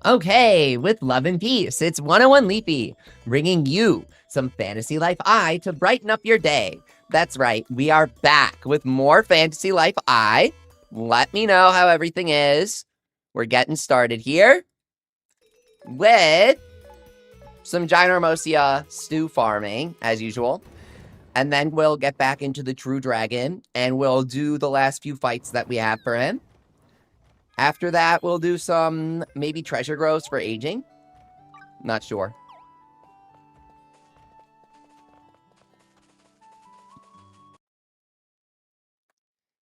Okay, with love and peace, it's 101 Leafy, bringing you some Fantasy Life I to brighten up your day. That's right, we are back with more Fantasy Life I. Let me know how everything is. We're getting started here with some Ginormosia stew farming, as usual. And then we'll get back into the True Dragon, and we'll do the last few fights that we have for him. After that, we'll do some, maybe treasure grows for aging. Not sure.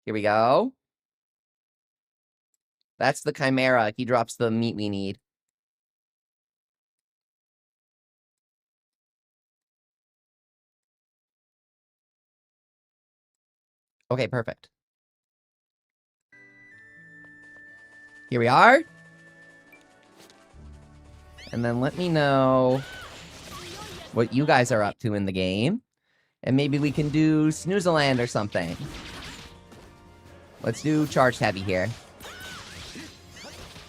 Here we go. That's the Chimera. He drops the meat we need. Okay, perfect. Here we are. And then let me know what you guys are up to in the game. And maybe we can do Snoozeland or something. Let's do charged heavy here.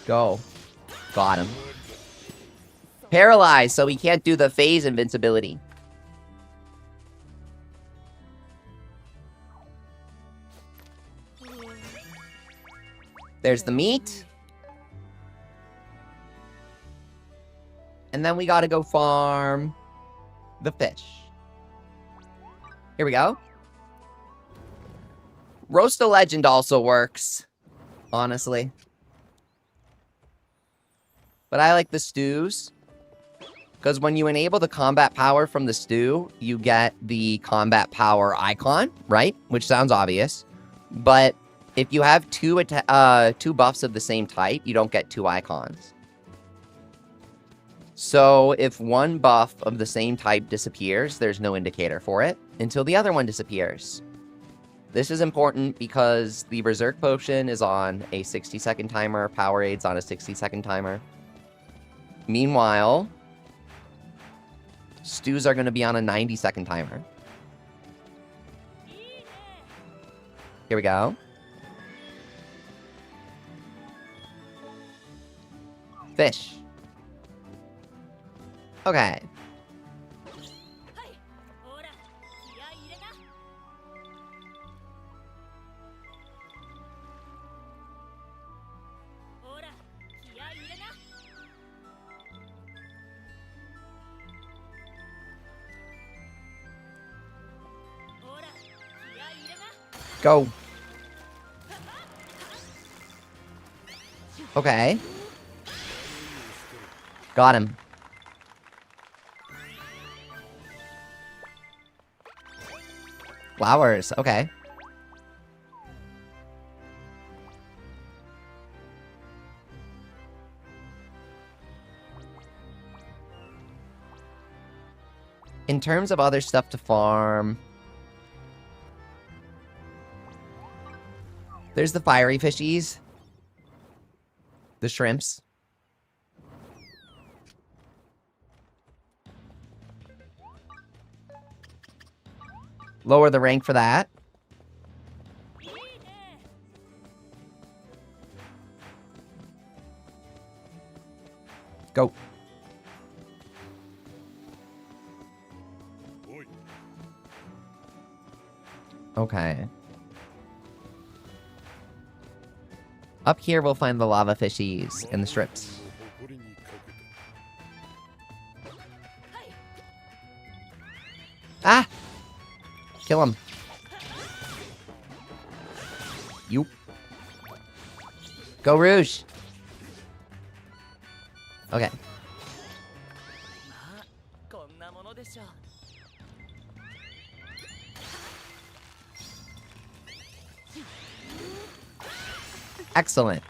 Go. Got him. Paralyzed, so he can't do the phase invincibility. There's the meat. And then we gotta go farm the fish. Here we go. Roast a Legend also works, honestly. But I like the stews. Because when you enable the combat power from the stew, you get the combat power icon, right? Which sounds obvious. But if you have two buffs of the same type, you don't get two icons. So if one buff of the same type disappears, there's no indicator for it until the other one disappears. This is important because the Berserk Potion is on a 60-second timer, Powerade's on a 60-second timer. Meanwhile, stews are going to be on a 90-second timer. Here we go. Fish. Okay. Go. Okay. Got him. Flowers, okay. In terms of other stuff to farm, there's the fiery fishies. The shrimps. Lower the rank for that. Go. Okay. Up here, we'll find the lava fishies and the shrimps. Ah! Kill him. You. Go Rouge. Okay. Excellent.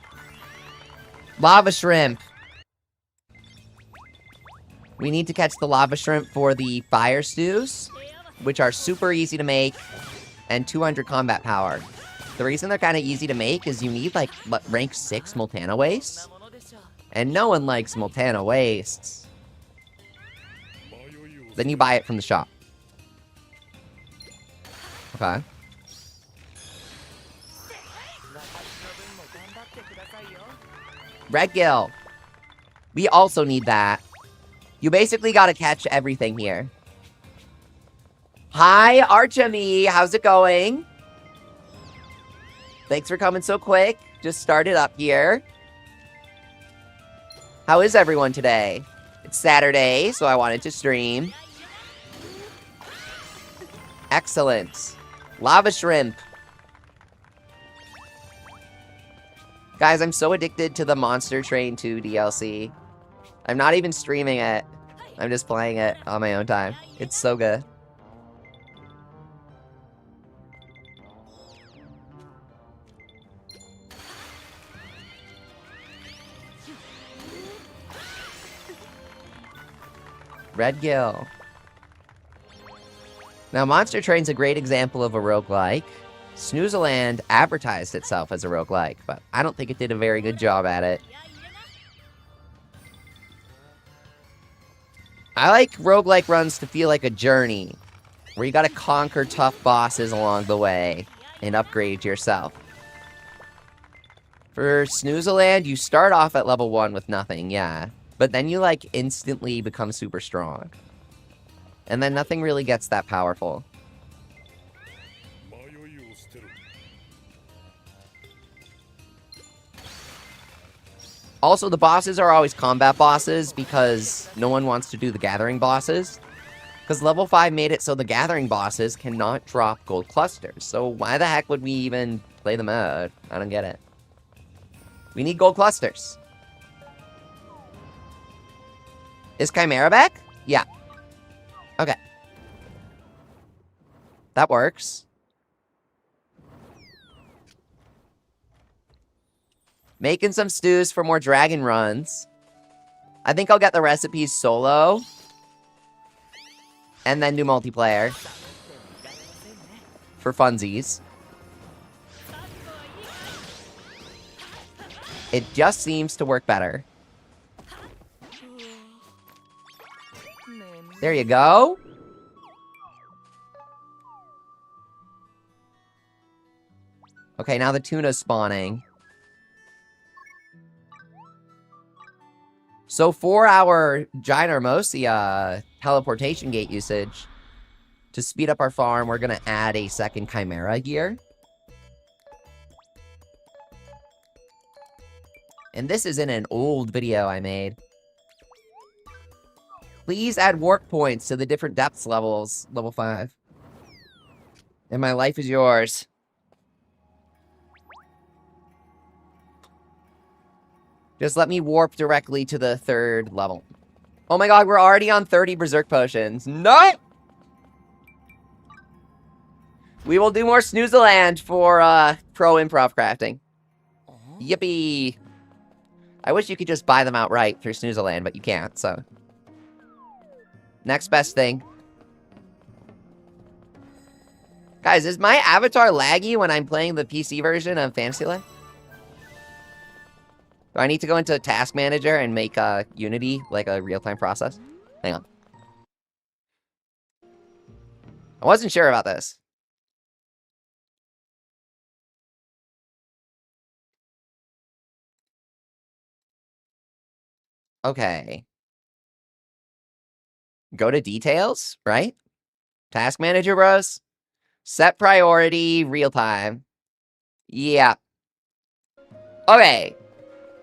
Lava shrimp. We need to catch the lava shrimp for the fire stews, which are super easy to make, and 200 combat power. The reason they're kind of easy to make is you need, like, rank 6 Multana wastes, and no one likes Multana wastes. Then you buy it from the shop. Okay. Red Gill. We also need that. You basically gotta catch everything here. Hi, Archemy. How's it going? Thanks for coming so quick. Just started up here. How is everyone today? It's Saturday, so I wanted to stream. Excellent. Lava Shrimp. Guys, I'm so addicted to the Monster Train 2 DLC. I'm not even streaming it. I'm just playing it on my own time. It's so good. Red Gill. Now, Monster Train's a great example of a roguelike. Snoozeland advertised itself as a roguelike, but I don't think it did a very good job at it. I like roguelike runs to feel like a journey, where you gotta conquer tough bosses along the way and upgrade yourself. For Snoozeland, you start off at level 1 with nothing, yeah. But then you, like, instantly become super strong. And then nothing really gets that powerful. Also, the bosses are always combat bosses because no one wants to do the gathering bosses. Because level 5 made it so the gathering bosses cannot drop gold clusters. So why the heck would we even play the mode? I don't get it. We need gold clusters. Is Chimera back? Yeah. Okay. That works. Making some stews for more dragon runs. I think I'll get the recipes solo. And then do multiplayer. For funsies. It just seems to work better. There you go. Okay, now the tuna's spawning. So for our Ginormosia teleportation gate usage, to speed up our farm, we're gonna add a second Chimera here. And this is in an old video I made. Please add warp points to the different depths levels, level 5. And my life is yours. Just let me warp directly to the 3rd level. Oh my god, we're already on 30 Berserk Potions. No! We will do more Snoozeland for, pro improv crafting. Yippee! I wish you could just buy them outright through Snoozeland, but you can't, so. Next best thing. Guys, is my avatar laggy when I'm playing the PC version of Fantasy Life? Do I need to go into Task Manager and make Unity like a real-time process? Hang on. I wasn't sure about this. Okay. Go to details, right? Task Manager, bros. Set priority, real time. Yeah. Okay.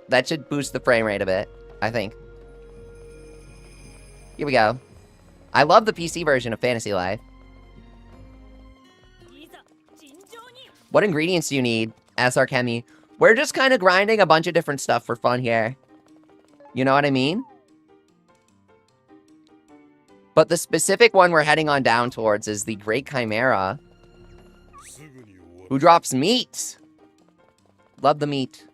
That should boost the frame rate a bit, I think. Here we go. I love the PC version of Fantasy Life. What ingredients do you need, SR Chemi? We're just kind of grinding a bunch of different stuff for fun here. You know what I mean? But the specific one we're heading on down towards is the Great Chimera, who drops meat. Love the meat.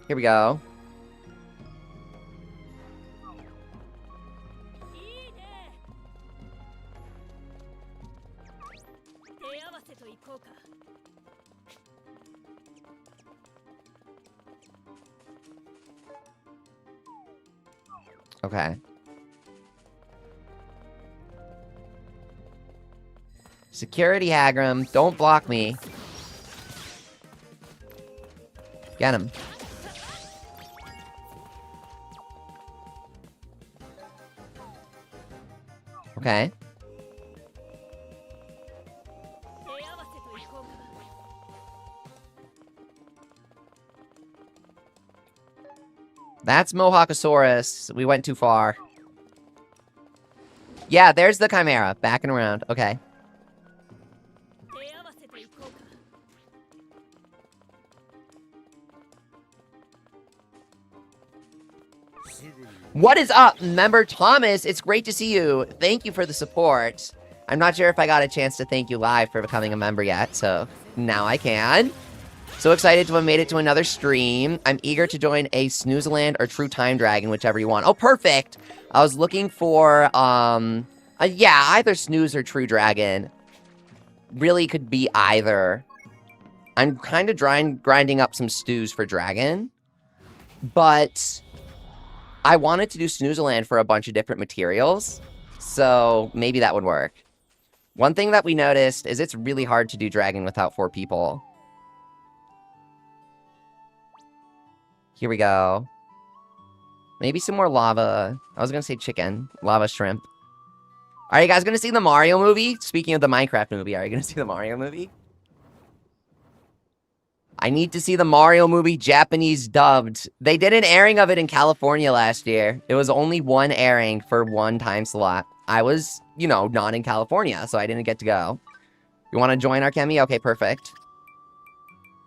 Here we go. Okay. Security Hagram, don't block me. Get him. Okay. That's Mohawkosaurus. We went too far. Yeah, there's the Chimera. Backing around. Okay. What is up, member Thomas? It's great to see you. Thank you for the support. I'm not sure if I got a chance to thank you live for becoming a member yet, so now I can. So excited to have made it to another stream. I'm eager to join a Snoozeland or True Time Dragon, whichever you want. Oh, perfect! I was looking for, yeah, either Snooze or True Dragon. Really could be either. I'm kind of grinding up some stews for Dragon, but I wanted to do Snoozeland for a bunch of different materials, so maybe that would work. One thing that we noticed is it's really hard to do Dragon without 4 people. Here we go. Maybe some more lava. I was gonna say chicken. Lava shrimp. Are you guys gonna see the Mario movie? Speaking of the Minecraft movie, are you gonna see the Mario movie? I need to see the Mario movie Japanese dubbed. They did an airing of it in California last year. It was only one airing for one time slot. I was, you know, not in California, so I didn't get to go. You want to join our Chemi? Okay, perfect.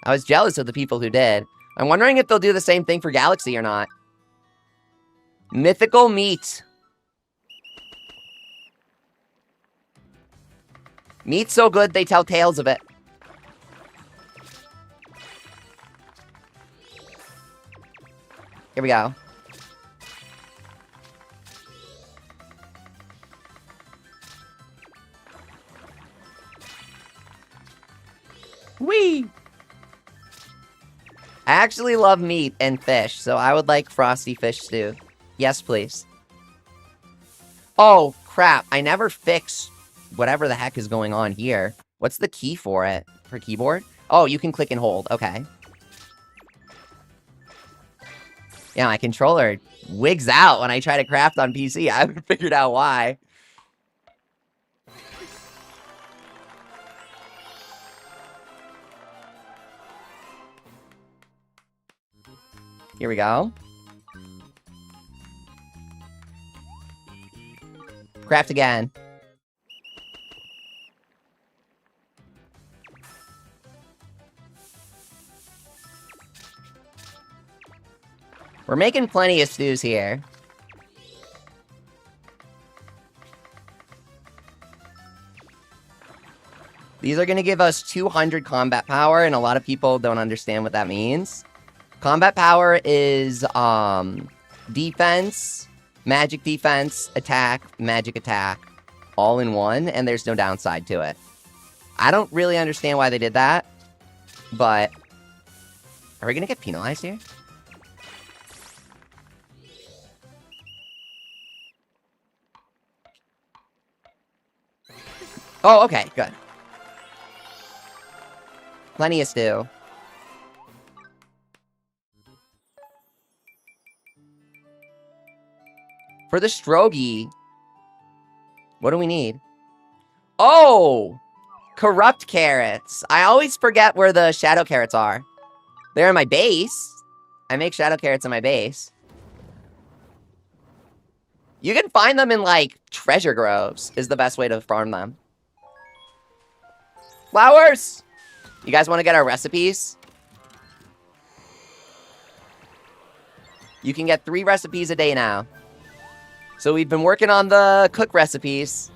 I was jealous of the people who did. I'm wondering if they'll do the same thing for Galaxy or not. Mythical meat. Meat's so good, they tell tales of it. Here we go. Whee! I actually love meat and fish, so I would like frosty fish stew. Yes, please. Oh, crap. I never fixed whatever the heck is going on here. What's the key for it? For keyboard? Oh, you can click and hold. Okay. Yeah, my controller wigs out when I try to craft on PC. I haven't figured out why. Here we go. Craft again. We're making plenty of stews here. These are going to give us 200 combat power, and a lot of people don't understand what that means. Combat power is defense, magic defense, attack, magic attack, all in one, and there's no downside to it. I don't really understand why they did that, but are we going to get penalized here? Oh, okay, good. Plenty of stew. For the Strogie, what do we need? Oh! Corrupt carrots. I always forget where the shadow carrots are. They're in my base. I make shadow carrots in my base. You can find them in, like, treasure groves is the best way to farm them. Flowers! You guys want to get our recipes? You can get 3 recipes a day now. So we've been working on the cook recipes.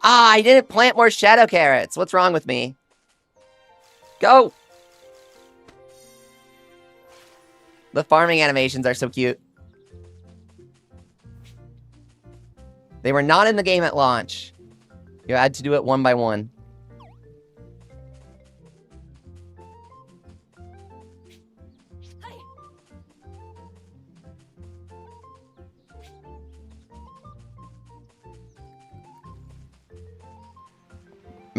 Ah, I didn't plant more shadow carrots. What's wrong with me? Go! The farming animations are so cute. They were not in the game at launch. You had to do it one by one.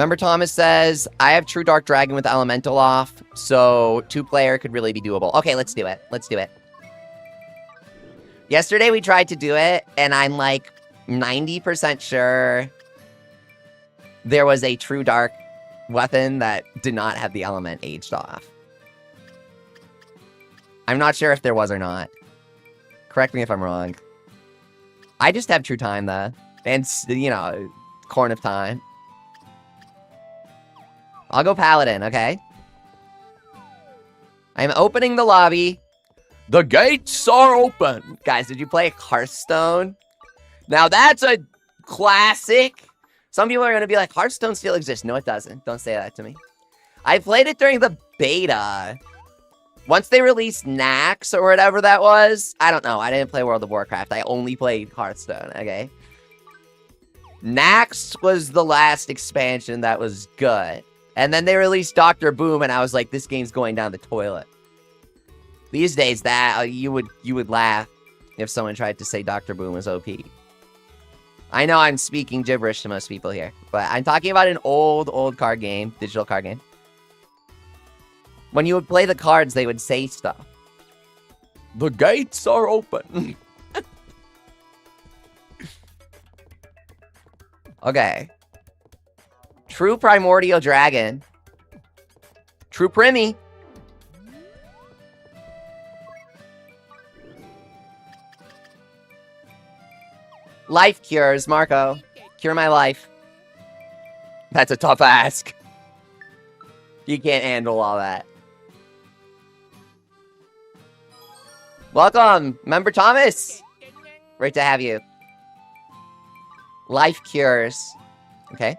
Member Thomas says, I have True Dark Dragon with Elemental off, so 2-player could really be doable. Okay, let's do it. Let's do it. Yesterday we tried to do it, and I'm like 90% sure there was a True Dark weapon that did not have the element aged off. I'm not sure if there was or not. Correct me if I'm wrong. I just have True Time, though. And, you know, Corn of Time. I'll go Paladin, okay? I'm opening the lobby. The gates are open. Guys, did you play Hearthstone? Now, that's a classic. Some people are going to be like, Hearthstone still exists. No, it doesn't. Don't say that to me. I played it during the beta. Once they released Nax or whatever that was, I don't know. I didn't play World of Warcraft. I only played Hearthstone, okay? Nax was the last expansion that was good. And then they released Dr. Boom, and I was like, this game's going down the toilet. These days, that you would laugh if someone tried to say Dr. Boom was OP. I know I'm speaking gibberish to most people here, but I'm talking about an old card game, digital card game. When you would play the cards, they would say stuff. The gates are open. Okay. True Primordial Dragon. True Primi. Life cures, Marco. Cure my life. That's a tough ask. You can't handle all that. Welcome, Member Thomas. Great to have you. Life cures. Okay.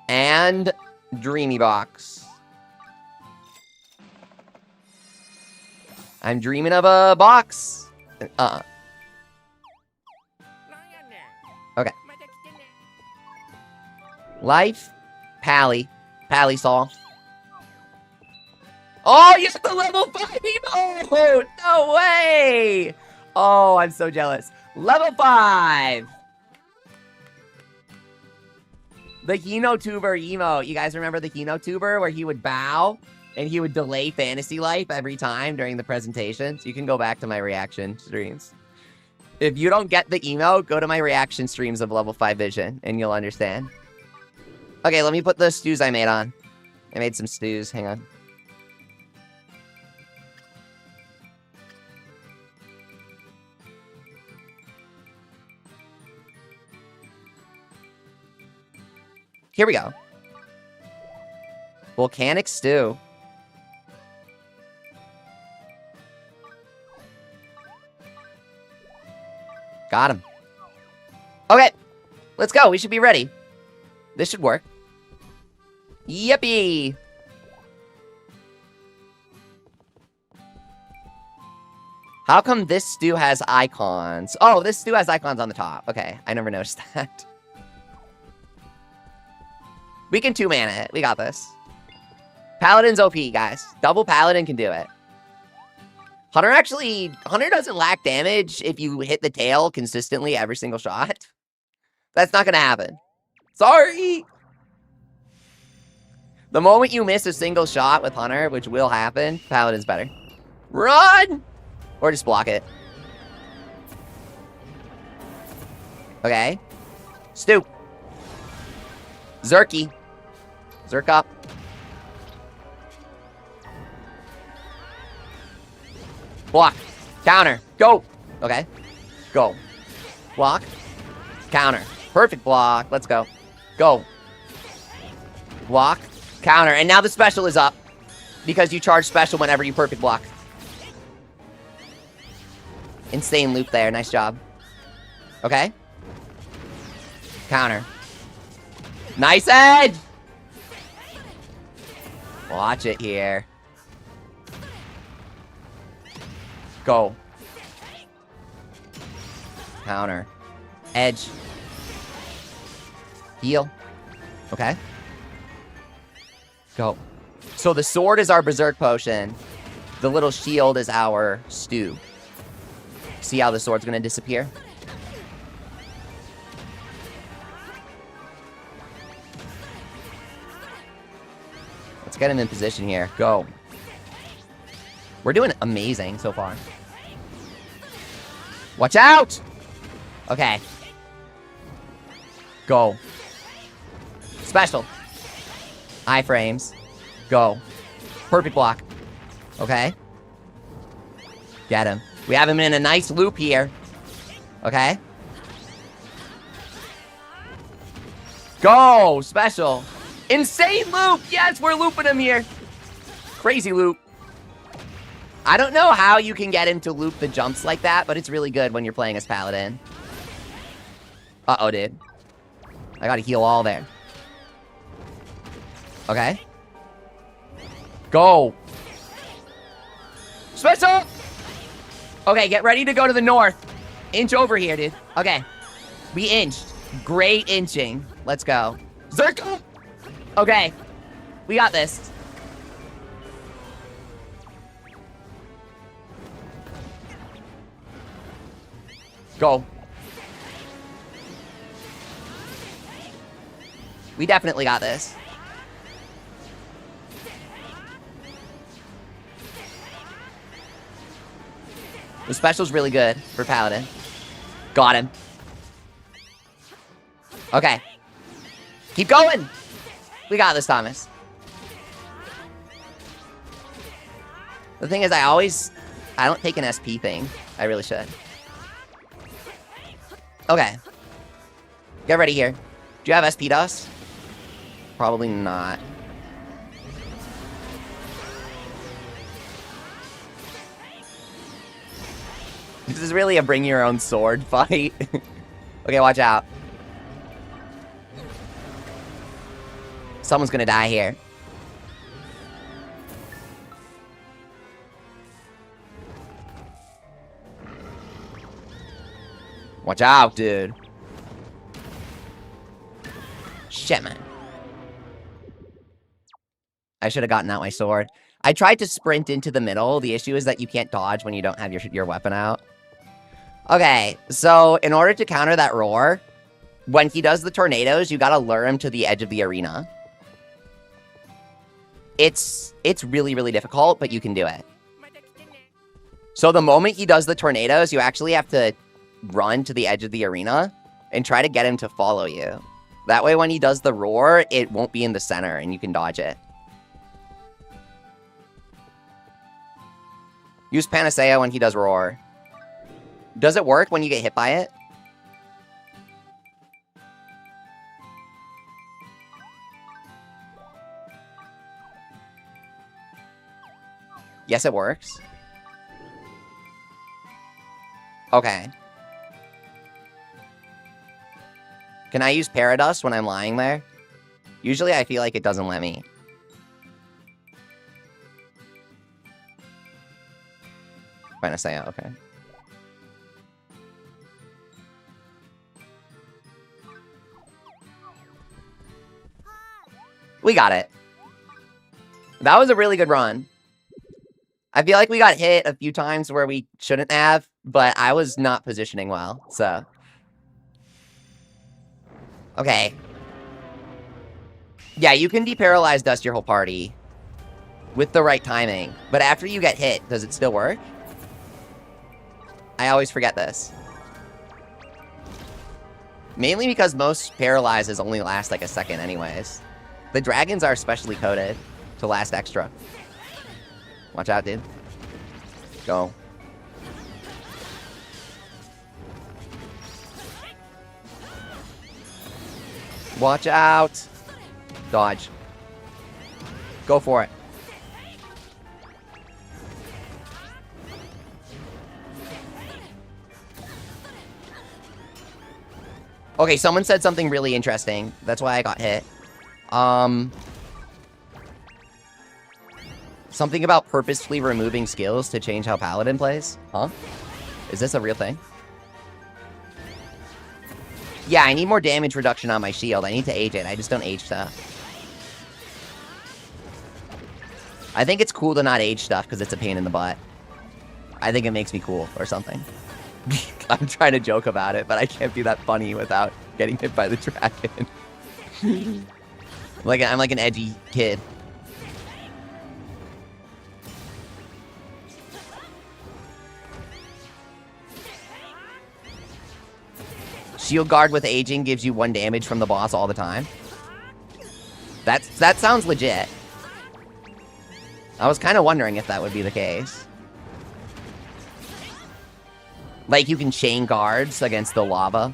And Dreamy Box. I'm dreaming of a box. Okay. Life. Pally. Pally-Sol. Oh, you have the level 5 emote! No way! Oh, I'm so jealous. Level 5! The Hinotuber emote. You guys remember the Hinotuber where he would bow and he would delay Fantasy Life every time during the presentations? You can go back to my reaction streams. If you don't get the emote, go to my reaction streams of level 5 vision and you'll understand. Okay, let me put the stews I made on. I made some stews. Hang on. Here we go. Volcanic stew. Got him. Okay, let's go. We should be ready. This should work. Yippee! How come this stew has icons? Oh, this stew has icons on the top. Okay, I never noticed that. We can 2-mana it. We got this. Paladin's OP, guys. Double Paladin can do it. Hunter doesn't lack damage if you hit the tail consistently every single shot. That's not going to happen. Sorry. The moment you miss a single shot with Hunter, which will happen, Paladin's better. Run! Or just block it. Okay. Stew. Zerky. Zerk up. Block. Counter. Go. Okay. Go. Block. Counter. Perfect block. Let's go. Go. Block. Counter. And now the special is up. Because you charge special whenever you perfect block. Insane loop there. Nice job. Okay. Counter. Nice edge! Watch it here. Go. Counter. Edge. Heal. Okay. Go. So the sword is our berserk potion. The little shield is our stew. See how the sword's gonna disappear? Let's get him in position here. Go. We're doing amazing so far. Watch out! Okay. Go. Special. Iframes. Go. Perfect block. Okay. Get him. We have him in a nice loop here. Okay. Go! Special. Insane loop! Yes, we're looping him here. Crazy loop. I don't know how you can get him to loop the jumps like that, but it's really good when you're playing as Paladin. Uh-oh, dude. I gotta heal all there. Okay. Go. Special! Okay, get ready to go to the north. Inch over here, dude. Okay. We inched. Great inching. Let's go. Zerko! Okay. We got this. Go. We definitely got this. The special's really good for Paladin. Got him. Okay. Keep going. We got this, Thomas. The thing is, I don't take an SP thing. I really should. Okay. Get ready here. Do you have SP dust? Probably not. This is really a bring your own sword fight. Okay, watch out. Someone's gonna die here. Watch out, dude. Shit, man. I should have gotten out my sword. I tried to sprint into the middle. The issue is that you can't dodge when you don't have your weapon out. Okay, so in order to counter that roar, when he does the tornadoes, you gotta lure him to the edge of the arena. It's really, really difficult, but you can do it. So the moment he does the tornadoes, you actually have to run to the edge of the arena and try to get him to follow you. That way, when he does the roar, it won't be in the center and you can dodge it. Use Panacea when he does roar. Does it work when you get hit by it? Yes, it works. Okay. Can I use Paradust when I'm lying there? Usually I feel like it doesn't let me. Panacea, okay. We got it. That was a really good run. I feel like we got hit a few times where we shouldn't have, but I was not positioning well, so. Okay. Yeah, you can deparalyze dust your whole party with the right timing, but after you get hit, does it still work? I always forget this. Mainly because most paralyzes only last like a second anyways. The dragons are specially coded to last extra. Watch out, dude. Go. Watch out. Dodge. Go for it. Okay, someone said something really interesting. That's why I got hit. Something about purposefully removing skills to change how Paladin plays? Huh? Is this a real thing? Yeah, I need more damage reduction on my shield. I need to age it. I just don't age stuff. I think it's cool to not age stuff because it's a pain in the butt. I think it makes me cool or something. I'm trying to joke about it, but I can't be that funny without getting hit by the dragon. I'm like an edgy kid. Shield Guard with aging gives you 1 damage from the boss all the time. That sounds legit. I was kind of wondering if that would be the case. Like, you can chain guards against the lava.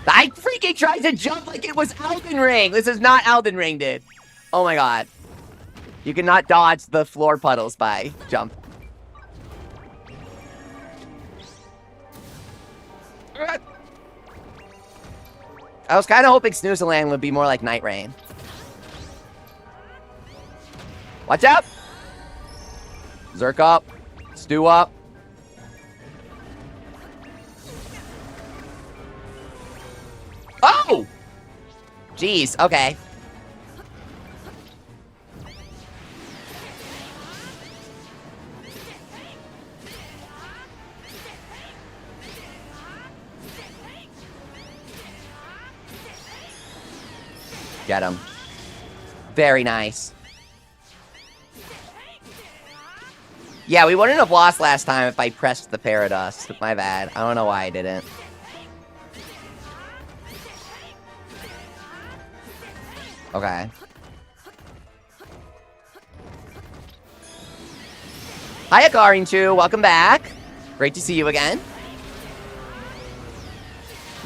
I freaking tried to jump like it was Elden Ring. This is not Elden Ring, dude. Oh my god. You cannot dodge the floor puddles by jump. I was kind of hoping Snoozeland would be more like Night Rain. Watch out! Zerk up. Stew up. Oh! Jeez, okay. Get him. Very nice. Yeah, we wouldn't have lost last time if I pressed the Paradust. My bad. I don't know why I didn't. Okay. Hi, Akarinchu. Welcome back. Great to see you again.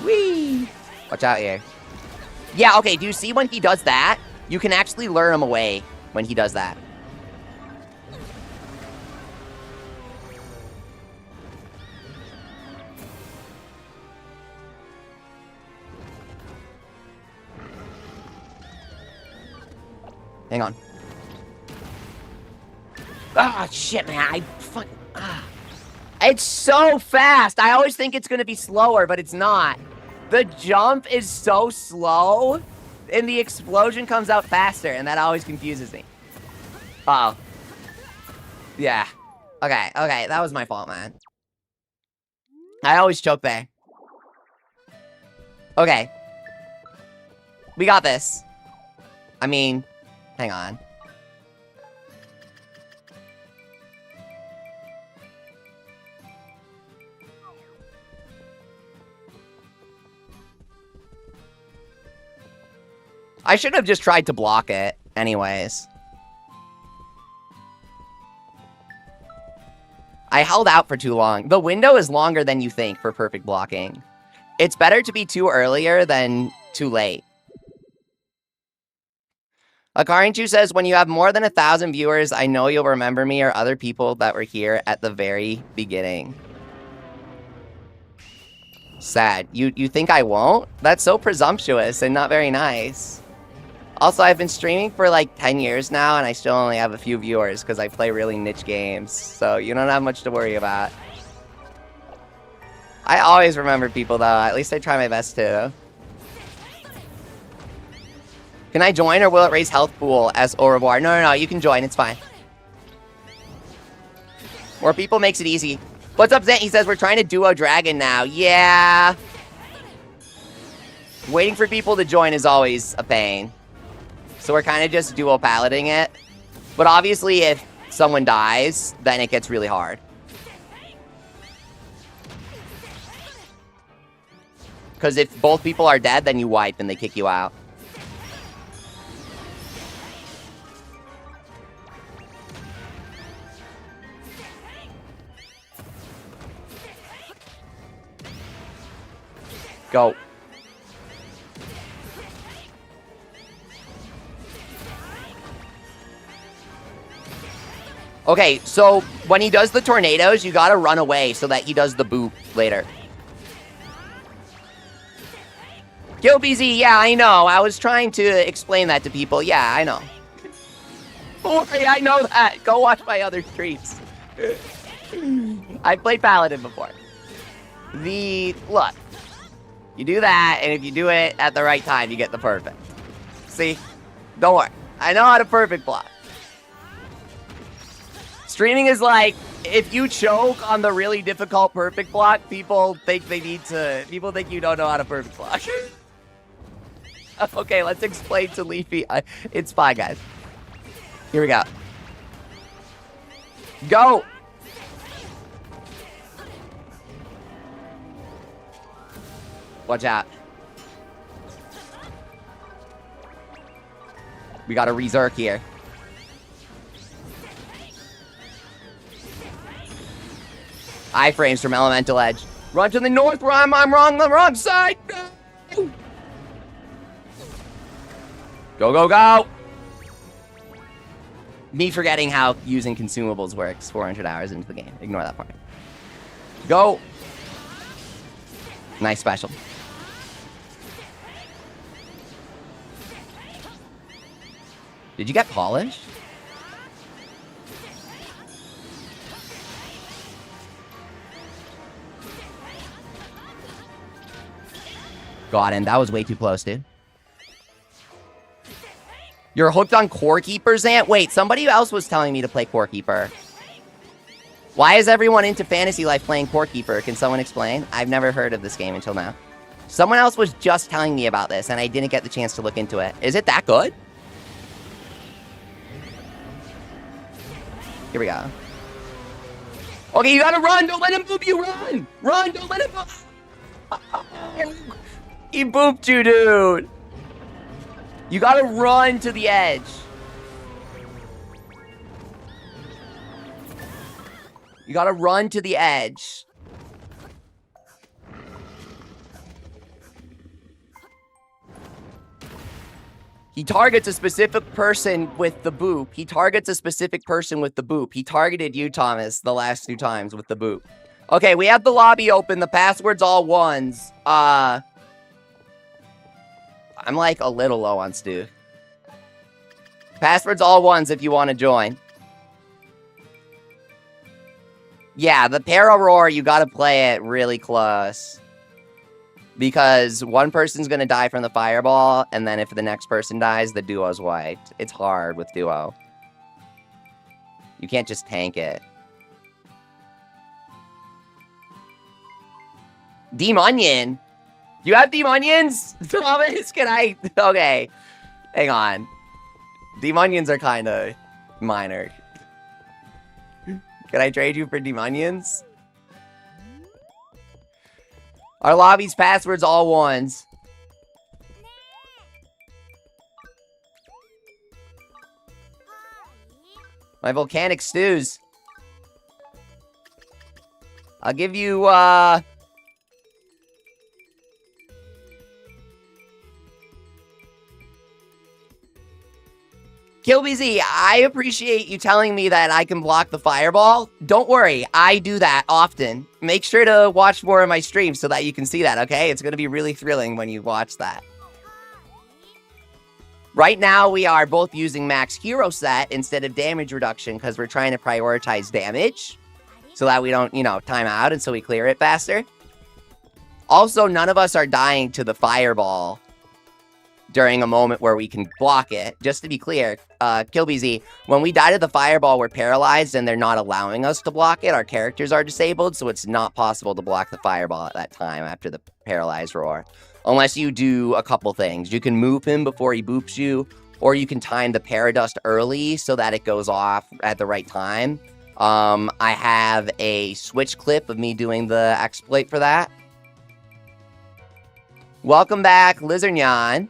Whee! Watch out here. Yeah, okay, do you see when he does that? You can actually lure him away when he does that. Hang on. Ah, shit, man. I fucking... It's so fast. I always think it's going to be slower, but it's not. The jump is so slow, and the explosion comes out faster, and that always confuses me. Uh-oh. Yeah. Okay, okay. That was my fault, man. I always choke there. Okay. We got this. I mean... Hang on. I should have just tried to block it anyways. I held out for too long. The window is longer than you think for perfect blocking. It's better to be too earlier than too late. Akarinchu says, when you have more than 1,000 viewers, I know you'll remember me or other people that were here at the very beginning. Sad. You think I won't? That's so presumptuous and not very nice. Also, I've been streaming for like 10 years now, and I still only have a few viewers because I play really niche games. So you don't have much to worry about. I always remember people, though. At least I try my best to. Can I join, or will it raise health pool as au revoir? No, no, no, you can join. It's fine. More people makes it easy. What's up, Zent? He says, we're trying to duo dragon now. Yeah. Waiting for people to join is always a pain. So we're kind of just duo palading it. But obviously, if someone dies, then it gets really hard. Because if both people are dead, then you wipe and they kick you out. Go. Okay, so when he does the tornadoes, you gotta run away so that he does the boop later. Kill BZ, yeah, I know. I was trying to explain that to people. Yeah, I know. Don't worry, I know that. Go watch my other streams. I've played Paladin before. Look. You do that, and if you do it at the right time, you get the perfect. See? Don't worry. I know how to perfect block. Streaming is like, if you choke on the really difficult perfect block, people think people think you don't know how to perfect block. Okay, let's explain to Leafy. It's fine, guys. Here we go. Go! Watch out. We got a Rezerk here. Iframes from Elemental Edge. Run to the north where I'm wrong, the wrong side. No. Go, go, go. Me forgetting how using consumables works 400 hours into the game. Ignore that part. Go. Nice special. Did you get polished? Got him. That was way too close, dude. You're hooked on Core Keeper, Zant? Wait, somebody else was telling me to play Core Keeper. Why is everyone into Fantasy Life playing Core Keeper? Can someone explain? I've never heard of this game until now. Someone else was just telling me about this, and I didn't get the chance to look into it. Is it that good? Here we go. Okay, you gotta run! Don't let him boop you! Run! Run! Don't let him boop! He booped you, dude! You gotta run to the edge. You gotta run to the edge. He targets a specific person with the boop. He targets a specific person with the boop. He targeted you, Thomas, the last 2 times with the boop. Okay, we have the lobby open. The password's all ones. I'm like a little low on Stu. Password's all ones if you want to join. Yeah, the Para Roar, you gotta play it really close. Because one person's gonna die from the fireball, and then if the next person dies, the duo's wiped. It's hard with duo. You can't just tank it. Demonion? You have Demonions? Thomas, can I? Okay. Hang on. Demonions are kind of minor. Can I trade you for Demonions? Our lobby's password's all ones. My volcanic stews. I'll give you, KillBZ, I appreciate you telling me that I can block the fireball. Don't worry, I do that often. Make sure to watch more of my streams so that you can see that, okay? It's going to be really thrilling when you watch that. Right now, we are both using max hero set instead of damage reduction because we're trying to prioritize damage so that we don't, you know, time out and so we clear it faster. Also, none of us are dying to the fireball during a moment where we can block it. Just to be clear, KillBZ, when we die to the fireball, we're paralyzed and they're not allowing us to block it. Our characters are disabled, so it's not possible to block the fireball at that time after the paralyzed roar. Unless you do a couple things. You can move him before he boops you, or you can time the Paradust early so that it goes off at the right time. I have a Switch clip of me doing the exploit for that. Welcome back, Lizardnyan.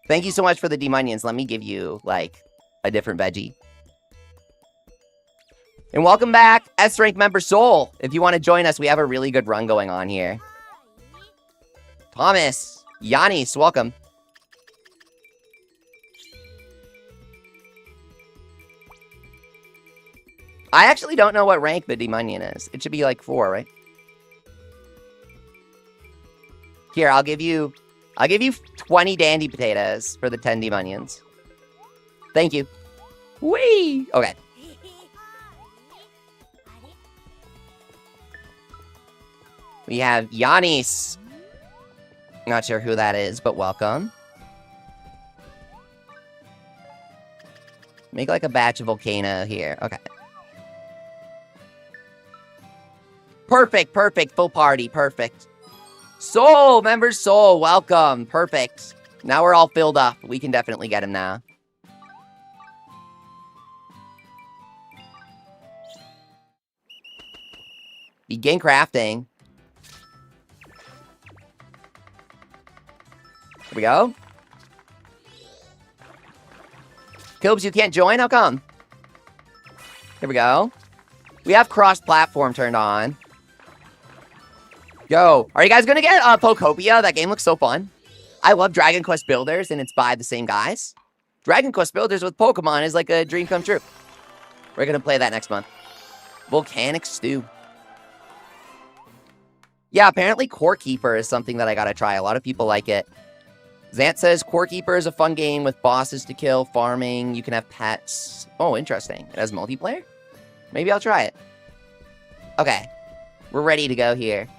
Thank you so much for the Demonions. Let me give you, like, a different veggie. And welcome back, S-Rank member Soul. If you want to join us, we have a really good run going on here. Thomas, Yanis, welcome. I actually don't know what rank the Demonion is. It should be like 4, right? Here, I'll give you 20 dandy potatoes for the 10 Demonions. Thank you. Whee! Okay. We have Yanis. Not sure who that is, but welcome. Make like a batch of Volcano here. Okay. Perfect, perfect. Full party, perfect. Soul, member Soul, welcome. Perfect. Now we're all filled up. We can definitely get him now. Begin crafting. Here we go. Cobes, you can't join? How come? Here we go. We have cross-platform turned on. Yo, are you guys gonna get Pokopia? That game looks so fun. I love Dragon Quest Builders, and it's by the same guys. Dragon Quest Builders with Pokemon is like a dream come true. We're gonna play that next month. Volcanic Stew. Yeah, apparently Core Keeper is something that I gotta try. A lot of people like it. Zant says Core Keeper is a fun game with bosses to kill, farming, you can have pets. Oh, interesting. It has multiplayer? Maybe I'll try it. Okay. We're ready to go here.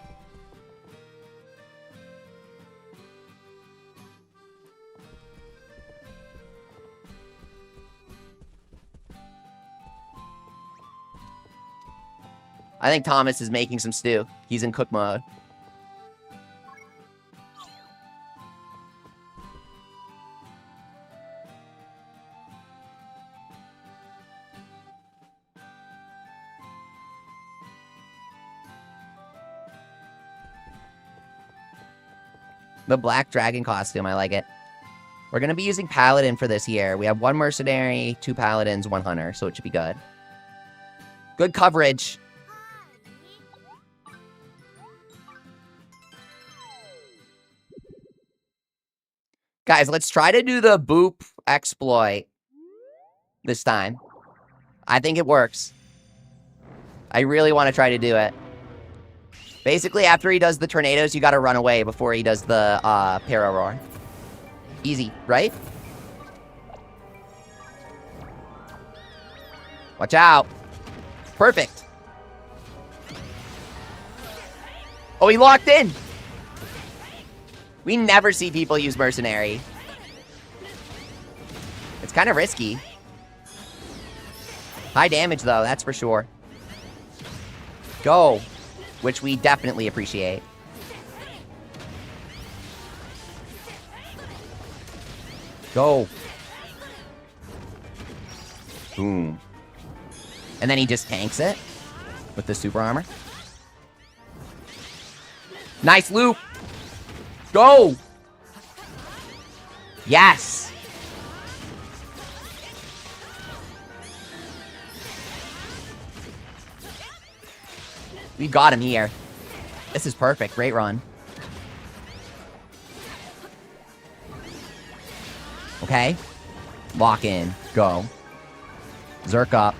I think Thomas is making some stew. He's in cook mode. The black dragon costume, I like it. We're going to be using Paladin for this year. We have 1 Mercenary, 2 Paladins, 1 Hunter, so it should be good. Good coverage. Guys, let's try to do the boop exploit this time. I think it works. I really want to try to do it. Basically, after he does the tornadoes, you gotta run away before he does the Para Roar. Easy, right? Watch out. Perfect. Oh, he locked in. We never see people use Mercenary. It's kind of risky. High damage, though, that's for sure. Go. Which we definitely appreciate. Go. Boom. And then he just tanks it with the super armor. Nice loop. Go! Yes! We got him here. This is perfect. Great run. Okay. Lock in. Go. Zerk up.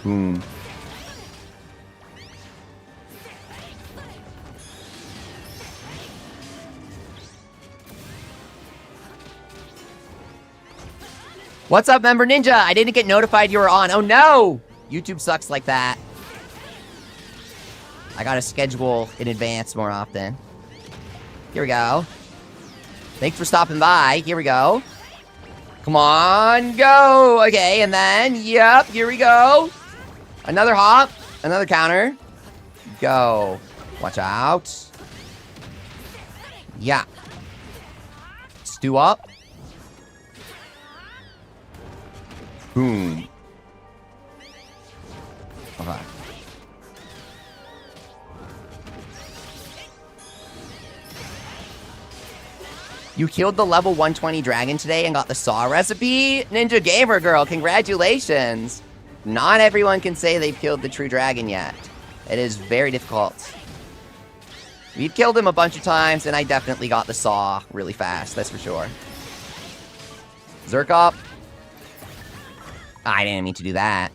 Boom. What's up, Member Ninja? I didn't get notified you were on. Oh, no! YouTube sucks like that. I gotta schedule in advance more often. Here we go. Thanks for stopping by. Here we go. Come on, go! Okay, and then, yep, here we go. Another hop. Another counter. Go. Watch out. Yeah. Stew up. Boom. Okay. You killed the level 120 dragon today and got the saw recipe? Ninja Gamer Girl, congratulations. Not everyone can say they've killed the true dragon yet. It is very difficult. We've killed him a bunch of times, and I definitely got the saw really fast, that's for sure. Zerk up. I didn't mean to do that.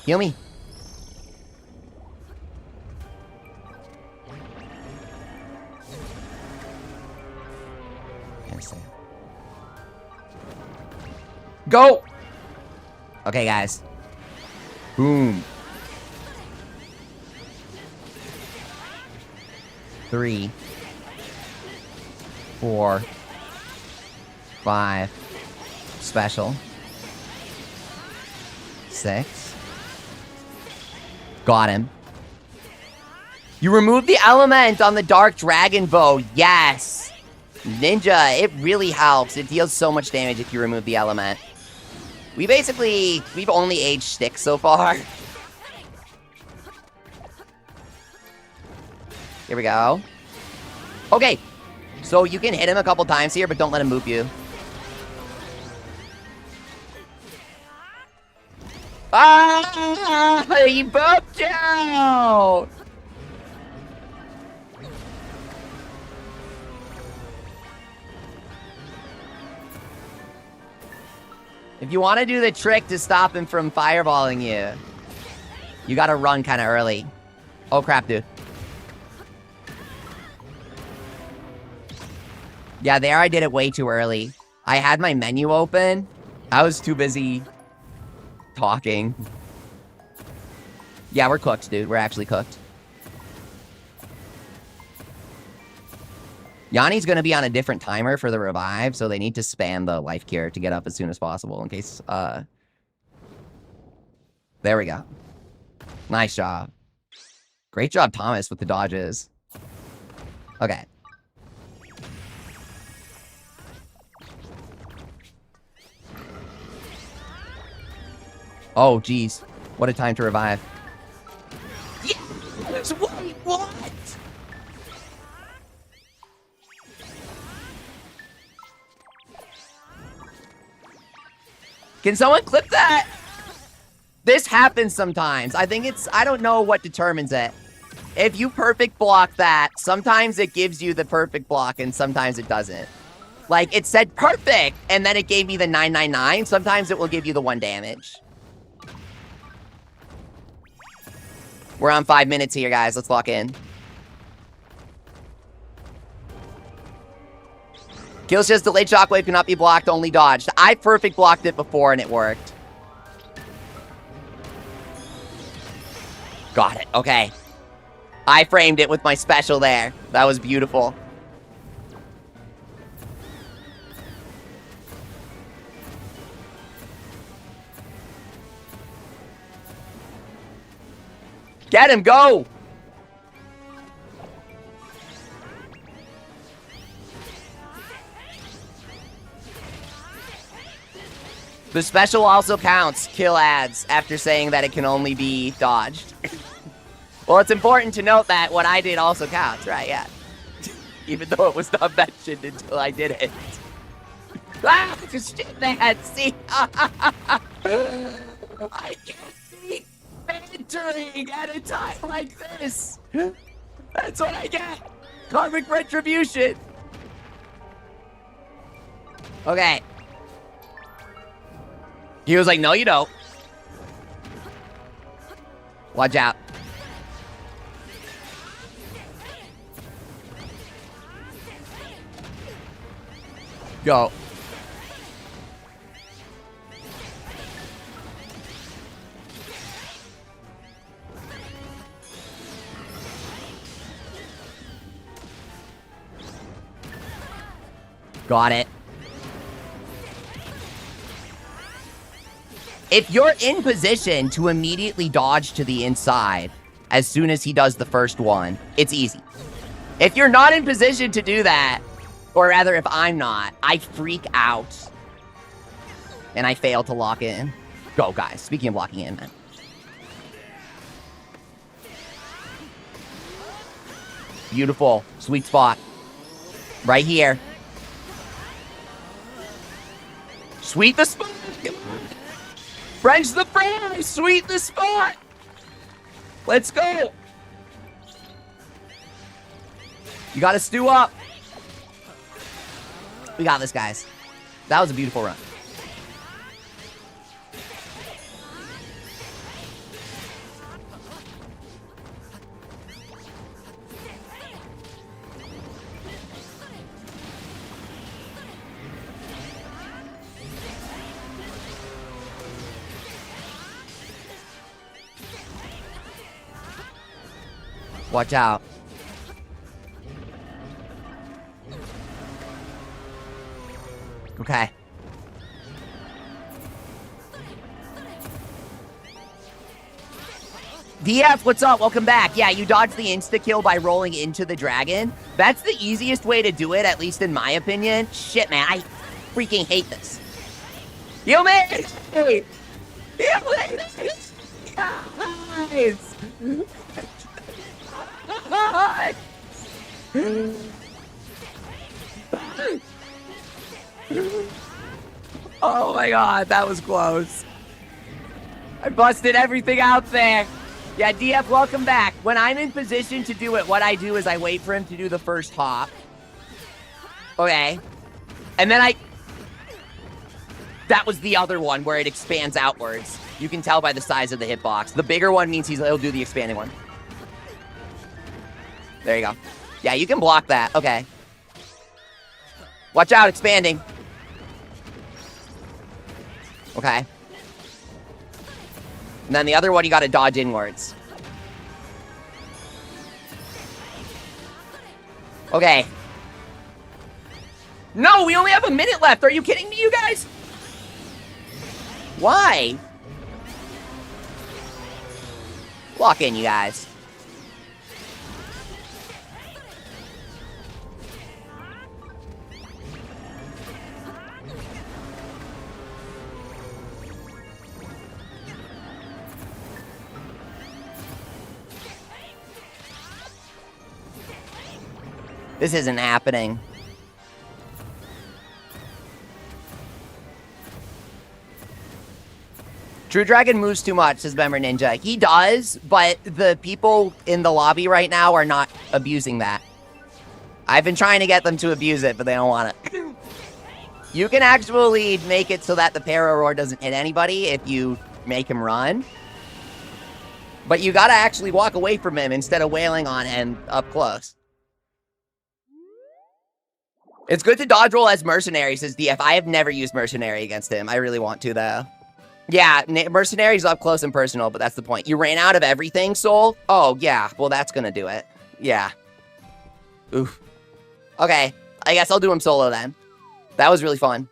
Heal me. Go! Okay, guys. Boom. 3, 4, 5. Special. 6. Got him. You removed the element on the Dark Dragon bow. Yes! Ninja, it really helps. It deals so much damage if you remove the element. We've only aged sticks so far. Here we go. Okay. So you can hit him a couple times here, but don't let him boop you. Ah! He booped you! If you want to do the trick to stop him from fireballing you, you gotta run kind of early. Oh crap, dude. Yeah, there I did it way too early. I had my menu open. I was too busy talking. Yeah, we're cooked, dude. We're actually cooked. Yanni's going to be on a different timer for the revive, so they need to spam the life cure to get up as soon as possible in case, There we go. Nice job. Great job, Thomas, with the dodges. Okay. Oh, geez. What a time to revive. Yes! Wait, what? Can someone clip that? This happens sometimes. I think it's... I don't know what determines it. If you perfect block that, sometimes it gives you the perfect block and sometimes it doesn't. Like, it said perfect, and then it gave me the 999. Sometimes it will give you the 1 damage. We're on 5 minutes here, guys. Let's lock in. Kills just delayed shockwave cannot be blocked, only dodged. I perfect blocked it before and it worked. Got it. Okay. I framed it with my special there. That was beautiful. Get him, go! The special also counts kill ads after saying that it can only be dodged. Well, it's important to note that what I did also counts, right? Yeah. Even though it was not mentioned until I did it. Ah, just shit that. See? I can't see entering at a time like this. That's what I get. Karmic retribution. Okay. He was like, no, you don't. Watch out. Go. Got it. If you're in position to immediately dodge to the inside as soon as he does the first one, it's easy. If you're not in position to do that, or rather if I'm not, I freak out. And I fail to lock in. Go, guys. Speaking of locking in, man. Beautiful. Sweet spot. Right here. Sweet the spot. French the fry. Sweet the spot. Let's go. You gotta stew up. We got this, guys. That was a beautiful run. Watch out. Okay. DF, what's up? Welcome back. Yeah, you dodged the insta-kill by rolling into the dragon. That's the easiest way to do it, at least in my opinion. Shit, man, I freaking hate this. You made it! You made it! Guys! Oh my god, that was close. I busted everything out there. Yeah, DF, welcome back. When I'm in position to do it, what I do is I wait for him to do the first hop. Okay. And then that was the other one where it expands outwards. You can tell by the size of the hitbox. The bigger one means he'll do the expanding one. There you go. Yeah, you can block that. Okay. Watch out, expanding. Okay. And then the other one, you gotta dodge inwards. Okay. No, we only have a minute left. Are you kidding me, you guys? Why? Lock in, you guys. This isn't happening. True Dragon moves too much, says Member Ninja. He does, but the people in the lobby right now are not abusing that. I've been trying to get them to abuse it, but they don't want it. You can actually make it so that the Para Roar doesn't hit anybody if you make him run. But you gotta actually walk away from him instead of wailing on him up close. It's good to dodge roll as Mercenary, says DF. I have never used Mercenary against him. I really want to, though. Yeah, Mercenary's up close and personal, but that's the point. You ran out of everything, Soul? Oh, yeah. Well, that's gonna do it. Yeah. Oof. Okay. I guess I'll do him solo, then. That was really fun.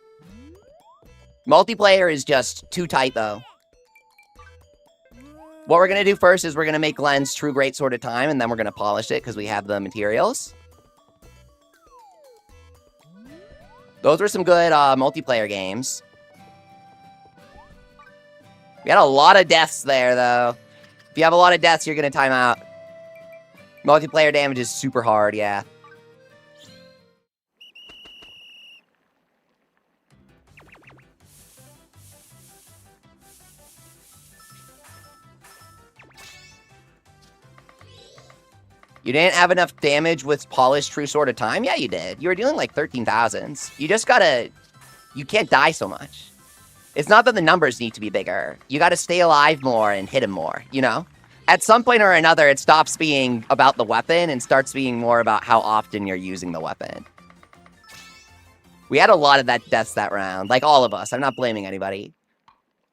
Multiplayer is just too tight, though. What we're gonna do first is we're gonna make Glenn's True Great Sword of Time, and then we're gonna polish it, because we have the materials. Those were some good multiplayer games. We had a lot of deaths there, though. If you have a lot of deaths, you're going to time out. Multiplayer damage is super hard, yeah. You didn't have enough damage with Polished True Sword of Time? Yeah, you did. You were dealing like 13,000s. You just gotta... You can't die so much. It's not that the numbers need to be bigger. You gotta stay alive more and hit him more, you know? At some point or another, it stops being about the weapon and starts being more about how often you're using the weapon. We had a lot of deaths that round. Like, all of us. I'm not blaming anybody.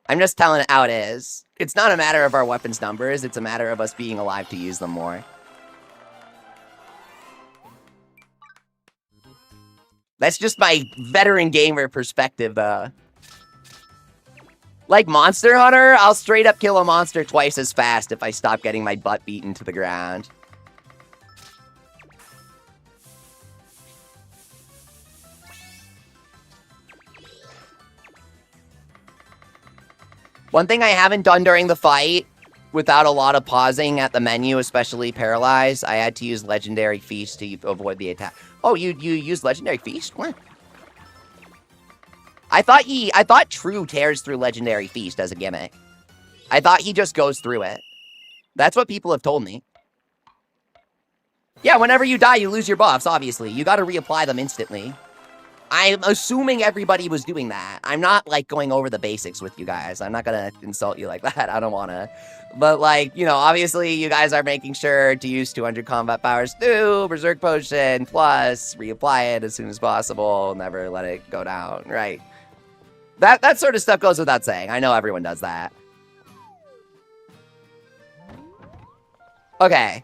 I'm just telling it how it is. It's not a matter of our weapons numbers. It's a matter of us being alive to use them more. That's just my veteran gamer perspective, Like Monster Hunter, I'll straight up kill a monster twice as fast if I stop getting my butt beaten to the ground. One thing I haven't done during the fight, without a lot of pausing at the menu, especially Paralyzed, I had to use Legendary Feast to avoid the attack. Oh, you used Legendary Feast? What? I thought True tears through Legendary Feast as a gimmick. I thought he just goes through it. That's what people have told me. Yeah, whenever you die, you lose your buffs, obviously. You gotta reapply them instantly. I'm assuming everybody was doing that. I'm not, like, going over the basics with you guys. I'm not gonna insult you like that. I don't wanna. But, like, you know, obviously you guys are making sure to use 200 combat powers through, Berserk Potion, plus reapply it as soon as possible, never let it go down, right? That sort of stuff goes without saying. I know everyone does that. Okay.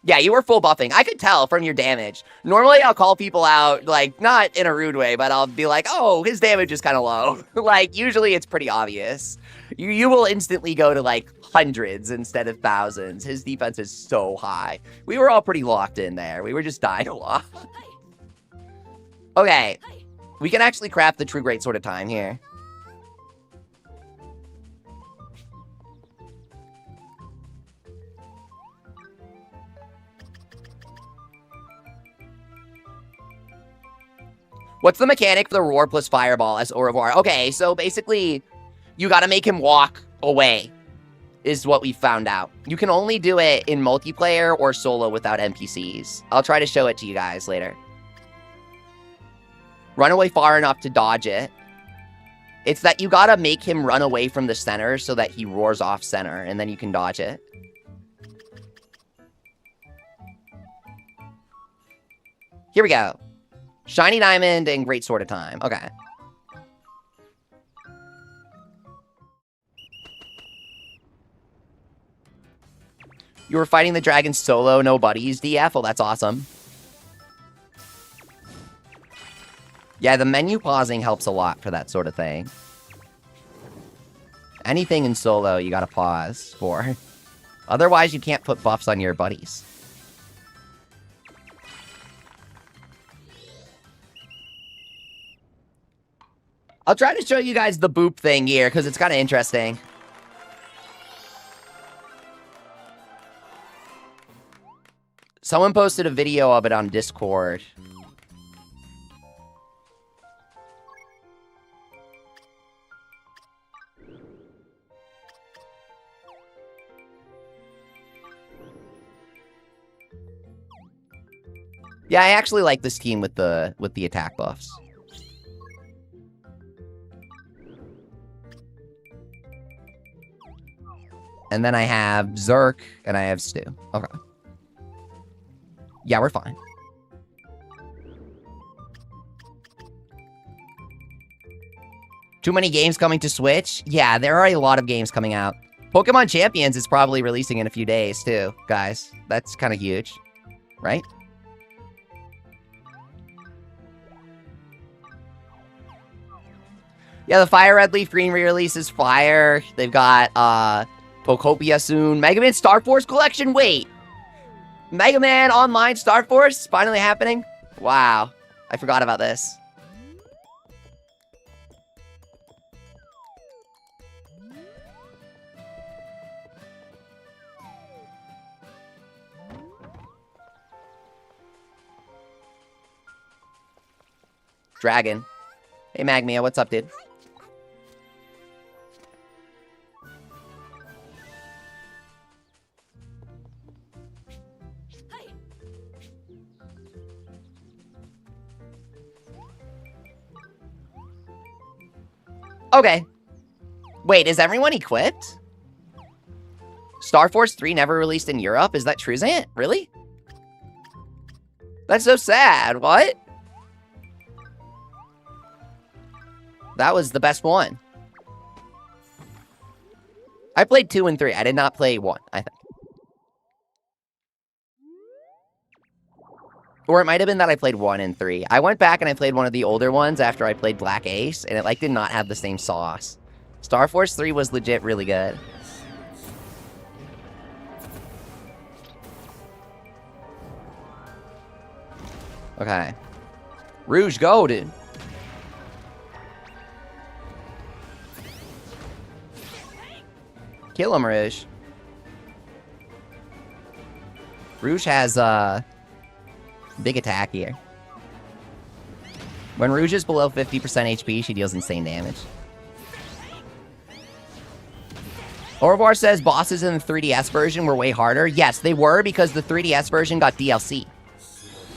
Yeah, you were full buffing. I could tell from your damage. Normally, I'll call people out, like, not in a rude way, but I'll be like, oh, his damage is kind of low. Like, usually it's pretty obvious. You will instantly go to, like, hundreds instead of thousands. His defense is so high. We were all pretty locked in there. We were just dying a lot. Okay. We can actually craft the True Great Sword of Time here. What's the mechanic for the roar plus fireball as au revoir? Okay, so basically, you gotta make him walk away, is what we found out. You can only do it in multiplayer or solo without NPCs. I'll try to show it to you guys later. Run away far enough to dodge it. It's that you gotta make him run away from the center so that he roars off center, and then you can dodge it. Here we go. Shiny Diamond and Great Sword of Time. Okay. You were fighting the dragon solo, no buddies, DF? Oh, that's awesome. Yeah, the menu pausing helps a lot for that sort of thing. Anything in solo, you gotta pause for. Otherwise, you can't put buffs on your buddies. I'll try to show you guys the boop thing here, because it's kind of interesting. Someone posted a video of it on Discord. Yeah, I actually like this team with the attack buffs. And then I have Zerk, and I have Stu. Okay. Yeah, we're fine. Too many games coming to Switch? Yeah, there are a lot of games coming out. Pokemon Champions is probably releasing in a few days, too, guys. That's kind of huge, right? Yeah, the Fire Red Leaf Green re-release is fire. They've got, Pokopia soon. Mega Man Star Force Collection? Wait. Mega Man Online Star Force? Finally happening? Wow. I forgot about this. Dragon. Hey, Magmia, what's up, dude? Okay. Wait, is everyone equipped? Star Force 3 never released in Europe? Is that true, Zant? Really? That's so sad. What? That was the best one. I played 2 and 3. I did not play 1, I think. Or it might have been that I played 1 and 3. I went back and I played one of the older ones after I played Black Ace, and it, like, did not have the same sauce. Star Force 3 was legit really good. Okay. Rouge, go, dude. Kill him, Rouge. Rouge has, big attack here. When Rouge is below 50% HP, she deals insane damage. Orvar says bosses in the 3DS version were way harder. Yes, they were because the 3DS version got DLC.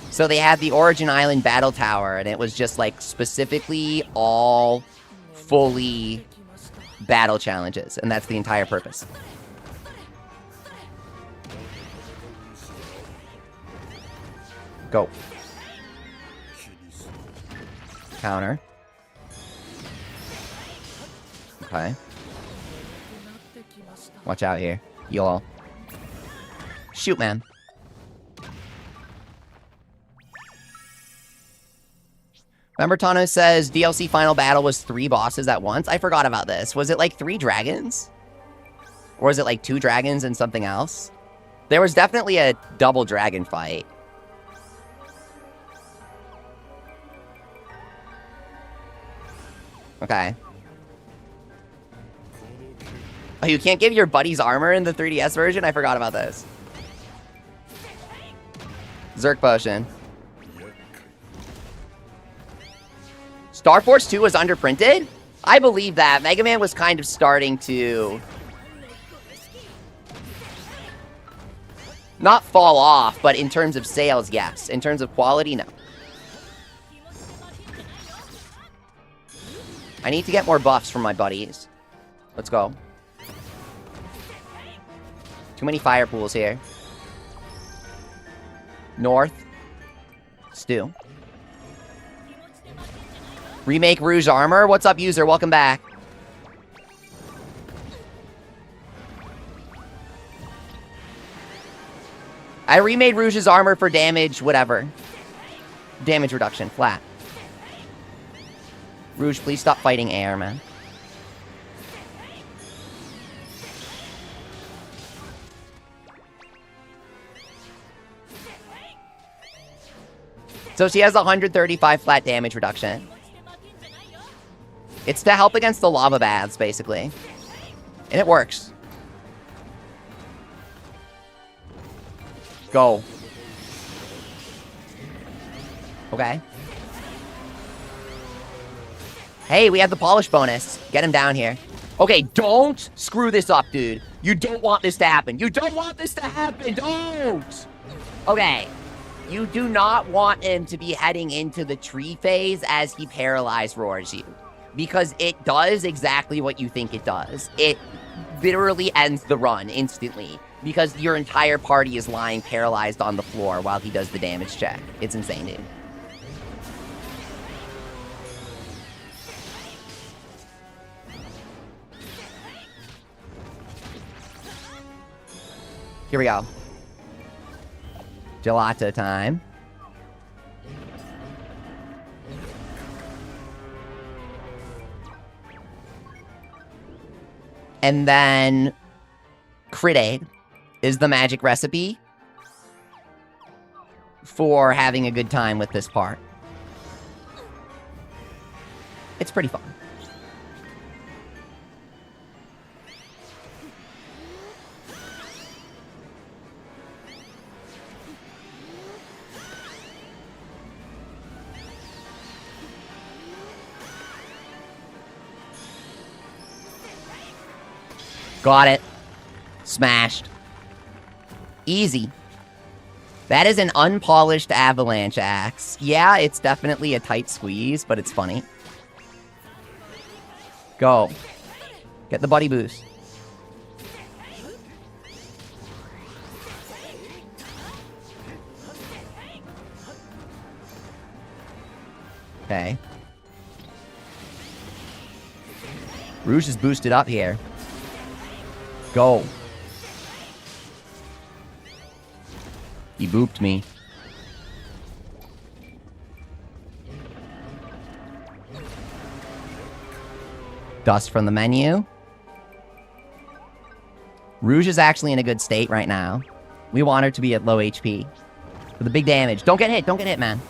So they had the Origin Island Battle Tower, and it was just, like, specifically all fully battle challenges, and that's the entire purpose. Go. Counter. Okay. Watch out here. You'll... Shoot, man. Remember, Tano says DLC final battle was 3 bosses at once? I forgot about this. Was it like 3 dragons? Or was it like 2 dragons and something else? There was definitely a double dragon fight. Okay. Oh, you can't give your buddies armor in the 3DS version? I forgot about this. Zerk Potion. Star Force 2 was underprinted? I believe that. Mega Man was kind of starting to... not fall off, but in terms of sales, yes. In terms of quality, no. I need to get more buffs from my buddies. Let's go. Too many fire pools here. North. Stu. Remake Rouge Armor. What's up, user? Welcome back. I remade Rouge's armor for damage, whatever. Damage reduction, flat. Rouge, please stop fighting air, man. So she has 135 flat damage reduction. It's to help against the lava baths, basically. And it works. Go. Okay. Hey, we have the polish bonus. Get him down here. Okay, don't screw this up, dude. You don't want this to happen. You don't want this to happen. Don't. Okay. You do not want him to be heading into the tree phase as he paralyzed roars you. Because it does exactly what you think it does. It literally ends the run instantly. Because your entire party is lying paralyzed on the floor while he does the damage check. It's insane, dude. Here we go. Gelato time. And then Crit Aid is the magic recipe for having a good time with this part. It's pretty fun. Got it. Smashed. Easy. That is an unpolished avalanche axe. Yeah, it's definitely a tight squeeze, but it's funny. Go. Get the buddy boost. Okay. Rouge is boosted up here. Go. He booped me. Dust from the menu. Rouge is actually in a good state right now. We want her to be at low HP. For the big damage. Don't get hit. Don't get hit, man.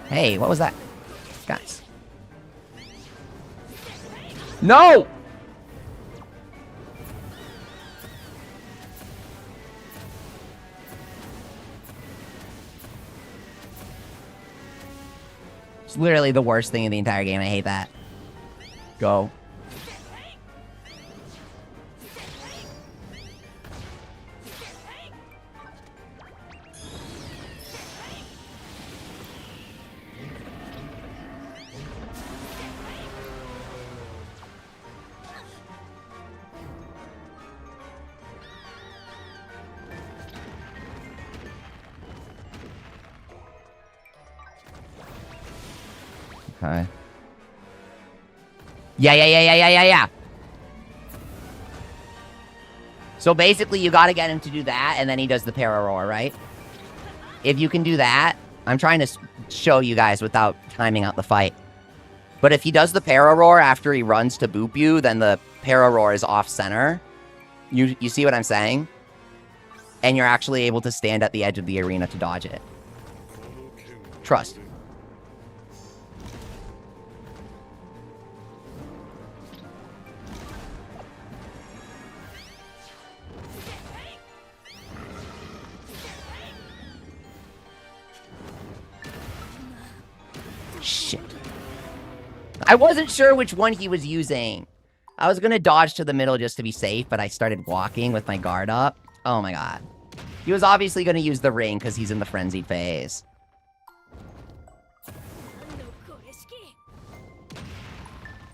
Hey, what was that? Guys. No! It's literally the worst thing in the entire game. I hate that. Go. Okay. Yeah. So basically, you gotta get him to do that, and then he does the para-roar, right? If you can do that, I'm trying to show you guys without timing out the fight. But if he does the para-roar after he runs to boop you, then the para-roar is off-center. You see what I'm saying? And you're actually able to stand at the edge of the arena to dodge it. Trust. Shit. I wasn't sure which one he was using. I was gonna dodge to the middle just to be safe, but I started walking with my guard up. Oh my god. He was obviously gonna use the ring because he's in the frenzied phase.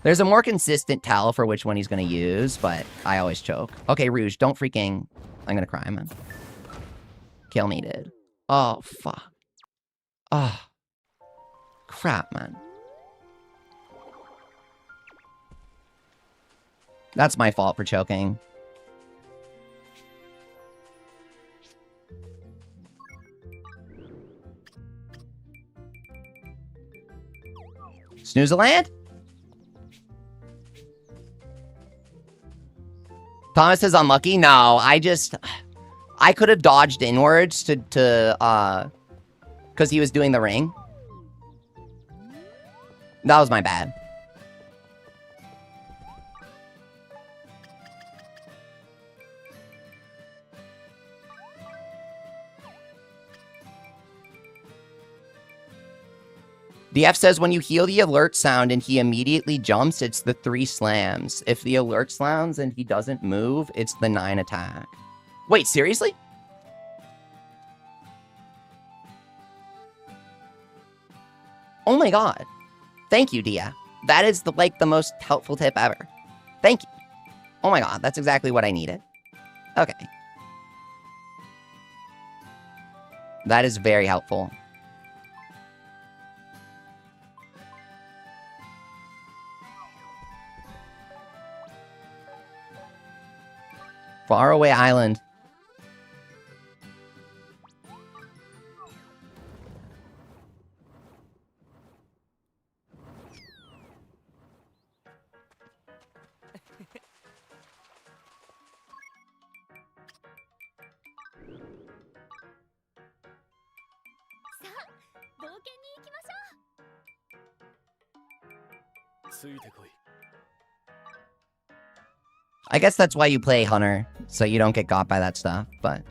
There's a more consistent tell for which one he's gonna use, but I always choke. Okay, Rouge, don't freaking... I'm gonna cry, man. Kill me, dude. Oh, fuck. Oh. Crap, man. That's my fault for choking. Snoozeland? Thomas is unlucky? No, I could have dodged inwards because he was doing the ring. That was my bad. DF says when you heal the alert sound and he immediately jumps, it's the 3 slams. If the alert sounds and he doesn't move, it's the 9 attack. Wait, seriously? Oh my god. Thank you, Dia. That is the most helpful tip ever. Thank you. Oh my god, that's exactly what I needed. Okay. That is very helpful. Faraway Island. I guess that's why you play Hunter, so you don't get got by that stuff, but...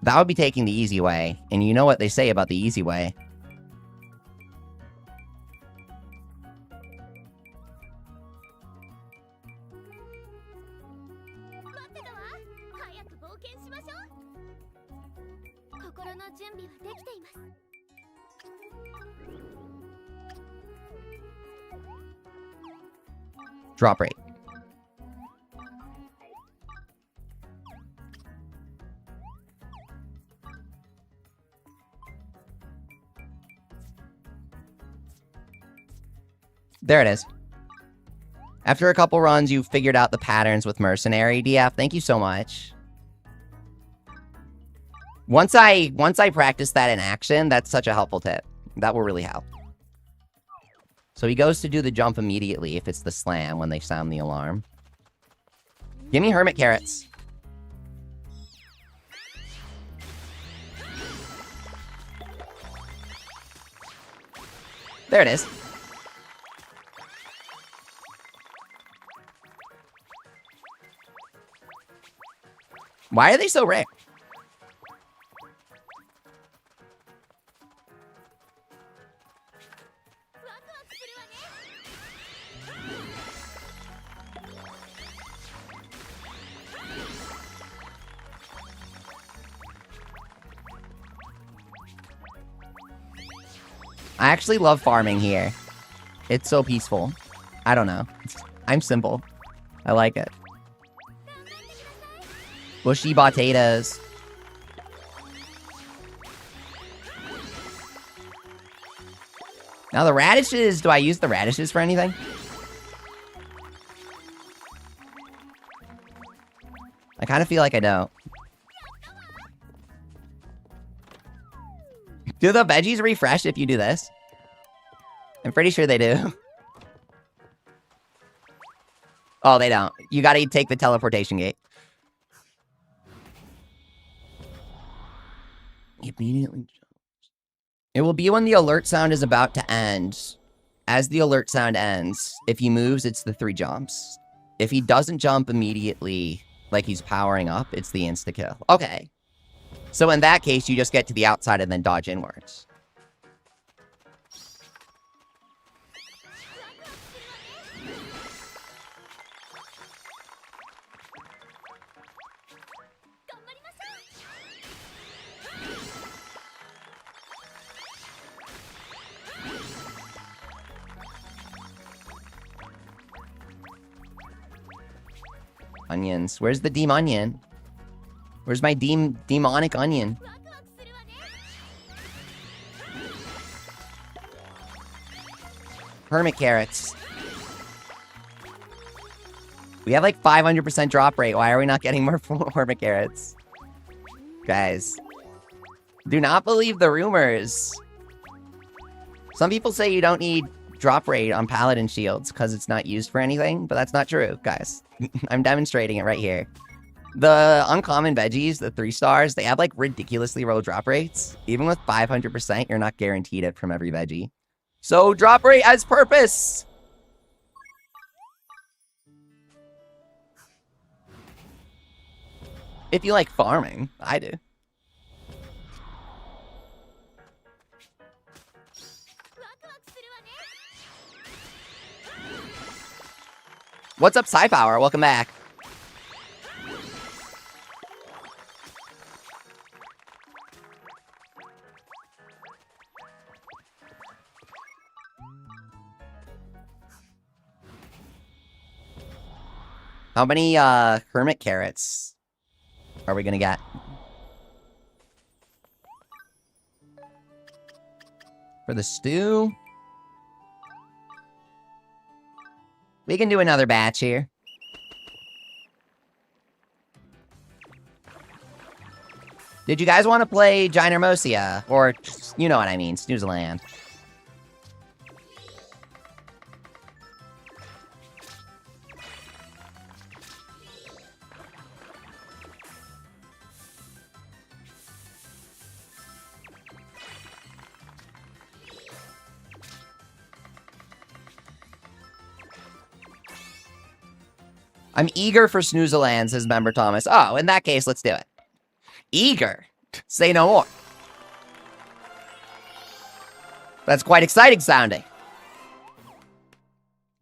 That would be taking the easy way, and you know what they say about the easy way. Drop rate. There it is. After a couple runs, you figured out the patterns with Mercenary. DF, thank you so much. Once I practice that in action, that's such a helpful tip. That will really help. So he goes to do the jump immediately if it's the slam when they sound the alarm. Give me Hermit Carrots. There it is. Why are they so rare? I actually love farming here. It's so peaceful. I don't know. I'm simple. I like it. Bushy potatoes. Now the radishes, do I use the radishes for anything? I kind of feel like I don't. Do the veggies refresh if you do this? I'm pretty sure they do. Oh, they don't. You gotta take the teleportation gate. Immediately jumps. It will be when the alert sound is about to end. As the alert sound ends, if he moves, it's the 3 jumps. If he doesn't jump immediately, like he's powering up, it's the insta-kill. Okay. So in that case, you just get to the outside and then dodge inwards. Onions. Where's the onion? Where's my demonic onion? Hermit carrots. We have like 500% drop rate. Why are we not getting more hermit carrots? Guys. Do not believe the rumors. Some people say you don't need drop rate on paladin shields because it's not used for anything, but that's not true, guys. I'm demonstrating it right here. The uncommon veggies, the 3 stars, they have like ridiculously low drop rates. Even with 500%, you're not guaranteed it from every veggie. So drop rate has purpose. If you like farming, I do. What's up, Sci-Power? Welcome back. How many hermit carrots are we gonna get? For the stew? We can do another batch here. Did you guys want to play Ginormosia? Or, you know what I mean, Snoozeland. I'm eager for Snoozeland, says member Thomas. Oh, in that case, let's do it. Eager? Say no more. That's quite exciting sounding.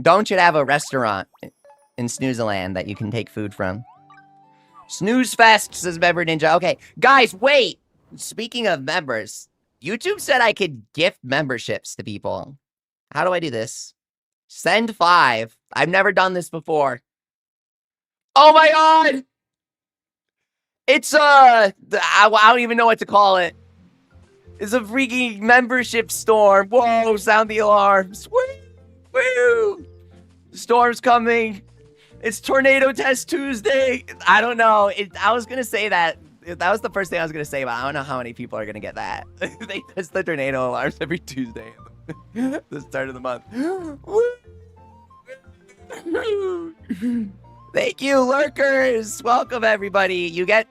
Don't you have a restaurant in Snoozeland that you can take food from? Snooze Fest, says member Ninja. Okay, guys, wait. Speaking of members, YouTube said I could gift memberships to people. How do I do this? Send 5. I've never done this before. Oh my god! It's, I don't even know what to call it. It's a freaking membership storm. Whoa, sound the alarms. Woo! Woo! Storm's coming. It's Tornado Test Tuesday. I don't know. I was gonna say that. That was the first thing I was gonna say, but I don't know how many people are gonna get that. They test the tornado alarms every Tuesday. The start of the month. Thank you, lurkers. Welcome, everybody.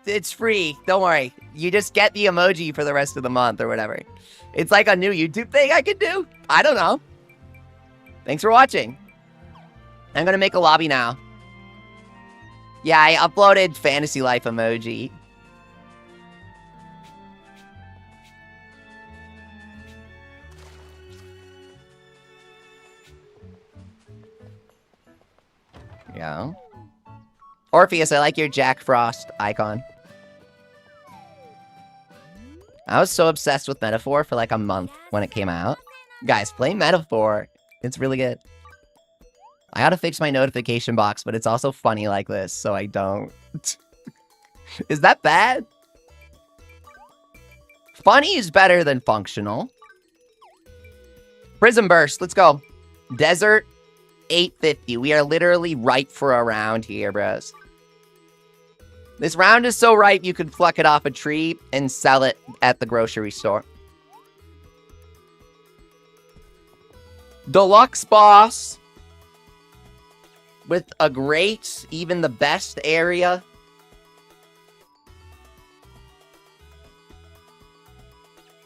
It's free. Don't worry. You just get the emoji for the rest of the month or whatever. It's like a new YouTube thing I can do. I don't know. Thanks for watching. I'm gonna make a lobby now. Yeah, I uploaded Fantasy Life emoji. Yeah. Orpheus, I like your Jack Frost icon. I was so obsessed with Metaphor for like a month when it came out. Guys, play Metaphor. It's really good. I gotta fix my notification box, but it's also funny like this, so I don't. Is that bad? Funny is better than functional. Prism Burst, let's go. Desert, 850. We are literally ripe for a round here, bros. This round is so ripe you could pluck it off a tree and sell it at the grocery store. Deluxe boss. With a great, even the best area.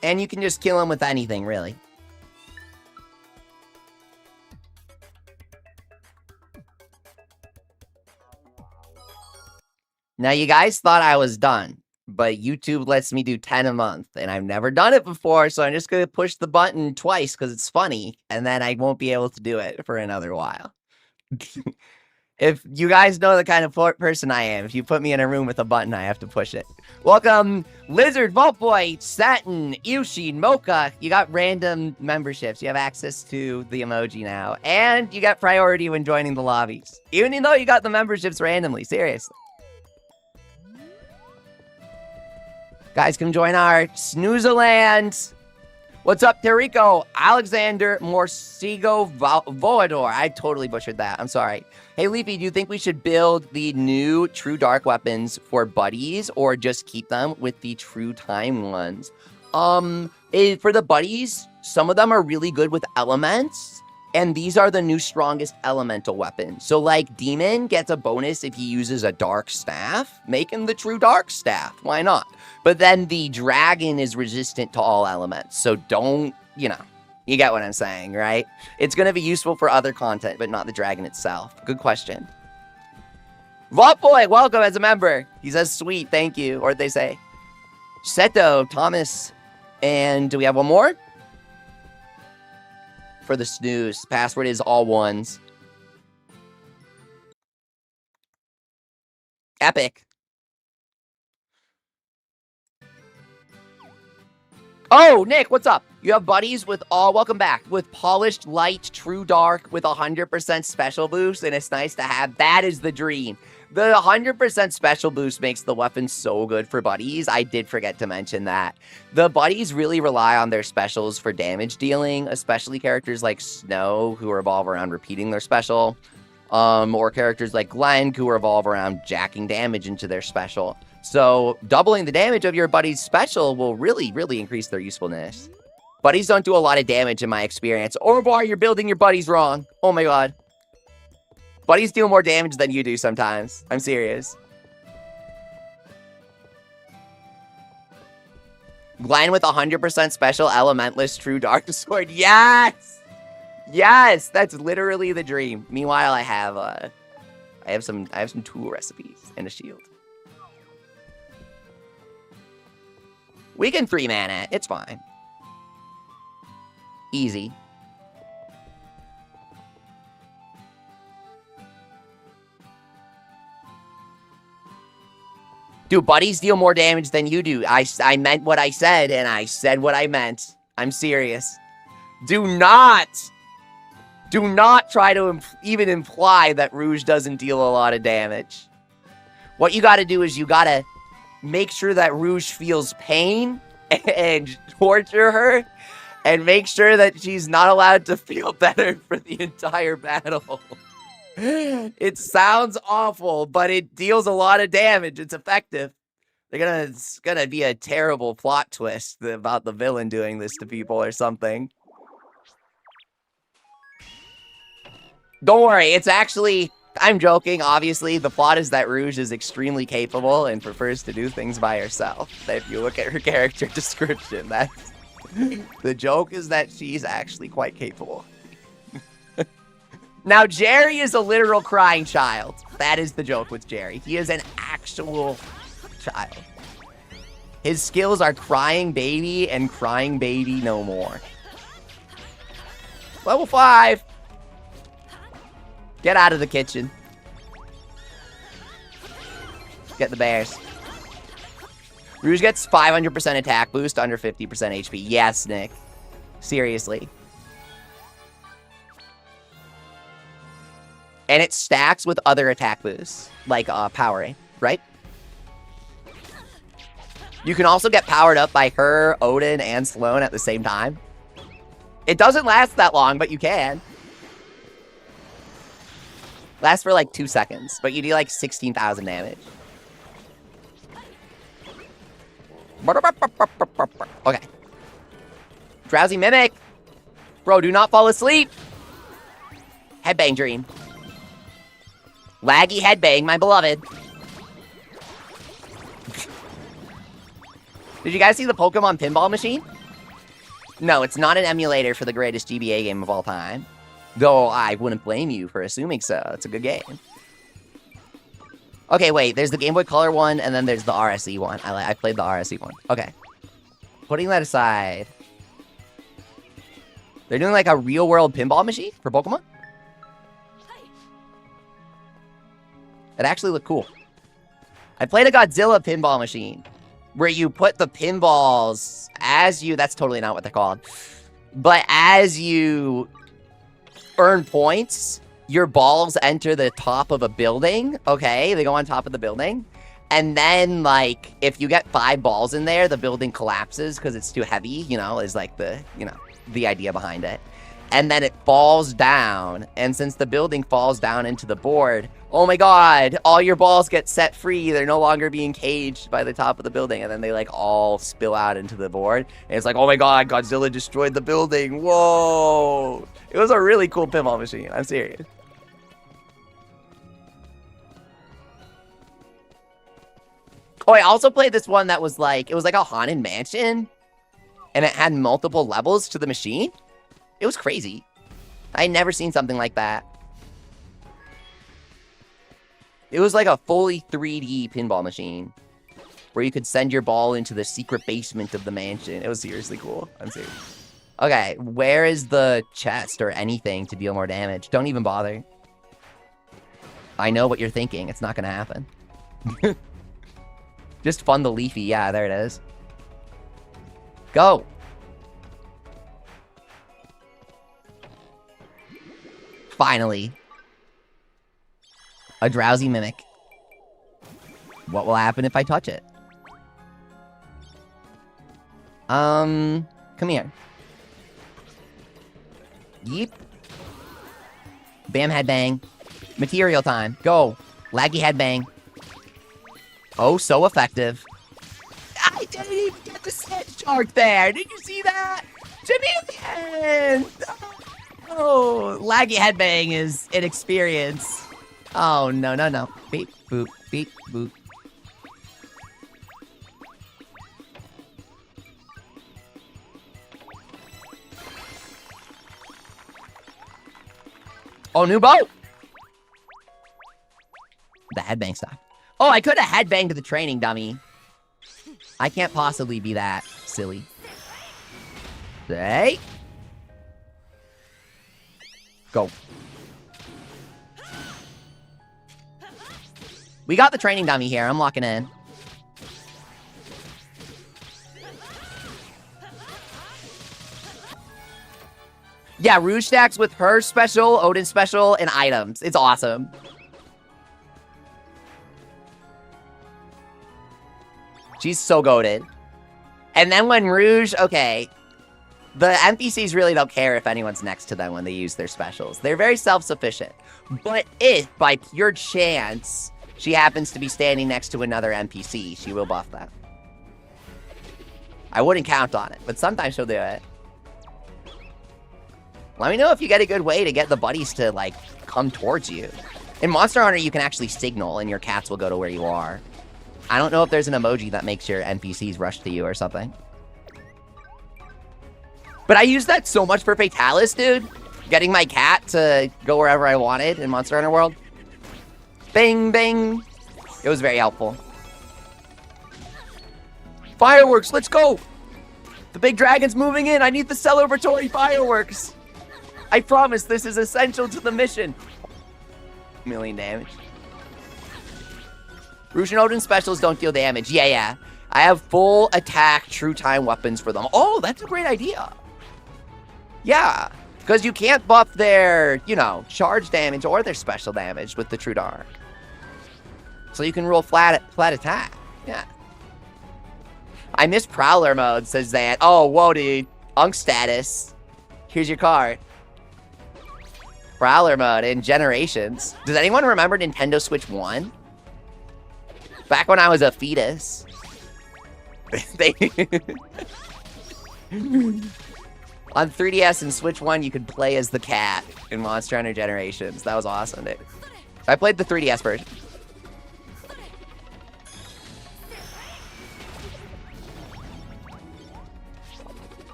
And you can just kill him with anything, really. Now, you guys thought I was done, but YouTube lets me do 10 a month, and I've never done it before, so I'm just going to push the button twice because it's funny, and then I won't be able to do it for another while. If you guys know the kind of person I am, if you put me in a room with a button, I have to push it. Welcome, Lizard, Vault Boy, Satin, Yushi, Mocha. You got random memberships. You have access to the emoji now. And you got priority when joining the lobbies. Even though you got the memberships randomly. Seriously. Guys, come join our Snoozeland. What's up, Terrico? Alexander Morsigo Voador. I totally butchered that. I'm sorry. Hey, Leafy, do you think we should build the new True Dark weapons for buddies or just keep them with the True Time ones? For the buddies, some of them are really good with elements, and these are the new strongest elemental weapons. So, like, Demon gets a bonus if he uses a Dark Staff. Make him the True Dark Staff. Why not? But then the Dragon is resistant to all elements. So don't, you get what I'm saying, right? It's going to be useful for other content, but not the Dragon itself. Good question. Vault Boy, welcome as a member. He says, sweet, thank you. Or they say, Seto, Thomas, and do we have one more? For the snooze. Password is all ones. Epic. Oh, Nick, what's up? You have buddies with welcome back, with polished light, true dark, with 100% special boost, and it's nice to have. That is the dream. The 100% special boost makes the weapon so good for buddies. I did forget to mention that. The buddies really rely on their specials for damage dealing, especially characters like Snow, who revolve around repeating their special, or characters like Glenn, who revolve around jacking damage into their special. So doubling the damage of your buddy's special will really, really increase their usefulness. Buddies don't do a lot of damage in my experience. Or boy, you're building your buddies wrong. Oh my god. Buddies deal more damage than you do sometimes. I'm serious. Glenn with 100% special elementless true dark sword. Yes! Yes! That's literally the dream. Meanwhile, I have some tool recipes and a shield. We can 3-mana it. It's fine. Easy. Dude, buddies deal more damage than you do. I meant what I said, and I said what I meant. I'm serious. Do not try to even imply that Rouge doesn't deal a lot of damage. What you gotta do is you gotta make sure that Rouge feels pain and torture her, and make sure that she's not allowed to feel better for the entire battle. It sounds awful, but it deals a lot of damage. It's effective. It's gonna be a terrible plot twist about the villain doing this to people or something. Don't worry, it's actually... I'm joking, obviously. The plot is that Rouge is extremely capable and prefers to do things by herself. If you look at her character description, that's... The joke is that she's actually quite capable. Now, Jerry is a literal crying child. That is the joke with Jerry. He is an actual child. His skills are crying baby and crying baby no more. Level 5. Get out of the kitchen. Get the bears. Rouge gets 500% attack boost under 50% HP. Yes, Nick. Seriously. And it stacks with other attack boosts, like powering, right? You can also get powered up by her, Odin, and Sloane at the same time. It doesn't last that long, but you can. Lasts for like 2 seconds, but you do like 16,000 damage. Okay. Drowsy Mimic. Bro, do not fall asleep. Headbang Dream. Laggy Headbang, my beloved. Did you guys see the Pokemon Pinball Machine? No, it's not an emulator for the greatest GBA game of all time. Though I wouldn't blame you for assuming so. It's a good game. Okay, wait. There's the Game Boy Color one, and then there's the RSE one. I played the RSE one. Okay. Putting that aside. They're doing like a real-world pinball machine for Pokemon? It actually looked cool. I played a Godzilla pinball machine where you put the pinballs as you... That's totally not what they're called. But as you earn points, your balls enter the top of a building. Okay, they go on top of the building. And then, like, if you get 5 balls in there, the building collapses because it's too heavy, you know, is like the, you know, the idea behind it. And then it falls down. And since the building falls down into the board, oh my god, all your balls get set free. They're no longer being caged by the top of the building. And then they, like, all spill out into the board. And it's like, oh my god, Godzilla destroyed the building. Whoa. It was a really cool pinball machine. I'm serious. Oh, I also played this one that was like, it was like a haunted mansion. And it had multiple levels to the machine. It was crazy. I'd never seen something like that. It was like a fully 3D pinball machine. Where you could send your ball into the secret basement of the mansion. It was seriously cool. I'm serious. Okay, where is the chest or anything to deal more damage? Don't even bother. I know what you're thinking. It's not going to happen. Just fund the Leafy. Yeah, there it is. Go. Finally. A drowsy mimic. What will happen if I touch it? Come here. Yeep. Bam headbang. Material time. Go. Laggy headbang. Oh, so effective. I didn't even get the set shark there. Did you see that? Chameleon! Oh, laggy headbang is an experience. Oh, no, no, no. Beep, boop, beep, boop. Oh, new boat! The headbang stopped. Oh, I could have headbanged the training dummy. I can't possibly be that silly. Hey. Go. We got the training dummy here. I'm locking in. Yeah, Rouge stacks with her special, Odin special, and items. It's awesome. She's so goated. And then when Rouge, okay, the NPCs really don't care if anyone's next to them when they use their specials. They're very self-sufficient. But if, by pure chance, she happens to be standing next to another NPC, she will buff them. I wouldn't count on it, but sometimes she'll do it. Let me know if you get a good way to get the buddies to, like, come towards you. In Monster Hunter, you can actually signal, and your cats will go to where you are. I don't know if there's an emoji that makes your NPCs rush to you or something. But I used that so much for Fatalis, dude. Getting my cat to go wherever I wanted in Monster Hunter World. Bing, bing. It was very helpful. Fireworks, let's go. The big dragon's moving in. I need the celebratory fireworks. I promise this is essential to the mission. Million damage. Rouge and Odin specials don't deal damage. Yeah, yeah. I have full attack true time weapons for them. Oh, that's a great idea. Yeah. Because you can't buff their, you know, charge damage or their special damage with the True Dark. So you can roll flat attack. Yeah. I miss Prowler mode, says that. Oh, whoa, dude. Unk status. Here's your card. Prowler mode in Generations. Does anyone remember Nintendo Switch 1? Back when I was a fetus. On 3DS and Switch 1, you could play as the cat in Monster Hunter Generations. That was awesome, dude. I played the 3DS version.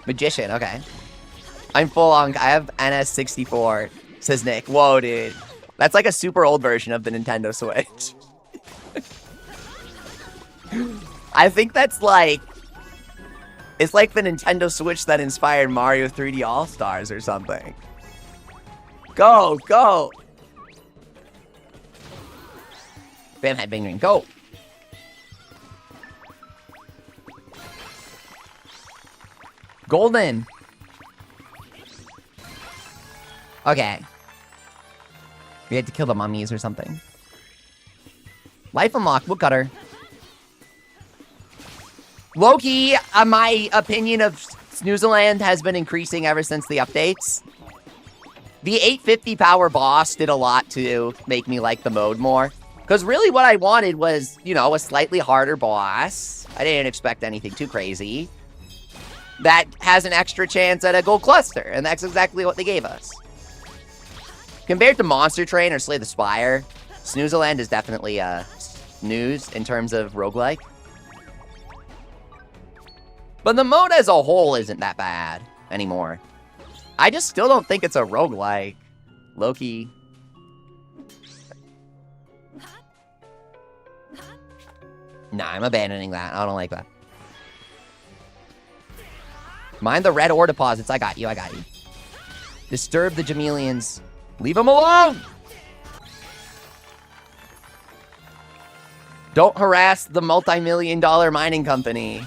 Magician, okay. I'm full on. I have NS64, says Nick. Whoa, dude. That's like a super old version of the Nintendo Switch. I think that's like... It's like the Nintendo Switch that inspired Mario 3D All-Stars or something. Go, go! Bam, head, bang, ring, go! Golden! Okay. We had to kill the mummies or something. Life unlock, woodcutter. Loki, my opinion of Snoozeland has been increasing ever since the updates. The 850 power boss did a lot to make me like the mode more. Because really what I wanted was, you know, a slightly harder boss. I didn't expect anything too crazy. That has an extra chance at a gold cluster, and that's exactly what they gave us. Compared to Monster Train or Slay the Spire, Snoozeland is definitely a snooze in terms of roguelike. But the mode as a whole isn't that bad anymore. I just still don't think it's a roguelike. Loki. Nah, I'm abandoning that. I don't like that. Mind the red ore deposits. I got you, I got you. Disturb the Jamelians. Leave them alone! Don't harass the multi-million-dollar mining company.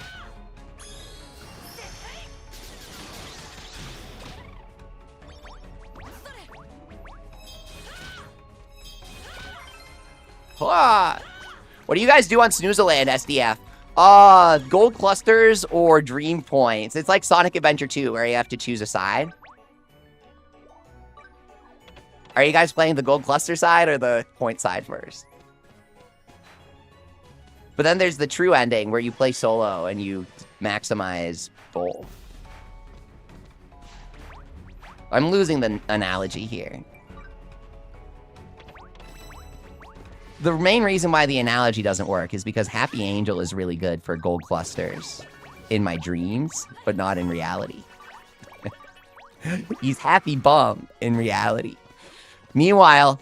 What do you guys do on Snoozeland, SDF? Gold clusters or dream points. It's like Sonic Adventure 2, where you have to choose a side. Are you guys playing the gold cluster side or the point side first? But then there's the true ending, where you play solo and you maximize both. I'm losing the analogy here. The main reason why the analogy doesn't work is because Happy Angel is really good for gold clusters in my dreams, but not in reality. He's Happy Bum in reality. Meanwhile,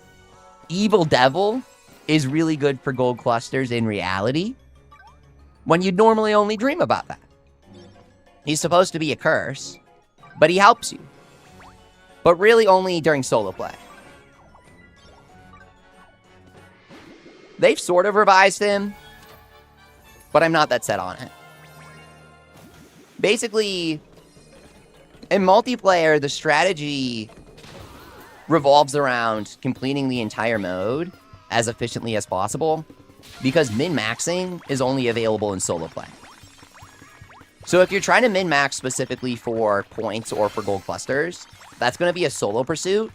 Evil Devil is really good for gold clusters in reality when you'd normally only dream about that. He's supposed to be a curse, but he helps you. But really only during solo play. They've sort of revised him, but I'm not that set on it. Basically, in multiplayer, the strategy revolves around completing the entire mode as efficiently as possible, because min-maxing is only available in solo play. So if you're trying to min-max specifically for points or for gold clusters, that's going to be a solo pursuit,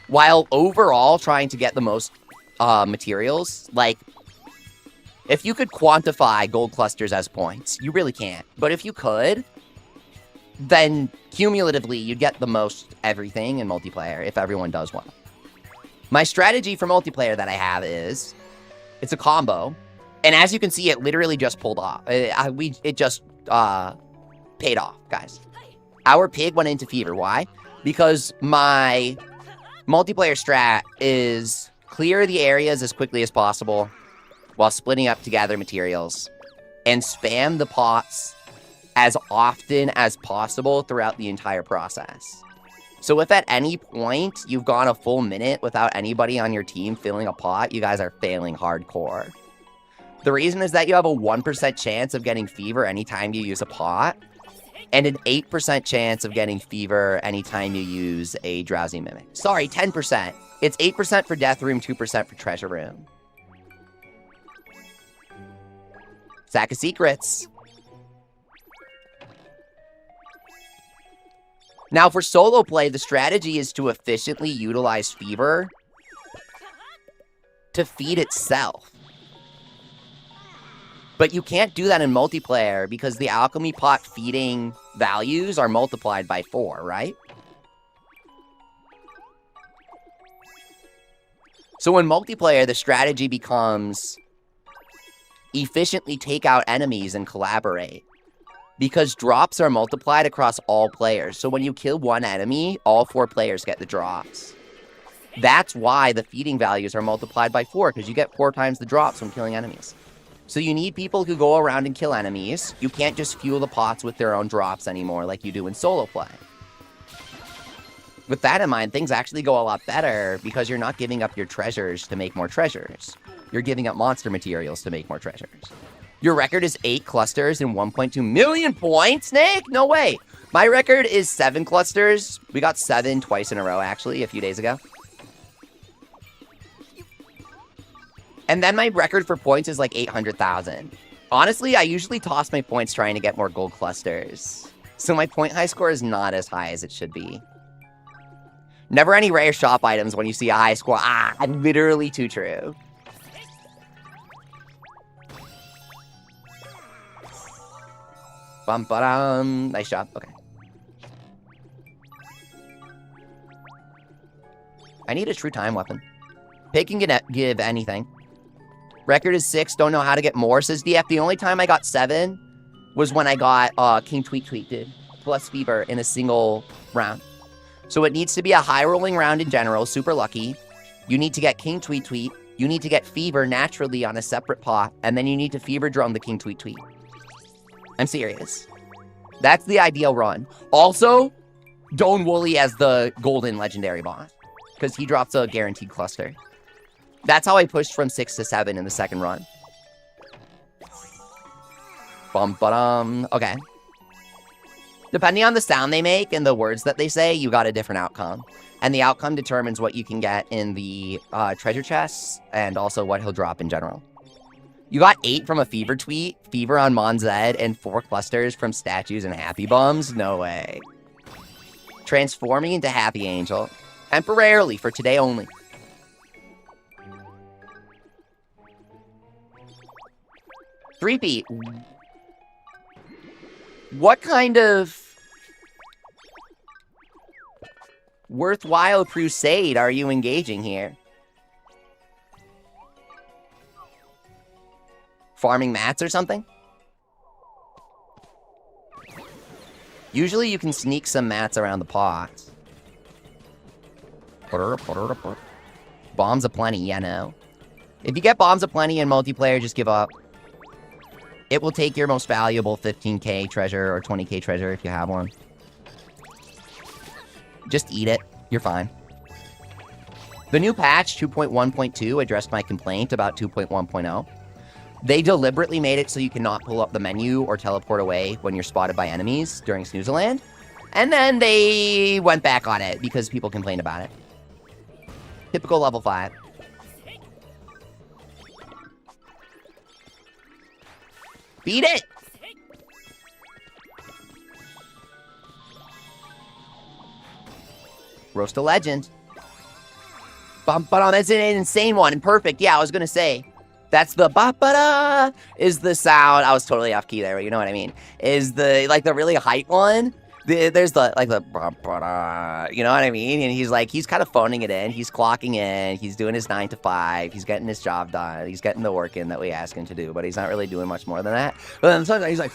while overall trying to get the most materials. Like, if you could quantify gold clusters as points, you really can't. But if you could, then cumulatively you'd get the most everything in multiplayer if everyone does well. My strategy for multiplayer that I have is, it's a combo, and as you can see, it literally just pulled off. It just paid off, guys. Our pig went into fever. Why? Because my multiplayer strat is clear the areas as quickly as possible while splitting up to gather materials, and spam the pots as often as possible throughout the entire process. So if at any point you've gone a full minute without anybody on your team filling a pot, you guys are failing hardcore. The reason is that you have a 1% chance of getting fever anytime you use a pot, and an 8% chance of getting fever anytime you use a drowsy mimic. Sorry, 10%. It's 8% for death room, 2% for treasure room. Sack of secrets. Now, for solo play, the strategy is to efficiently utilize fever to feed itself. But you can't do that in multiplayer because the alchemy pot feeding values are multiplied by 4, right? So in multiplayer, the strategy becomes efficiently take out enemies and collaborate. Because drops are multiplied across all players. So when you kill one enemy, all 4 players get the drops. That's why the feeding values are multiplied by 4, because you get 4 times the drops when killing enemies. So you need people who go around and kill enemies. You can't just fuel the pots with their own drops anymore like you do in solo play. With that in mind, things actually go a lot better because you're not giving up your treasures to make more treasures. You're giving up monster materials to make more treasures. Your record is 8 clusters and 1.2 million points, Nick? No way. My record is 7 clusters. We got 7 twice in a row, actually, a few days ago. And then my record for points is like 800,000. Honestly, I usually toss my points trying to get more gold clusters. So my point high score is not as high as it should be. Never any rare shop items when you see a high score. Ah, literally too true. Bum-ba-dum. Nice job. Okay. I need a true time weapon. Pig can give anything. Record is 6. Don't know how to get more, says DF. The only time I got 7 was when I got King Tweet Tweet, dude. Plus Fever in a single round. So it needs to be a high rolling round in general. Super lucky. You need to get King Tweet Tweet. You need to get Fever naturally on a separate pot. And then you need to Fever Drum the King Tweet Tweet. I'm serious. That's the ideal run. Also, Don Wooly as the golden legendary boss. Because he drops a guaranteed cluster. That's how I pushed from 6 to 7 in the second run. Bum-ba-dum. Okay. Depending on the sound they make and the words that they say, you got a different outcome. And the outcome determines what you can get in the treasure chests and also what he'll drop in general. You got 8 from a Fever tweet, Fever on Mon Zed, and 4 clusters from statues and Happy Bums? No way. Transforming into Happy Angel. Temporarily, for today only. Repeat. What kind of worthwhile crusade are you engaging here? Farming mats or something? Usually you can sneak some mats around the pots. Bombs aplenty, yeah, no. If you get bombs aplenty in multiplayer, just give up. It will take your most valuable 15k treasure or 20k treasure if you have one. Just eat it. You're fine. The new patch, 2.1.2, addressed my complaint about 2.1.0. They deliberately made it so you cannot pull up the menu or teleport away when you're spotted by enemies during Snoozeland. And then they went back on it because people complained about it. Typical level 5. Beat it! Roast a legend. Bum-ba-dum, that's an insane one and perfect. Yeah, I was gonna say. That's the ba-ba-da is the sound. I was totally off key there, but you know what I mean. Is the, like, the really hype one. There's the, like, the ba-ba-da, you know what I mean? And he's like, he's kind of phoning it in. He's clocking in. He's doing his 9 to 5. He's getting his job done. He's getting the work in that we ask him to do, but he's not really doing much more than that. But then sometimes he's like,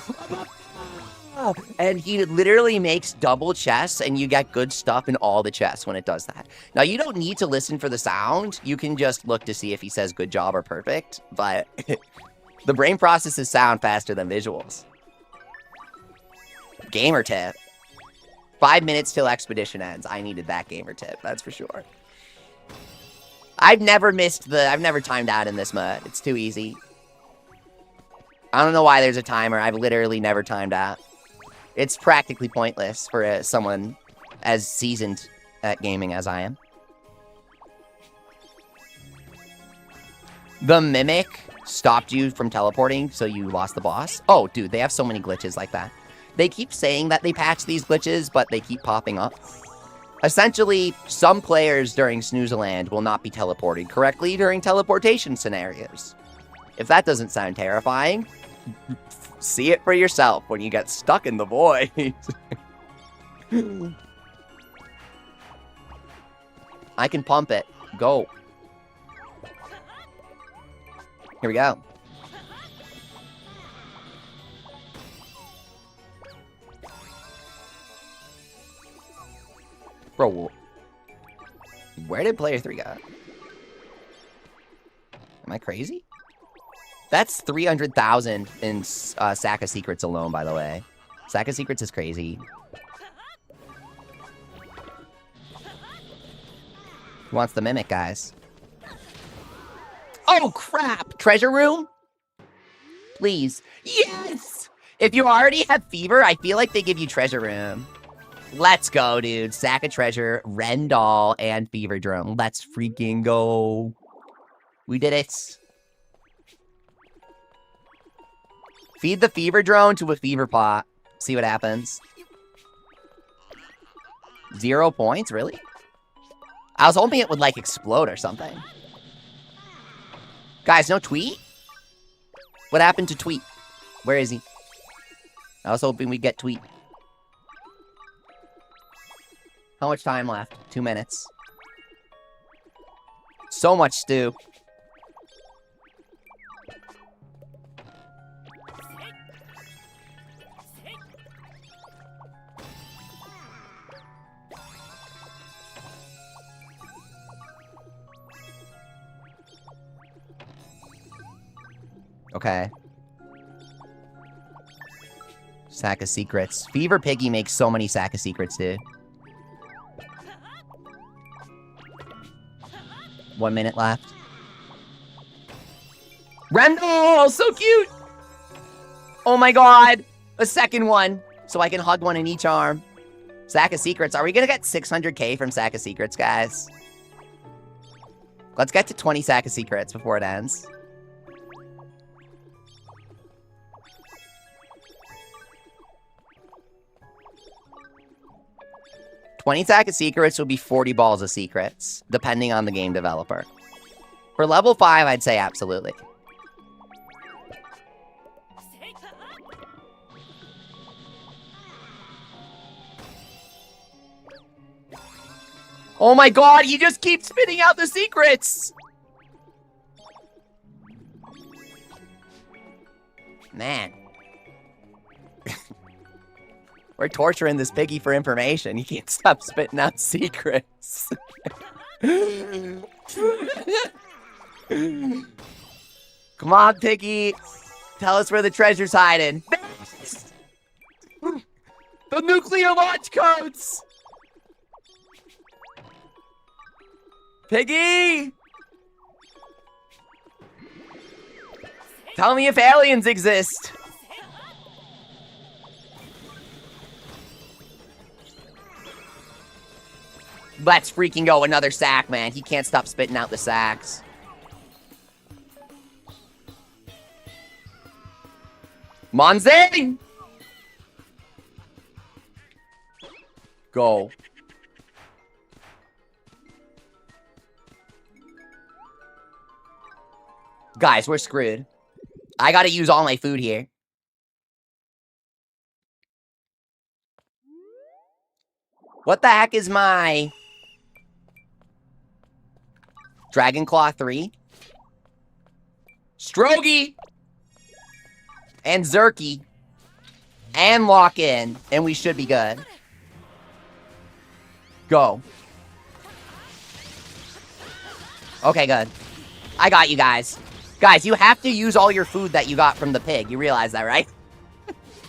and he literally makes double chests, and you get good stuff in all the chests when it does that. Now, you don't need to listen for the sound. You can just look to see if he says good job or perfect, but the brain processes sound faster than visuals. Gamer tip. 5 minutes till expedition ends. I needed that gamer tip, that's for sure. I've never timed out in this mode. It's too easy. I don't know why there's a timer. I've literally never timed out. It's practically pointless for someone as seasoned at gaming as I am. The Mimic stopped you from teleporting, so you lost the boss. Oh, dude, they have so many glitches like that. They keep saying that they patch these glitches, but they keep popping up. Essentially, some players during Snoozeland will not be teleported correctly during teleportation scenarios. If that doesn't sound terrifying, see it for yourself when you get stuck in the void. I can pump it. Go. Here we go. Bro, where did player 3 go? Am I crazy? That's 300,000 in Sack of Secrets alone, by the way. Sack of Secrets is crazy. Who wants the Mimic, guys? Oh, crap! Treasure room? Please. Yes! If you already have Fever, I feel like they give you Treasure room. Let's go, dude. Sack of Treasure, Ren Doll, and Fever Drone. Let's freaking go. We did it. Feed the Fever Drone to a Fever Pot. See what happens. 0 points? Really? I was hoping it would, like, explode or something. Guys, no Tweet? What happened to Tweet? Where is he? I was hoping we'd get Tweet. How much time left? 2 minutes. So much stew. Okay. Sack of Secrets. Fever Piggy makes so many Sack of Secrets, dude. 1 minute left. Rendell! So cute! Oh my god! A second one. So I can hug one in each arm. Sack of Secrets. Are we gonna get 600k from Sack of Secrets, guys? Let's get to 20 Sack of Secrets before it ends. $20 Sack of Secrets will be 40 balls of secrets, depending on the game developer. For level 5, I'd say absolutely. Oh my god, he just keeps spitting out the secrets! Man. We're torturing this piggy for information. He can't stop spitting out secrets. Come on, piggy. Tell us where the treasure's hiding. The nuclear launch codes! Piggy! Tell me if aliens exist. Let's freaking go. Another sack, man. He can't stop spitting out the sacks. Monzing! Go. Guys, we're screwed. I gotta use all my food here. What the heck is my... Dragon Claw 3? Strogie! And Zerky. And Lock In. And we should be good. Go. Okay, good. I got you guys. Guys, you have to use all your food that you got from the pig. You realize that, right?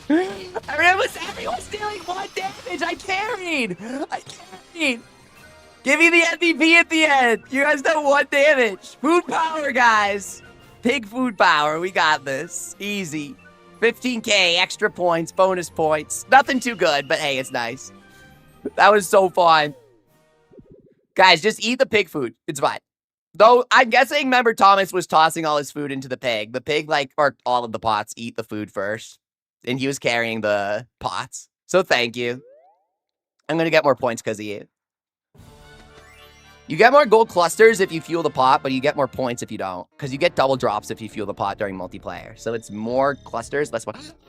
Everyone's dealing 1 damage. I carried. Give me the MVP at the end. You guys done 1 damage. Food power, guys. Pig food power. We got this. Easy. 15k, extra points, bonus points. Nothing too good, but hey, it's nice. That was so fun. Guys, just eat the pig food. It's fine. Though, I'm guessing, remember, Thomas was tossing all his food into the pig. The pig, like, or all of the pots, eat the food first. And he was carrying the pots. So thank you. I'm going to get more points because of you. You get more gold clusters if you fuel the pot, but you get more points if you don't. Because you get double drops if you fuel the pot during multiplayer. So it's more clusters, less... Guys,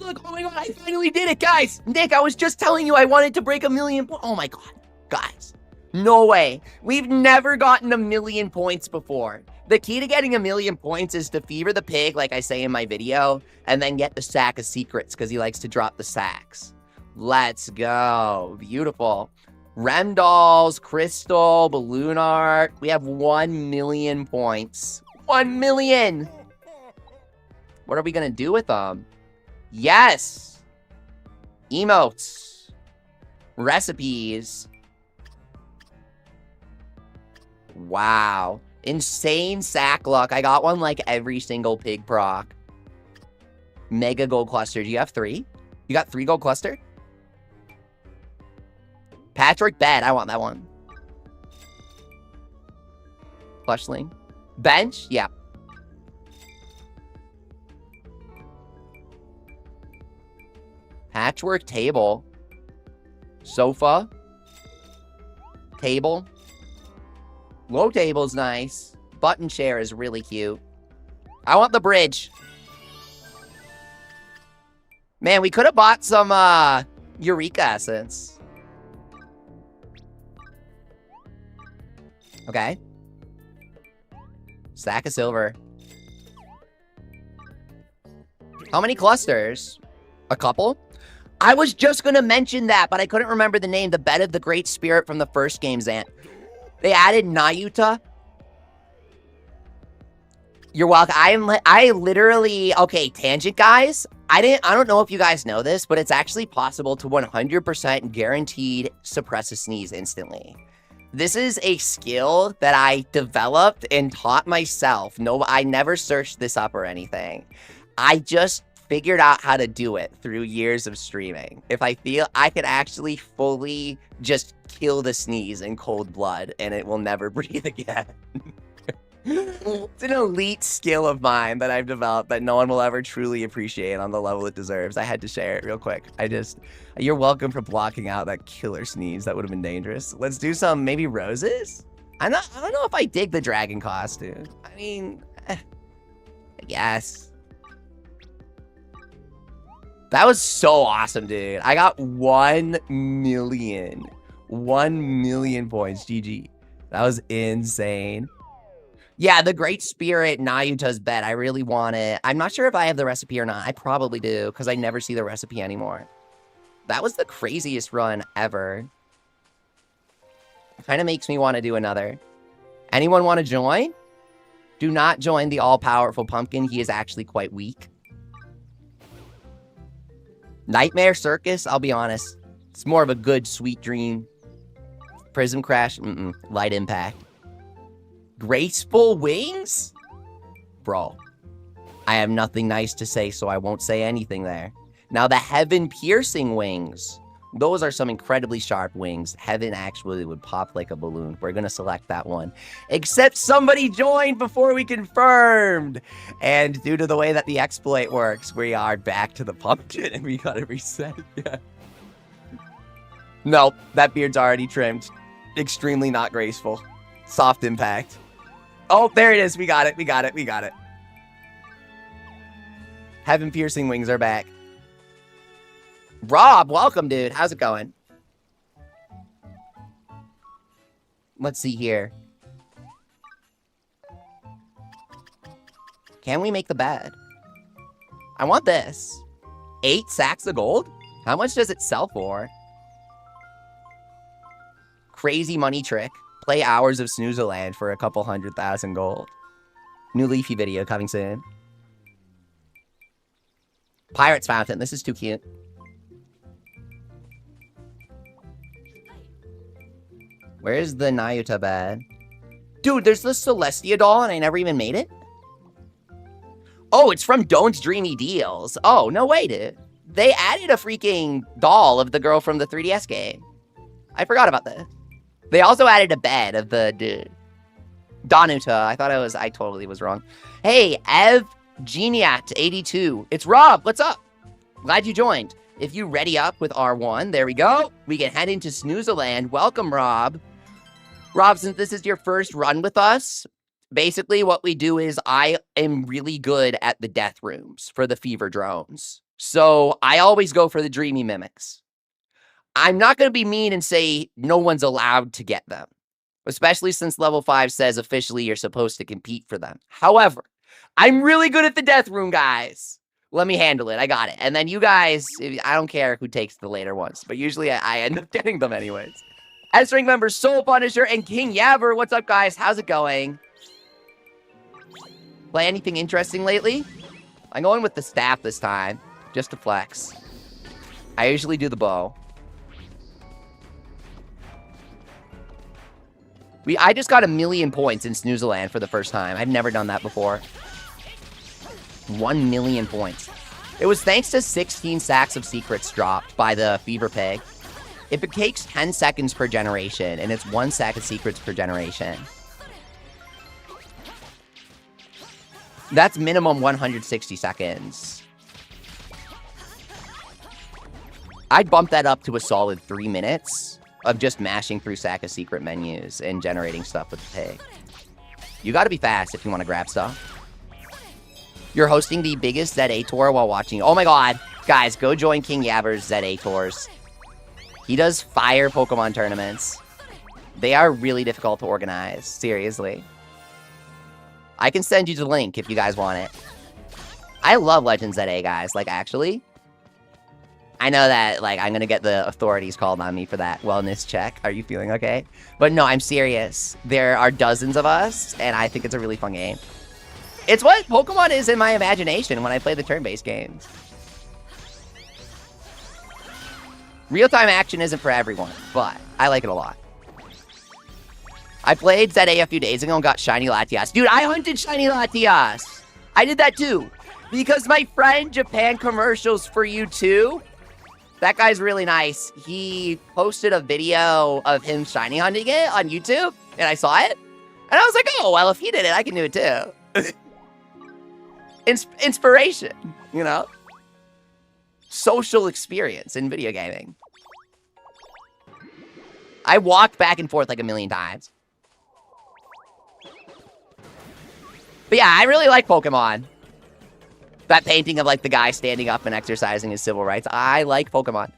look, oh my god, I finally did it, guys! Nick, I was just telling you I wanted to break 1 million points. Oh my god, guys. No way. We've never gotten 1 million points before. The key to getting 1 million points is to fever the pig, like I say in my video, and then get the sack of secrets, because he likes to drop the sacks. Let's go. Beautiful. Rem Dolls, Crystal, Balloon Art. We have 1 million points. 1 million! What are we gonna do with them? Yes! Emotes. Recipes. Wow. Insane sack luck. I got one like every single pig proc. Mega gold cluster. Do you have 3? You got 3 gold cluster? Patchwork bed. I want that one. Flushling. Bench? Yeah. Patchwork table. Sofa. Table. Low table's nice. Button chair is really cute. I want the bridge. Man, we could have bought some Eureka Essence. Okay. Stack of silver. How many clusters? A couple? I was just going to mention that, but I couldn't remember the name. The Bed of the Great Spirit from the first game, Zant. They added Nayuta. You're welcome. I literally... Okay, tangent, guys. I don't know if you guys know this, but it's actually possible to 100% guaranteed suppress a sneeze instantly. This is a skill that I developed and taught myself. No, I never searched this up or anything. I just figured out how to do it through years of streaming. If I feel I could actually fully just kill the sneeze in cold blood and it will never breathe again. It's an elite skill of mine that I've developed that no one will ever truly appreciate on the level it deserves. I had to share it real quick. You're welcome for blocking out that killer sneeze. That would have been dangerous. Let's do some maybe roses. I don't know if I dig the dragon costume. I mean, I guess. That was so awesome, dude. I got 1 million. 1 million points. GG. That was insane. Yeah, the Great Spirit Nayuta's bed. I really want it. I'm not sure if I have the recipe or not. I probably do, because I never see the recipe anymore. That was the craziest run ever. Kind of makes me want to do another. Anyone want to join? Do not join the all-powerful pumpkin. He is actually quite weak. Nightmare Circus, I'll be honest. It's more of a good, sweet dream. Prism Crash, light impact. Graceful Wings? Bro, I have nothing nice to say, so I won't say anything there. Now, the Heaven Piercing Wings. Those are some incredibly sharp wings. Heaven actually would pop like a balloon. We're going to select that one. Except somebody joined before we confirmed. And due to the way that the exploit works, we are back to the pumpkin and we got to reset. Yeah. Nope, that beard's already trimmed. Extremely not graceful. Soft impact. Oh, there it is. We got it. We got it. We got it. Heaven Piercing Wings are back. Rob, welcome, dude. How's it going? Let's see here. Can we make the bed? I want this. 8 sacks of gold? How much does it sell for? Crazy money trick. Play hours of Snoozaland for a couple 100,000 gold. New Leafy video coming soon. Pirate's Fountain. This is too cute. Where's the Nayuta bed? Dude, there's the Celestia doll and I never even made it? Oh, it's from Doan's Dreamy Deals. Oh, no way, dude. They added a freaking doll of the girl from the 3DS game. I forgot about that. They also added a bed of the dude. Danuta. I totally was wrong. Hey, Ev Geniat 82. It's Rob. What's up? Glad you joined. If you ready up with R1, there we go. We can head into Snoozeland. Welcome, Rob. Rob, since this is your first run with us, basically what we do is I am really good at the death rooms for the fever drones. So I always go for the dreamy mimics. I'm not going to be mean and say no one's allowed to get them, especially since level 5 says officially you're supposed to compete for them. However, I'm really good at the death room, guys. Let me handle it. I got it. And then you guys, I don't care who takes the later ones, but usually I end up getting them anyways. S-Ring member Soul Punisher and King Yabber. What's up, guys? How's it going? Play anything interesting lately? I'm going with the staff this time, just to flex. I usually do the bow. I just got 1,000,000 points in Snoozeland for the first time. I've never done that before. 1,000,000 points. It was thanks to 16 sacks of secrets dropped by the Fever Pig. It takes 10 seconds per generation, and it's 1 sack of secrets per generation. That's minimum 160 seconds. I'd bump that up to a solid 3 minutes of just mashing through sack of secret menus and generating stuff with the pig. You gotta be fast if you want to grab stuff. You're hosting the biggest ZA tour while watching. Oh my god. Guys, go join King Yabber's ZA tours. He does fire Pokemon tournaments. They are really difficult to organize. Seriously. I can send you the link if you guys want it. I love Legends ZA, guys. Like, actually. I know that, like, I'm gonna get the authorities called on me for that wellness check. Are you feeling okay? But no, I'm serious. There are dozens of us, and I think it's a really fun game. It's what Pokemon is in my imagination when I play the turn-based games. Real-time action isn't for everyone, but I like it a lot. I played ZA a few days ago and got Shiny Latias. Dude, I hunted Shiny Latias. I did that too. Because my friend Japan Commercials For You Too, that guy's really nice. He posted a video of him shiny hunting it on YouTube, and I saw it. And I was like, oh, well, if he did it, I can do it too. Inspiration, you know? Social experience in video gaming. I walked back and forth like 1,000,000 times. But yeah, I really like Pokemon. That painting of like the guy standing up and exercising his civil rights. I like Pokemon.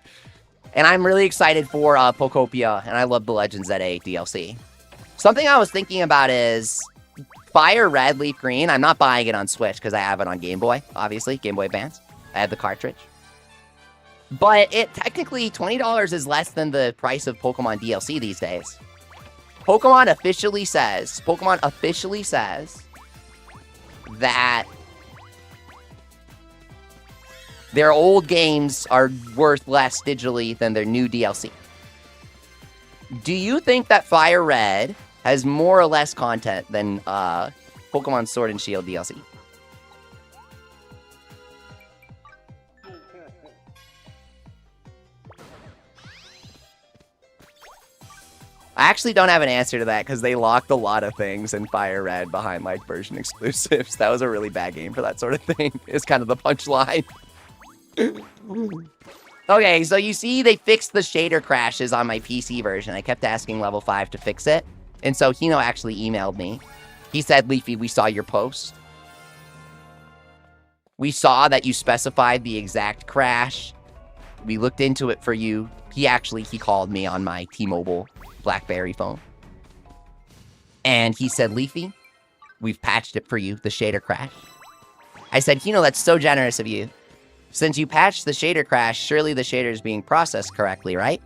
And I'm really excited for Pokopia, and I love the Legends ZA DLC. Something I was thinking about is Fire Red, Leaf Green. I'm not buying it on Switch because I have it on Game Boy, obviously. Game Boy Advance. I have the cartridge. But it technically, $20 is less than the price of Pokemon DLC these days. Pokemon officially says that their old games are worth less digitally than their new DLC. Do you think that Fire Red has more or less content than Pokemon Sword and Shield DLC? I actually don't have an answer to that because they locked a lot of things in Fire Red behind like version exclusives. That was a really bad game for that sort of thing. It's kind of the punchline. Okay, so you see they fixed the shader crashes on my PC version. I kept asking level 5 to fix it. And so Hino actually emailed me. He said, Leafy, we saw your post. We saw that you specified the exact crash. We looked into it for you. He called me on my T-Mobile BlackBerry phone. And he said, Leafy, we've patched it for you, the shader crash. I said, Hino, that's so generous of you. Since you patched the shader crash, surely the shader is being processed correctly, right?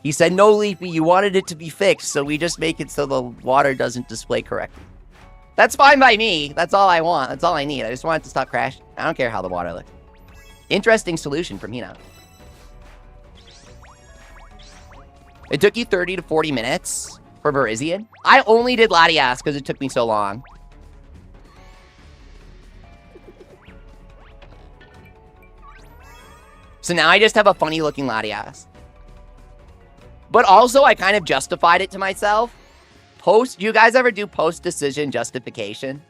He said, no, Leafy, you wanted it to be fixed, so we just make it so the water doesn't display correctly. That's fine by me. That's all I want. That's all I need. I just want it to stop crashing. I don't care how the water looks. Interesting solution from Hino. It took you 30 to 40 minutes for Virizion. I only did Latias because it took me so long. So now I just have a funny looking Latias. But also I kind of justified it to myself. You guys ever do post-decision justification?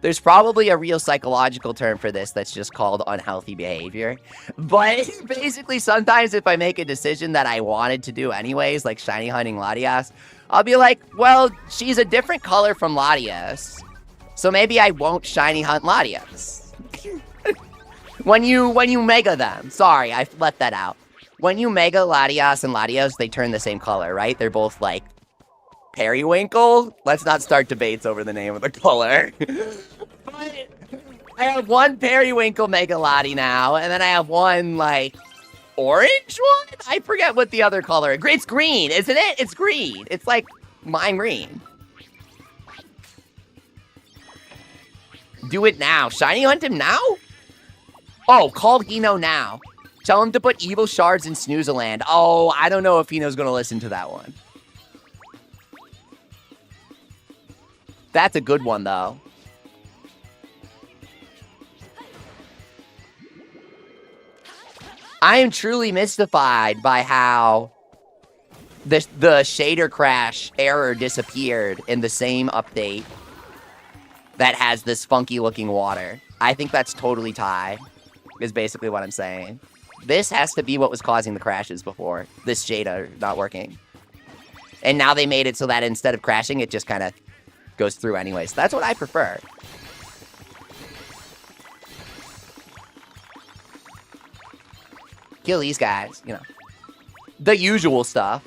There's probably a real psychological term for this that's just called unhealthy behavior. But basically, sometimes if I make a decision that I wanted to do anyways, like shiny hunting Latias, I'll be like, well, she's a different color from Latias, so maybe I won't shiny hunt Latias. when you mega them. Sorry, I let that out. When you mega Latias and Latios, they turn the same color, right? They're both like periwinkle. Let's not start debates over the name of the color. But I have one periwinkle Mega Lati now, and then I have one like orange one? I forget what the other color is. It's green, isn't it? It's green. It's like lime green. Do it now. Shiny hunt him now? Oh, call Hino now. Tell him to put evil shards in Snoozeland. Oh, I don't know if Hino's going to listen to that one. That's a good one, though. I am truly mystified by how the shader crash error disappeared in the same update that has this funky looking water. I think that's totally tie, is basically what I'm saying. This has to be what was causing the crashes before. This shader not working. And now they made it so that instead of crashing, it just kind of goes through anyways. That's what I prefer. Kill these guys, you know. The usual stuff.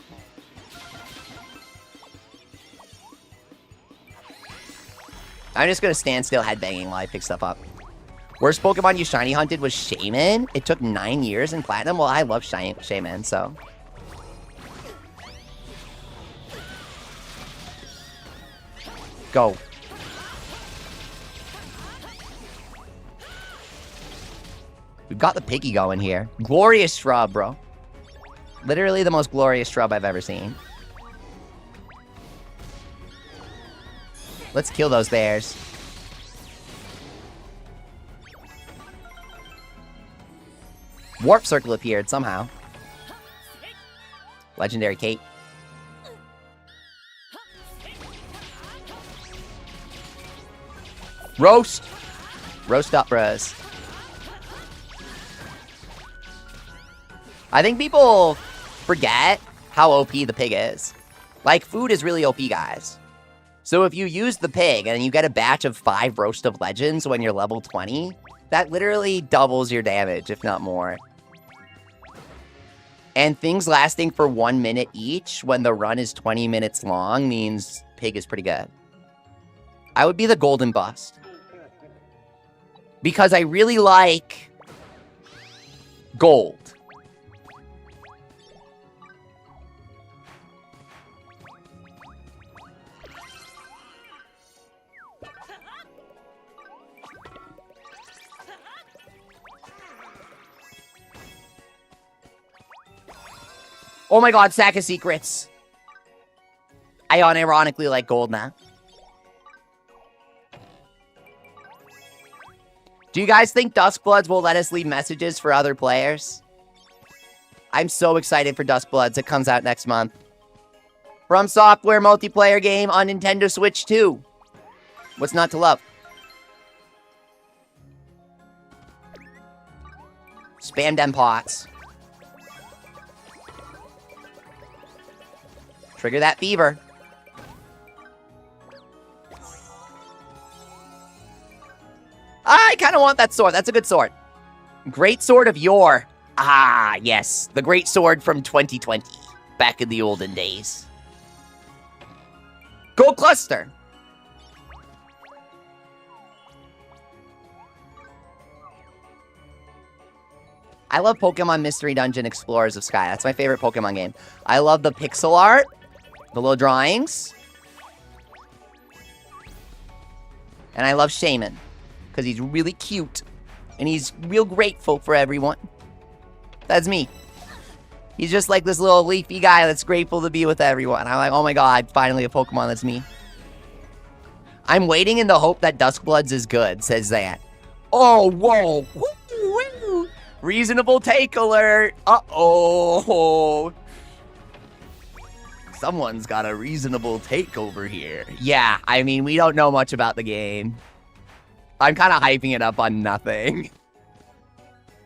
I'm just gonna stand still headbanging while I pick stuff up. Worst Pokemon you shiny hunted was Shaman. It took 9 years in Platinum. Well, I love Shaman, so. Go. We've got the Piggy going here. Glorious shrub, bro. Literally the most glorious shrub I've ever seen. Let's kill those bears. Warp Circle appeared somehow. Legendary Cape. Roast! Roast up, bros. I think people forget how OP the pig is. Like, food is really OP, guys. So if you use the pig and you get a batch of 5 Roast of Legends when you're level 20, that literally doubles your damage, if not more. And things lasting for 1 minute each when the run is 20 minutes long means pig is pretty good. I would be the golden bust. Because I really like gold. Oh my god, Sack of Secrets. I unironically like gold now. Do you guys think Duskbloods will let us leave messages for other players? I'm so excited for Duskbloods. It comes out next month. From Software multiplayer game on Nintendo Switch 2. What's not to love? Spam them pots. Trigger that fever. I kind of want that sword. That's a good sword. Great sword of yore. Ah, yes. The great sword from 2020. Back in the olden days. Gold cluster. I love Pokemon Mystery Dungeon Explorers of Sky. That's my favorite Pokemon game. I love the pixel art. The little drawings. And I love Shaman. Because he's really cute. And he's real grateful for everyone. That's me. He's just like this little leafy guy that's grateful to be with everyone. I'm like, oh my god, finally a Pokemon that's me. I'm waiting in the hope that Duskbloods is good, says that. Oh, whoa. Woo-woo. Reasonable take alert. Uh-oh. Someone's got a reasonable take over here. Yeah, I mean, we don't know much about the game. I'm kind of hyping it up on nothing.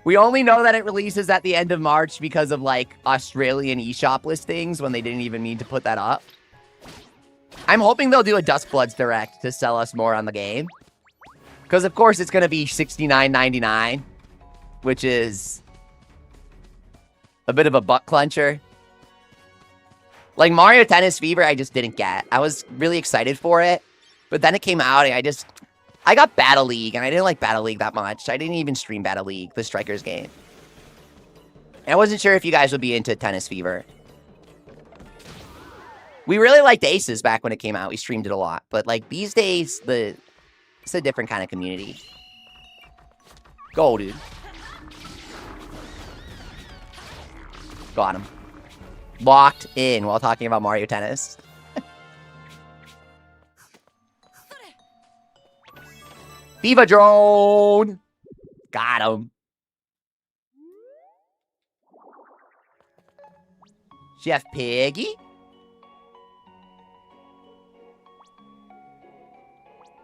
We only know that it releases at the end of March because of, like, Australian eShop listings when they didn't even need to put that up. I'm hoping they'll do a Duskbloods Direct to sell us more on the game. Because, of course, it's going to be $69.99, which is a bit of a butt clencher. Like, Mario Tennis Fever, I just didn't get. I was really excited for it, but then it came out, and I got Battle League, and I didn't like Battle League that much. I didn't even stream Battle League, the Strikers game. And I wasn't sure if you guys would be into Tennis Fever. We really liked Aces back when it came out. We streamed it a lot. But, like, these days, it's a different kind of community. Go, dude. Got him. Locked in while talking about Mario Tennis. Viva Drone! Got him. Chef Piggy?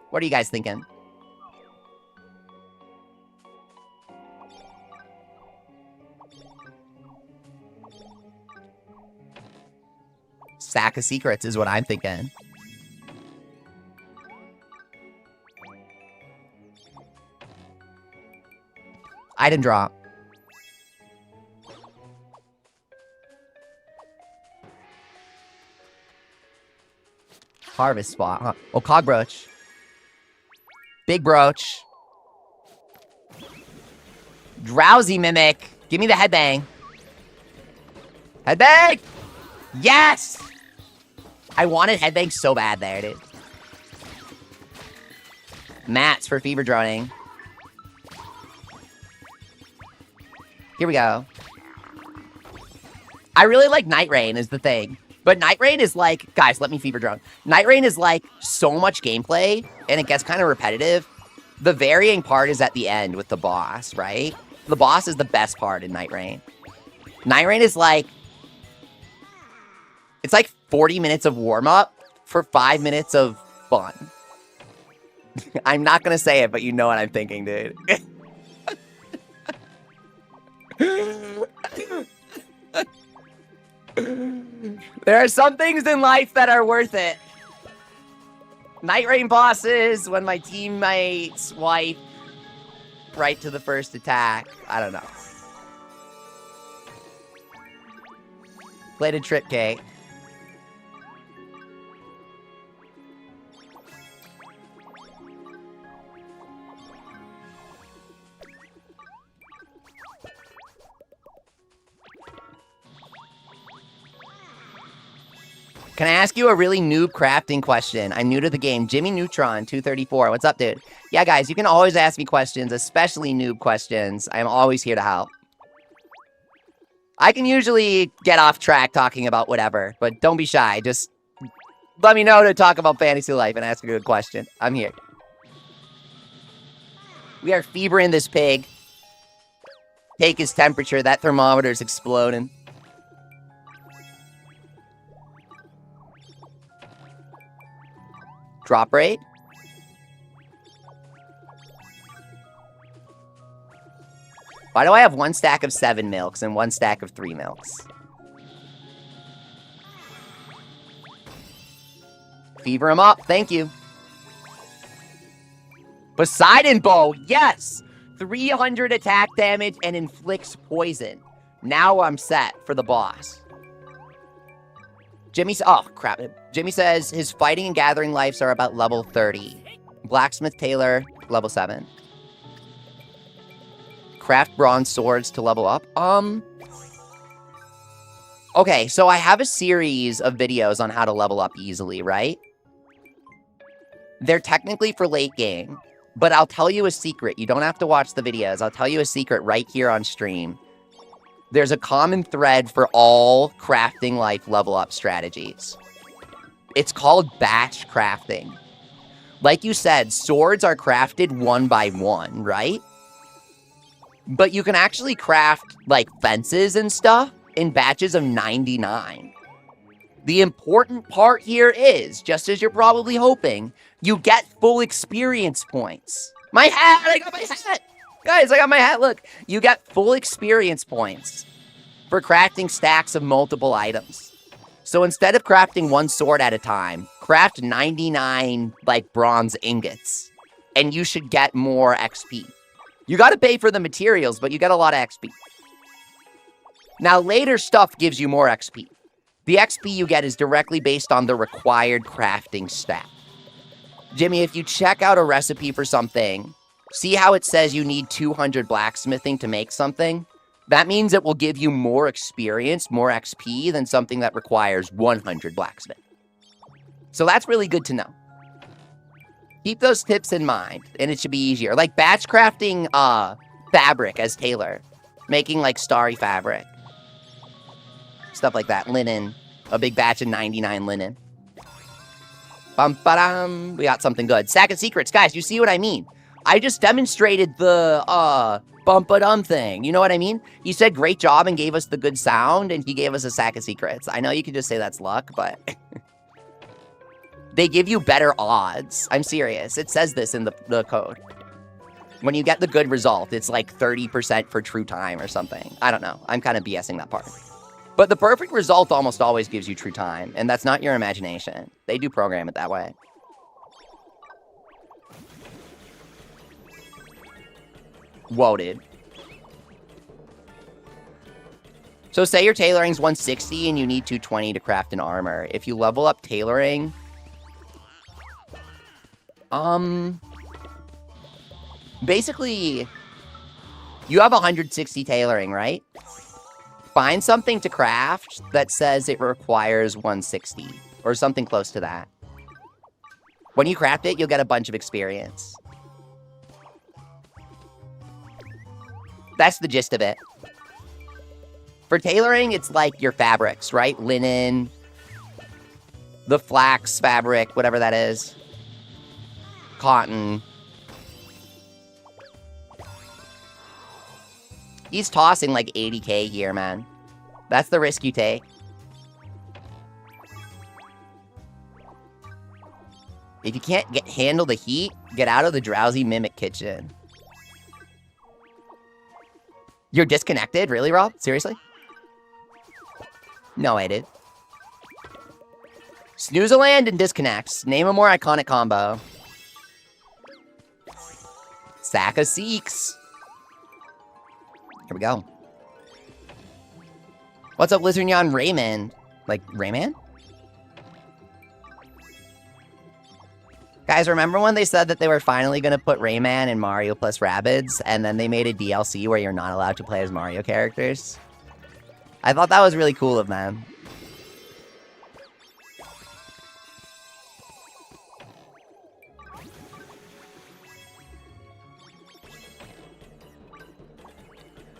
What are you guys thinking? Sack of Secrets is what I'm thinking. Item drop. Harvest spot, huh? Oh, cog brooch. Big brooch. Drowsy mimic. Give me the headbang. Headbang! Yes! I wanted headbang so bad there, dude. Mats for fever droning. Here we go. I really like Night Rain is the thing. But Night Rain is like, guys, let me fever drone. Night Rain is like so much gameplay and it gets kind of repetitive. The varying part is at the end with the boss, right? The boss is the best part in Night Rain. Night Rain is like, it's like 40 minutes of warm-up for 5 minutes of fun. I'm not going to say it, but you know what I'm thinking, dude. There are some things in life that are worth it. Night Rain bosses, when my teammates wipe right to the first attack. I don't know. Plated trip cake. Can I ask you a really noob crafting question? I'm new to the game. Jimmy Neutron 234. What's up, dude? Yeah, guys, you can always ask me questions, especially noob questions. I'm always here to help. I can usually get off track talking about whatever, but don't be shy. Just let me know to talk about fantasy life and ask a good question. I'm here. We are fevering this pig. Take his temperature. That thermometer's exploding. Drop rate. Why do I have 1 stack of 7 milks and 1 stack of 3 milks? Fever him up. Thank you. Poseidon Bow. Yes. 300 attack damage and inflicts poison. Now I'm set for the boss. Oh, crap. Jimmy says his fighting and gathering lives are about level 30. Blacksmith Taylor, level 7. Craft bronze swords to level up. Okay, so I have a series of videos on how to level up easily, right? They're technically for late game, but I'll tell you a secret. You don't have to watch the videos. I'll tell you a secret right here on stream. There's a common thread for all crafting life level up strategies. It's called batch crafting. Like you said, swords are crafted 1 by 1, right? But you can actually craft, like, fences and stuff in batches of 99. The important part here is, just as you're probably hoping, you get full experience points. My hat! I got my hat! Guys, I got my hat, look. You get full experience points for crafting stacks of multiple items. So instead of crafting 1 sword at a time, craft 99, like, bronze ingots. And you should get more XP. You gotta pay for the materials, but you get a lot of XP. Now, later stuff gives you more XP. The XP you get is directly based on the required crafting stat. Jimmy, if you check out a recipe for something, see how it says you need 200 blacksmithing to make something? That means it will give you more experience, more XP than something that requires 100 blacksmith. So that's really good to know. Keep those tips in mind, and it should be easier. Like batch crafting fabric as tailor. Making like starry fabric. Stuff like that. Linen. A big batch of 99 linen. Bum-ba-dum. We got something good. Sack of secrets. Guys, you see what I mean? I just demonstrated the bum-ba-dum thing. You know what I mean? He said great job and gave us the good sound, and he gave us a sack of secrets. I know you can just say that's luck, but... They give you better odds. I'm serious. It says this in the code. When you get the good result, it's like 30% for true time or something. I don't know. I'm kind of BSing that part. But the perfect result almost always gives you true time, and that's not your imagination. They do program it that way. Whoa, dude. So say your tailoring's 160 and you need 220 to craft an armor. If you level up tailoring... Basically, you have 160 tailoring, right? Find something to craft that says it requires 160, or something close to that. When you craft it, you'll get a bunch of experience. That's the gist of it. For tailoring, it's like your fabrics, right? Linen, the flax fabric, whatever that is. Cotton. He's tossing like 80k here, man. That's the risk you take. If you can't handle the heat, get out of the drowsy mimic kitchen. You're disconnected? Really, Rob? Seriously? No, I did. Snoozeland and disconnects. Name a more iconic combo. Sack of Seeks. Here we go. What's up, Lizardon Rayman? Like, Rayman? Guys, remember when they said that they were finally going to put Rayman in Mario plus Rabbids, and then they made a DLC where you're not allowed to play as Mario characters? I thought that was really cool of them.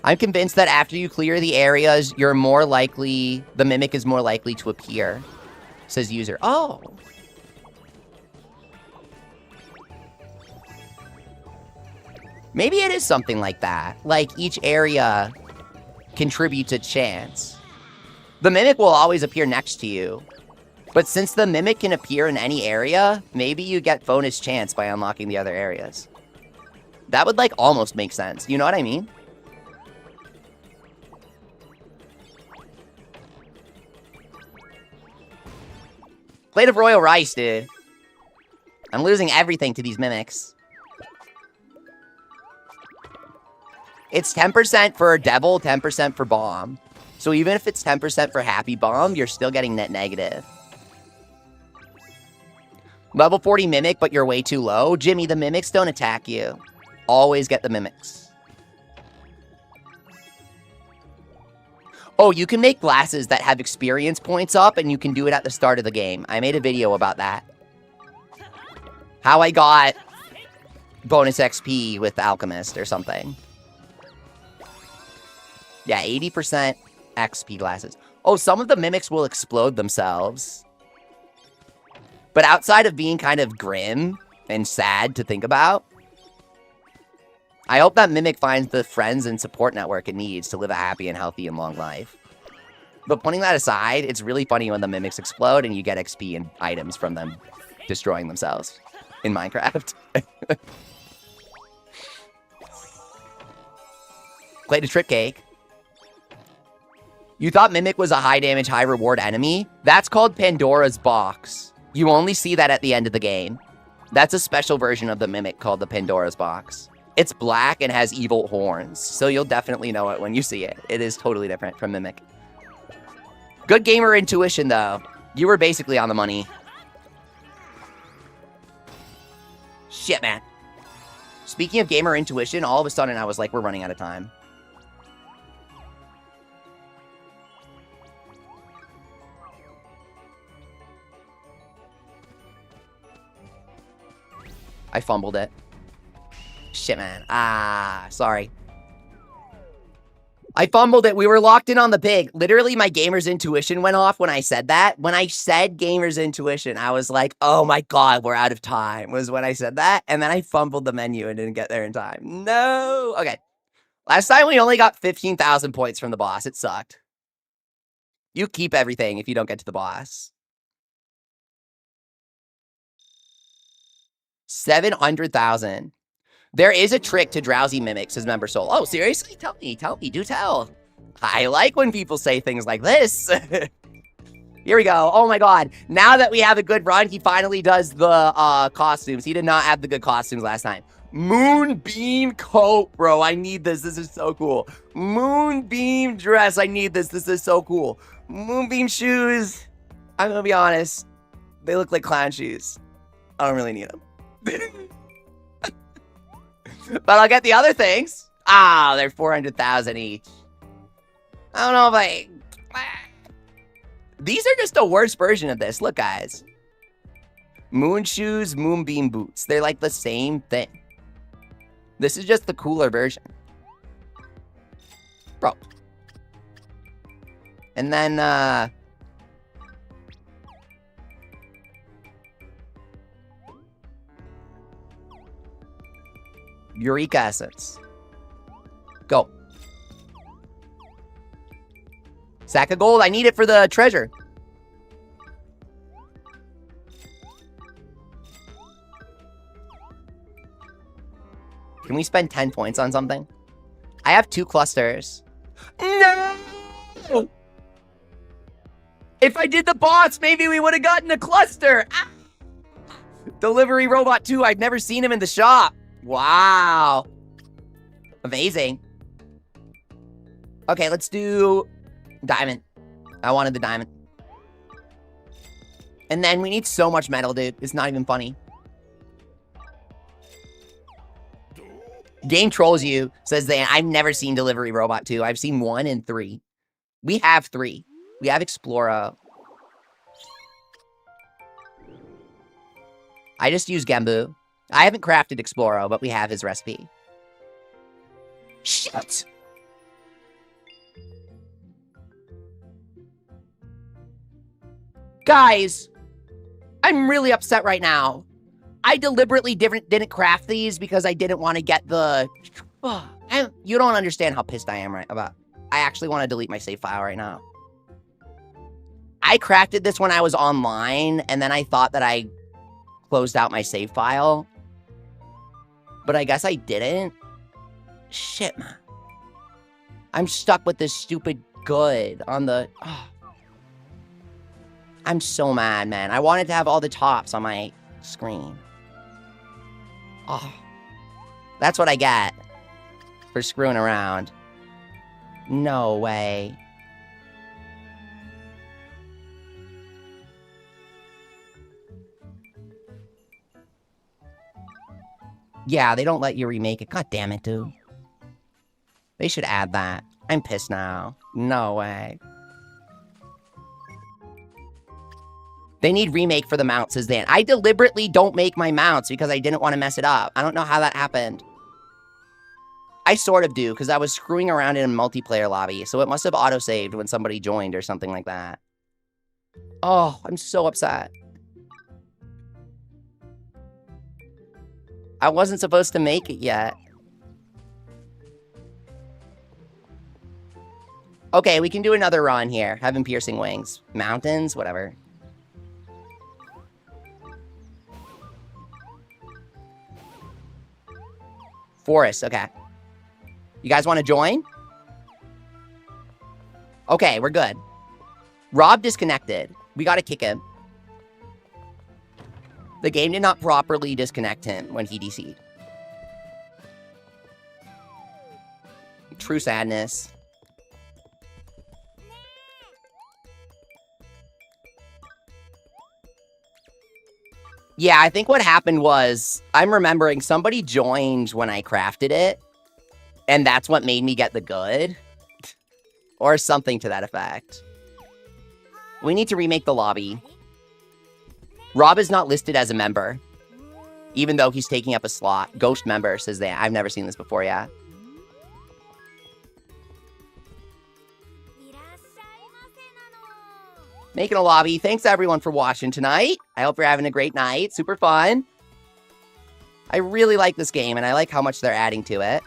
I'm convinced that after you clear the areas, you're more likely... The Mimic is more likely to appear, says user. Oh! Maybe it is something like that. Like, each area contributes a chance. The Mimic will always appear next to you. But since the Mimic can appear in any area, maybe you get bonus chance by unlocking the other areas. That would, like, almost make sense. You know what I mean? Plate of royal rice, dude. I'm losing everything to these mimics. It's 10% for devil, 10% for bomb. So even if it's 10% for happy bomb, you're still getting net negative. Level 40 mimic, but you're way too low. Jimmy, the mimics don't attack you. Always get the mimics. Oh, you can make glasses that have experience points up, and you can do it at the start of the game. I made a video about that. How I got bonus XP with Alchemist or something. Yeah, 80% XP glasses. Oh, some of the mimics will explode themselves. But outside of being kind of grim and sad to think about, I hope that Mimic finds the friends and support network it needs to live a happy and healthy and long life. But putting that aside, it's really funny when the Mimics explode and you get XP and items from them destroying themselves in Minecraft. Played a trip cake. You thought Mimic was a high damage, high reward enemy? That's called Pandora's Box. You only see that at the end of the game. That's a special version of the Mimic called the Pandora's Box. It's black and has evil horns, so you'll definitely know it when you see it. It is totally different from Mimic. Good gamer intuition, though. You were basically on the money. Shit, man. Speaking of gamer intuition, all of a sudden I was like, we're running out of time. I fumbled it. Shit, man. Ah, sorry. I fumbled it. We were locked in on the pig. Literally, my gamer's intuition went off when I said that. When I said gamer's intuition, I was like, oh my God, we're out of time, was when I said that. And then I fumbled the menu and didn't get there in time. No. Okay. Last time we only got 15,000 points from the boss. It sucked. You keep everything if you don't get to the boss. 700,000. There is a trick to drowsy mimics, says Member Soul. Oh, seriously? Tell me, do tell. I like when people say things like this. Here we go. Oh my God. Now that we have a good run, he finally does the costumes. He did not have the good costumes last time. Moonbeam coat, bro. I need this. This is so cool. Moonbeam dress. I need this. This is so cool. Moonbeam shoes. I'm gonna be honest. They look like clown shoes. I don't really need them. But I'll get the other things. Ah, they're 400,000 each. I don't know if I... These are just a worse version of this. Look, guys. Moon shoes, moonbeam boots. They're like the same thing. This is just the cooler version. Bro. And then, Eureka Essence. Go. Sack of gold. I need it for the treasure. Can we spend 10 points on something? I have 2 clusters. No! If I did the boss, maybe we would have gotten a cluster. Ah! Delivery Robot 2. I've never seen him in the shop. Wow. Amazing. Okay, let's do diamond. I wanted the diamond. And then we need so much metal, dude. It's not even funny. Game trolls you, says they. I've never seen Delivery Robot 2. I've seen 1 and 3. We have 3. We have Explora. I just use Gembu. I haven't crafted Exploro, but we have his recipe. Shit! Guys, I'm really upset right now. I deliberately didn't craft these because I didn't want to get the... you don't understand how pissed I am about. I actually want to delete my save file right now. I crafted this when I was online, and then I thought that I closed out my save file. But I guess I didn't. Shit, man. I'm stuck with this stupid good on the... Oh. I'm so mad, man. I wanted to have all the tops on my screen. Oh. That's what I get for screwing around. No way. Yeah, they don't let you remake it. God damn it, dude. They should add that. I'm pissed now. No way. They need remake for the mount, says Dan. I deliberately don't make my mounts because I didn't want to mess it up. I don't know how that happened. I sort of do, because I was screwing around in a multiplayer lobby, so it must have auto-saved when somebody joined or something like that. Oh, I'm so upset. I wasn't supposed to make it yet. Okay, we can do another run here. Having piercing wings. Mountains, whatever. Forest, okay. You guys want to join? Okay, we're good. Rob disconnected. We gotta kick him. The game did not properly disconnect him when he DC'd. True sadness. Yeah, I think what happened was, I'm remembering somebody joined when I crafted it, and that's what made me get the good. Or something to that effect. We need to remake the lobby. Rob is not listed as a member. Even though he's taking up a slot. Ghost member, says that. I've never seen this before, yeah. Making a lobby. Thanks, everyone, for watching tonight. I hope you're having a great night. Super fun. I really like this game, and I like how much they're adding to it.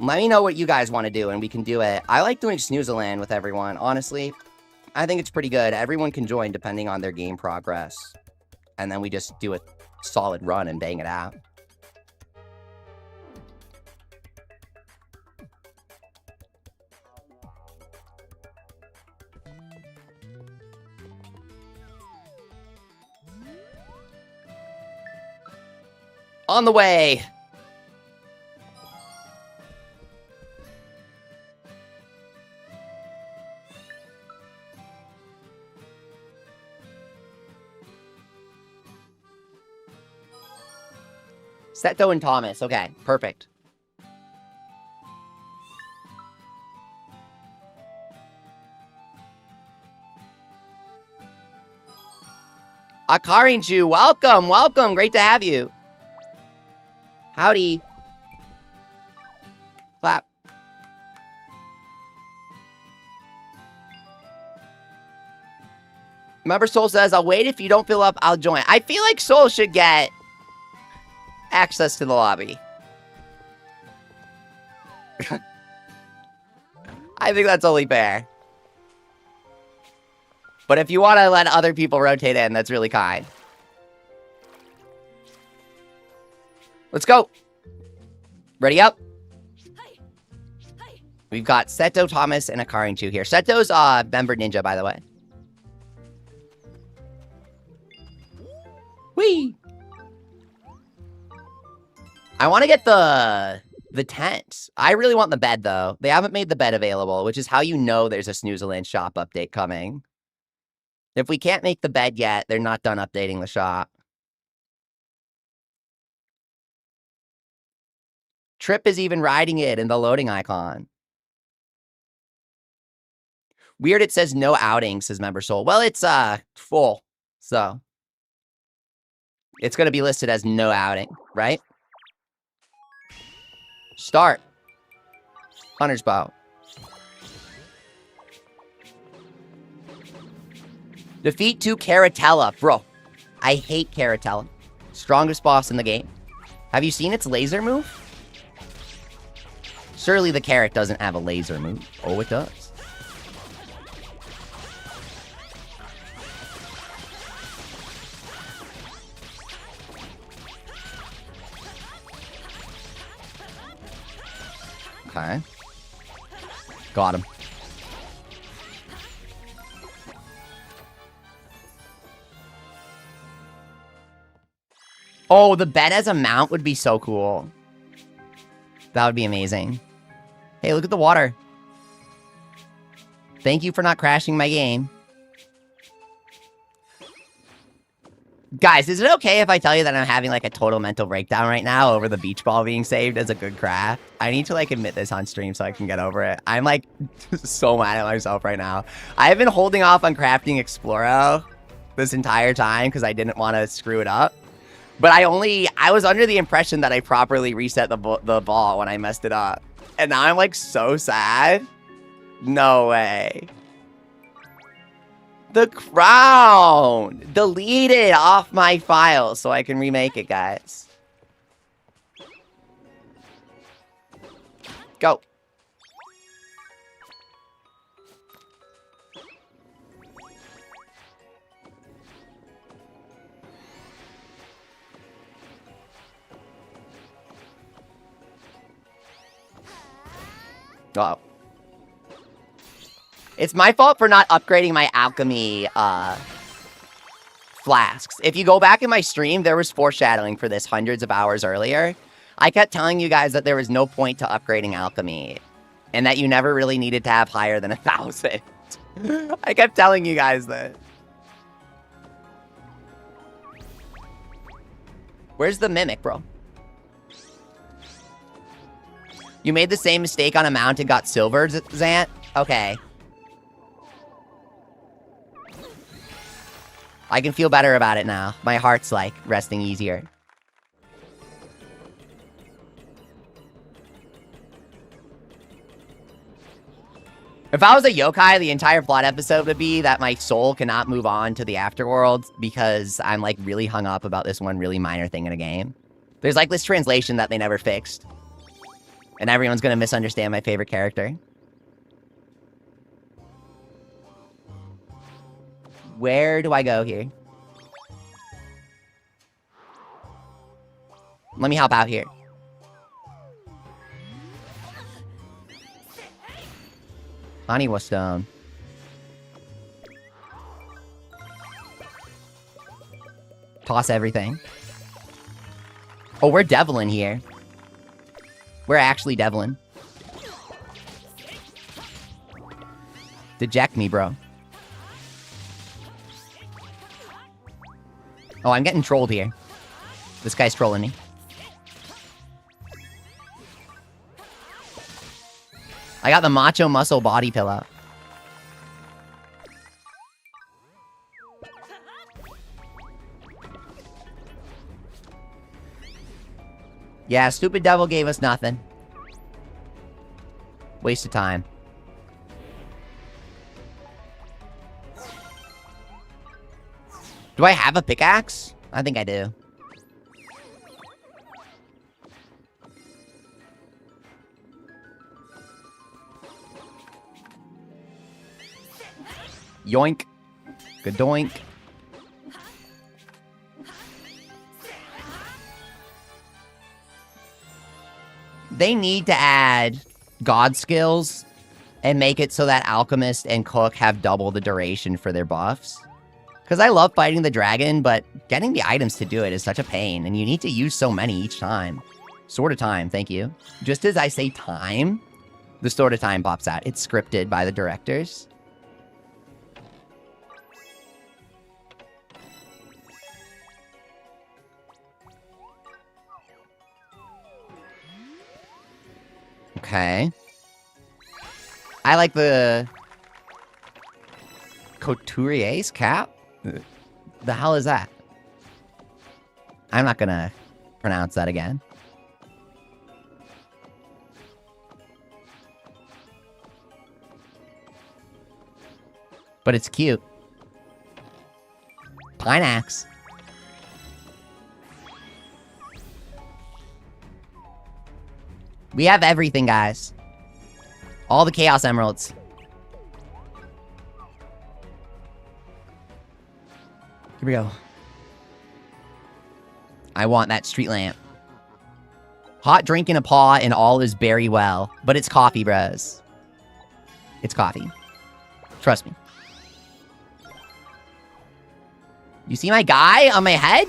Let me know what you guys want to do, and we can do it. I like doing Snoozeland with everyone, honestly. I think it's pretty good. Everyone can join depending on their game progress. And then we just do a solid run and bang it out. On the way! Seto and Thomas. Okay, perfect. Akarinju, welcome, welcome. Great to have you. Howdy. Clap. Remember, Soul says, I'll wait. If you don't fill up, I'll join. I feel like Soul should get access to the lobby. I think that's only fair. But if you want to let other people rotate in, that's really kind. Let's go. Ready up? We've got Seto, Thomas, and Akarinchu here. Seto's member ninja, by the way. Whee! I want to get the tent. I really want the bed, though. They haven't made the bed available, which is how you know there's a Snoozeland shop update coming. If we can't make the bed yet, they're not done updating the shop. Trip is even riding it in the loading icon. Weird, it says no outing, says Member Soul. Well, it's full, so it's going to be listed as no outing, right? Start. Hunter's Bow. Defeat 2 Caratella. Bro, I hate Caratella. Strongest boss in the game. Have you seen its laser move? Surely the carrot doesn't have a laser move. Oh, it does. Okay. Got him. Oh, the bed as a mount would be so cool. That would be amazing. Hey, look at the water. Thank you for not crashing my game. Guys, is it okay if I tell you that I'm having like a total mental breakdown right now over the beach ball being saved as a good craft? I need to like admit this on stream so I can get over it. I'm like so mad at myself right now. I've been holding off on crafting Exploro this entire time because I didn't want to screw it up. But I was under the impression that I properly reset the ball when I messed it up. And now I'm like so sad. No way. The crown! Delete it off my file so I can remake it, guys. Go. Uh-oh. It's my fault for not upgrading my alchemy flasks. If you go back in my stream, there was foreshadowing for this hundreds of hours earlier. I kept telling you guys that there was no point to upgrading alchemy and that you never really needed to have higher than 1,000. I kept telling you guys that. Where's the mimic, bro? You made the same mistake on a mount and got silver, Zant? Okay. I can feel better about it now. My heart's, like, resting easier. If I was a yokai, the entire plot episode would be that my soul cannot move on to the afterworld because I'm, like, really hung up about this one really minor thing in a game. There's, like, this translation that they never fixed. And everyone's gonna misunderstand my favorite character. Where do I go here? Let me hop out here. Aniwa Stone. Toss everything. Oh, we're Devlin here. We're actually Devlin. Deject me, bro. Oh, I'm getting trolled here. This guy's trolling me. I got the macho muscle body pillow. Yeah, stupid devil gave us nothing. Waste of time. Do I have a pickaxe? I think I do. Yoink. Gadoink. They need to add god skills and make it so that Alchemist and Cook have double the duration for their buffs. Because I love fighting the dragon, but getting the items to do it is such a pain, and you need to use so many each time. Sword of Time, thank you. Just as I say time, the Sword of Time pops out. It's scripted by the directors. Okay. I like the Couturier's cap? The hell is that? I'm not gonna pronounce that again. But it's cute. Pine axe. We have everything, guys. All the Chaos Emeralds. Here we go. I want that street lamp. Hot drink in a paw and all is very well. But it's coffee, bros. It's coffee. Trust me. You see my guy on my head?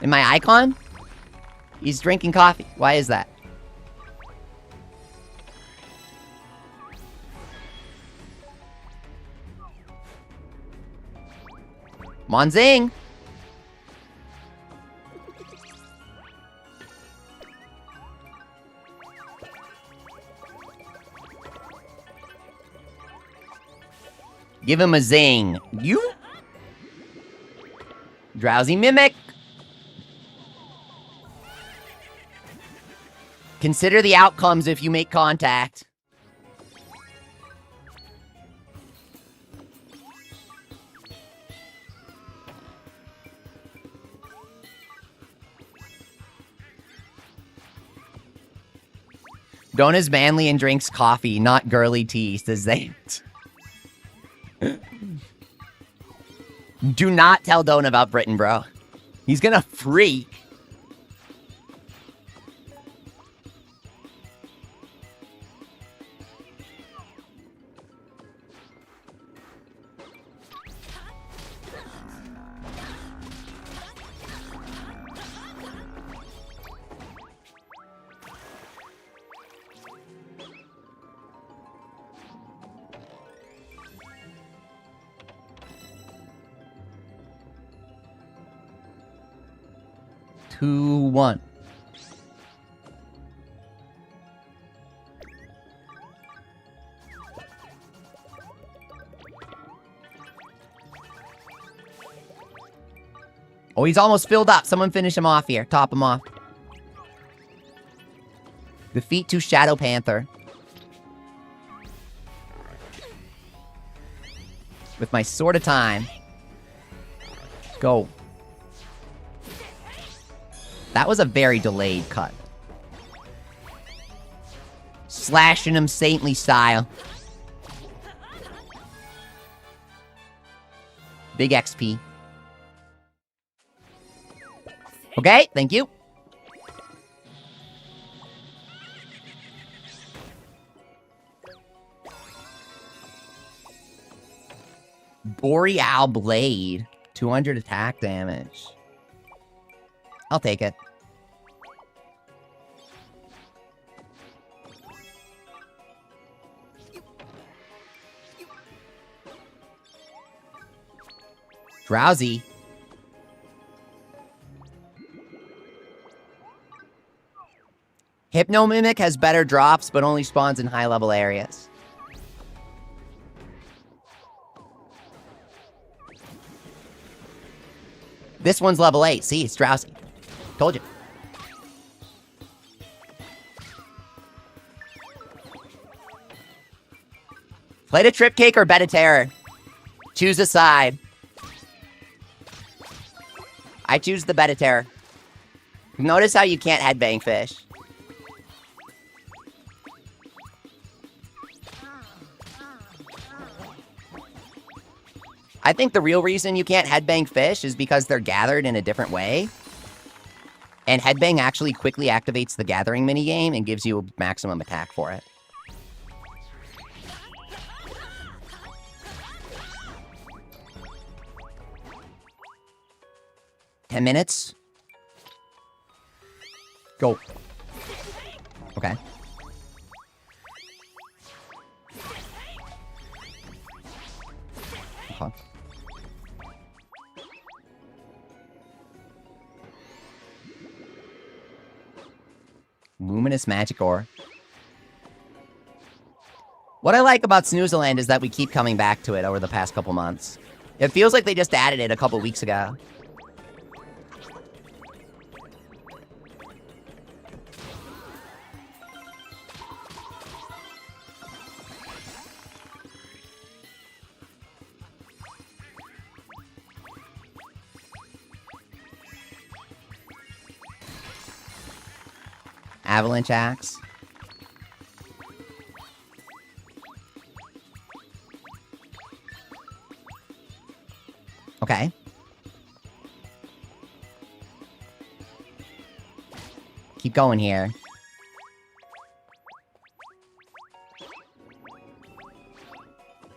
In my icon? He's drinking coffee. Why is that? Monzing! Give him a zing. You? Drowsy Mimic. Consider the outcomes if you make contact. Dona's manly and drinks coffee, not girly tea, says they. Do not tell Dona about Britain, bro. He's gonna freak. Two, one. Oh, he's almost filled up. Someone finish him off here. Top him off. Defeat to Shadow Panther. With my Sword of Time. Go. That was a very delayed cut. Slashing him saintly style. Big XP. Okay, thank you. Boreal Blade. 200 attack damage. I'll take it. Drowsy. Hypno Mimic has better drops, but only spawns in high-level areas. This one's level 8. See, it's Drowsy. Told you. Play the Trip Cake or Bed of Terror. Choose a side. I choose the Bed of Terror. Notice how you can't headbang fish. I think the real reason you can't headbang fish is because they're gathered in a different way. And headbang actually quickly activates the gathering minigame and gives you a maximum attack for it. $10 minutes. Go. Okay. Okay. Luminous Magic Ore. What I like about Snoozeland is that we keep coming back to it over the past couple months. It feels like they just added it a couple weeks ago. Avalanche Axe. Okay. Keep going here.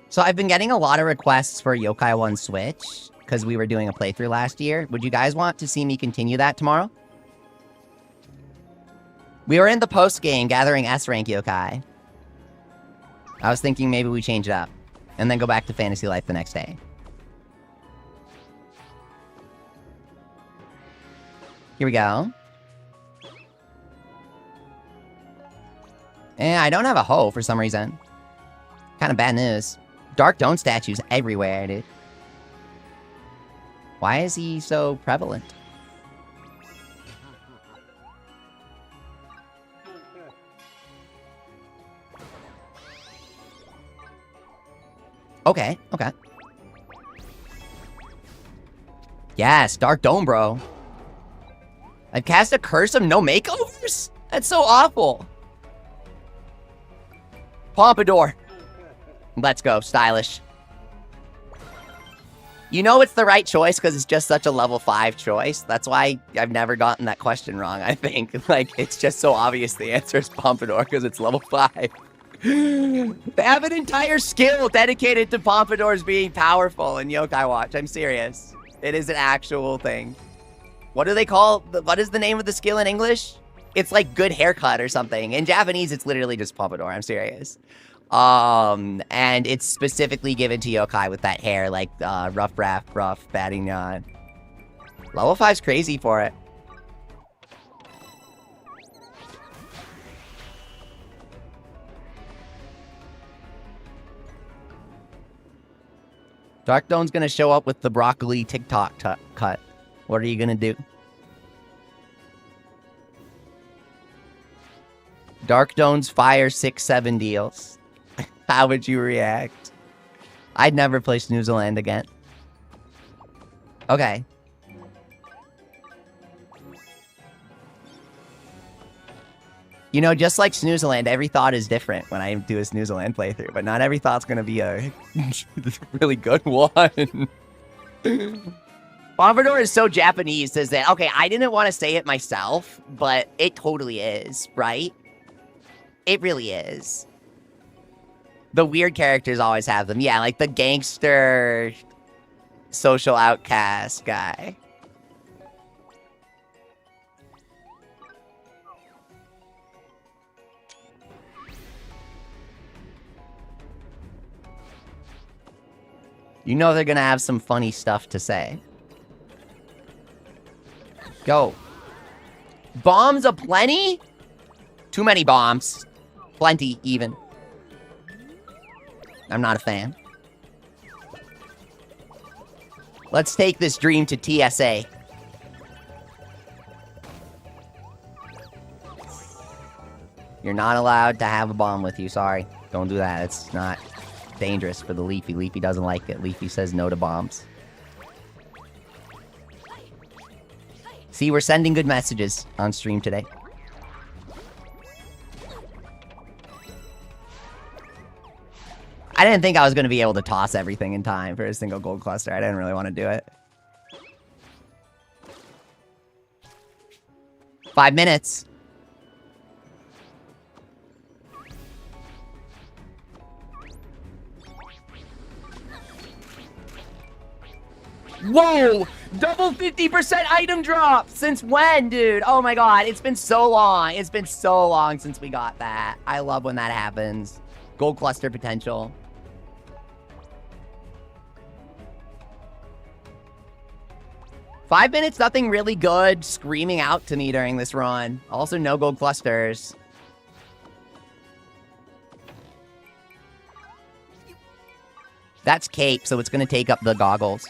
So I've been getting a lot of requests for Yokai 1 Switch, because we were doing a playthrough last year. Would you guys want to see me continue that tomorrow? We were in the post-game gathering S-rank yokai. I was thinking maybe we change it up. And then go back to Fantasy Life the next day. Here we go. And I don't have a hoe for some reason. Kind of bad news. Dark Dome statues everywhere, dude. Why is he so prevalent? Okay, okay. Yes, Dark Dome, bro. I've cast a curse of no makeovers? That's so awful. Pompadour. Let's go, stylish. You know it's the right choice because it's just such a level 5 choice. That's why I've never gotten that question wrong, I think. Like, it's just so obvious the answer is Pompadour because it's level 5. They have an entire skill dedicated to Pompadours being powerful in Yokai Watch. I'm serious. It is an actual thing. What do they call... What is the name of the skill in English? It's like good haircut or something. In Japanese, it's literally just Pompadour. I'm serious. And it's specifically given to Yokai with that hair, like rough batting on. Level 5's crazy for it. Dark Dome's gonna show up with the broccoli TikTok cut. What are you gonna do? Dark Domes fire 6-7 deals. How would you react? I'd never play Snoozeland again. Okay. You know, just like Snoozeland, every thought is different when I do a Snoozeland playthrough, but not every thought's gonna be a really good one. Bombador is so Japanese, says that. Okay, I didn't want to say it myself, but it totally is, right? It really is. The weird characters always have them. Yeah, like the gangster, social outcast guy. You know they're gonna have some funny stuff to say. Go. Bombs aplenty? Too many bombs. Plenty, even. I'm not a fan. Let's take this dream to TSA. You're not allowed to have a bomb with you, sorry. Don't do that, it's not dangerous for the Leafy. Leafy doesn't like it. Leafy says no to bombs. See, we're sending good messages on stream today. I didn't think I was going to be able to toss everything in time for a single gold cluster. I didn't really want to do it. 5 minutes. Whoa! Double 50% item drop! Since when, dude? Oh my god, it's been so long. It's been so long since we got that. I love when that happens. Gold cluster potential. Five minutes, nothing really good screaming out to me during this run. Also, no gold clusters. That's cape, so it's going to take up the goggles.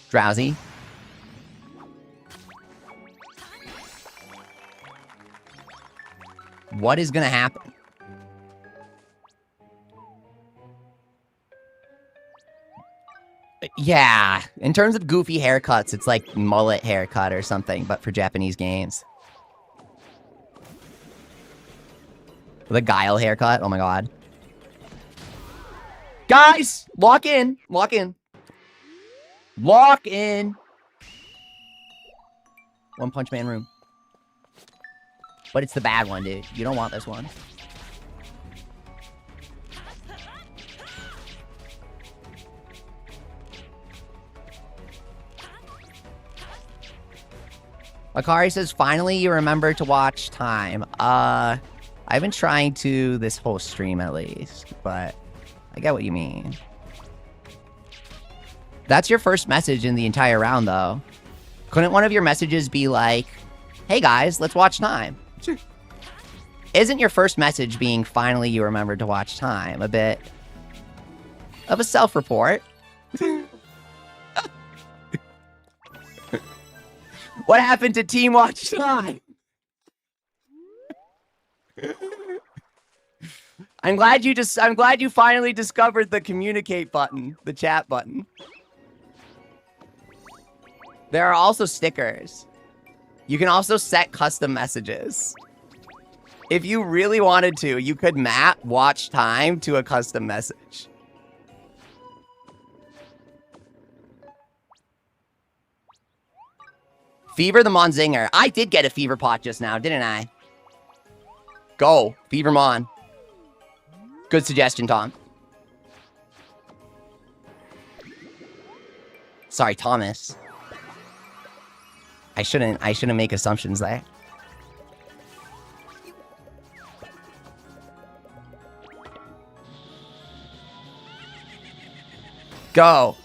Drowsy. What is going to happen? Yeah, in terms of goofy haircuts, it's like mullet haircut or something, but for Japanese games. The Guile haircut, oh my god. Guys, lock in, lock in. Lock in. One Punch Man room. But it's the bad one, dude. You don't want this one. Akari says, finally you remember to watch time. I've been trying to this whole stream at least, but I get what you mean. That's your first message in the entire round, though. Couldn't one of your messages be like, hey guys, let's watch time? Sure. Isn't your first message being, finally you remembered to watch time, a bit of a self-report? What happened to Team Watch Time? I'm glad you finally discovered the communicate button, the chat button. There are also stickers. You can also set custom messages. If you really wanted to, you could map watch time to a custom message. Fever the Monzinger. I did get a Fever pot just now, didn't I? Go, Fever Mon. Good suggestion, Tom. Sorry, Thomas. I shouldn't make assumptions there. Go.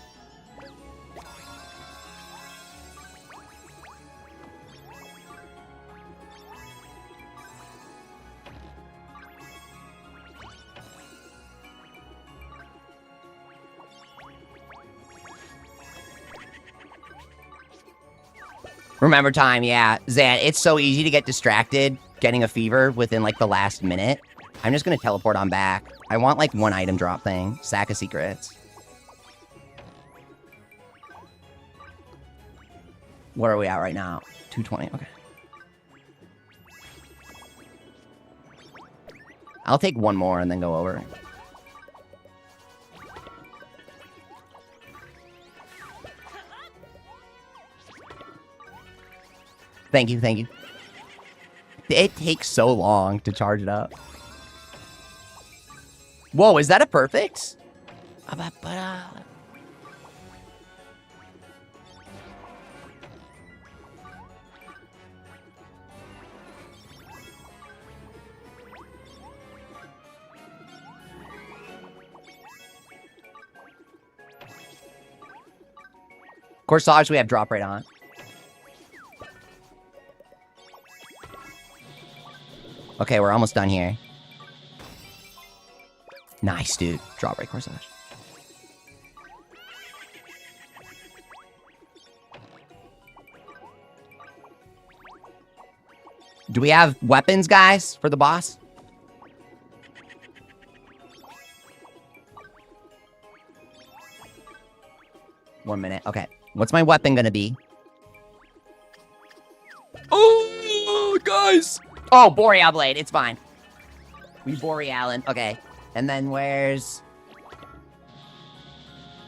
Remember time, yeah. Zan, it's so easy to get distracted getting a fever within, like, the last minute. I'm just gonna teleport on back. I want, like, one item drop thing. Sack of secrets. Where are we at right now? 220, okay. I'll take one more and then go over. Thank you, thank you. It takes so long to charge it up. Whoa, is that a perfect? Corsage, we have drop rate on. Okay, we're almost done here. Nice, dude. Drop rate Corsage. Do we have weapons, guys, for the boss? One minute. Okay. What's my weapon gonna be? Oh, guys! Oh, Boreal Blade. It's fine. We Borealin. Okay. And then where's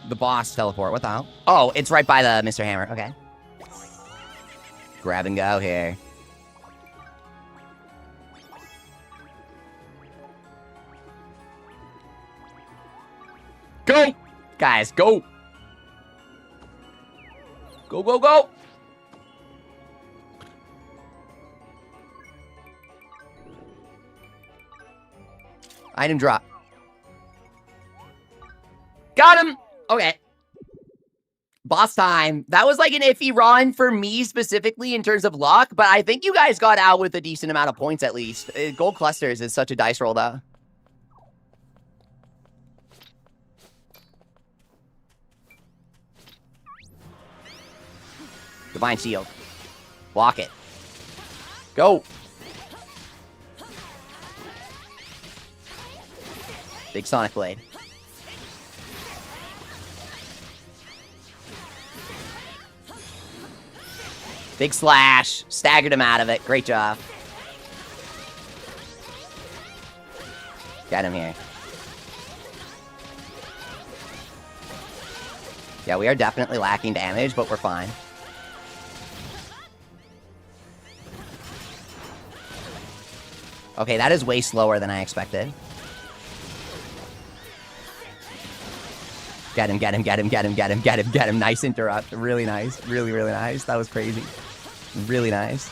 the boss teleport? What the hell? Oh, it's right by the Mr. Hammer. Okay. Grab and go here. Go! Guys, go! Go, go, go! Item drop. Got him! Okay. Boss time. That was like an iffy run for me specifically in terms of luck, but I think you guys got out with a decent amount of points at least. Gold clusters is such a dice roll though. Divine Shield. Block it. Go. Big Sonic Blade. Big slash. Staggered him out of it. Great job. Get him here. Yeah, we are definitely lacking damage, but we're fine. Okay, that is way slower than I expected. Get him, get him, get him, get him, get him, get him, get him. Nice interrupt. Really nice. Really, really nice. That was crazy. Really nice.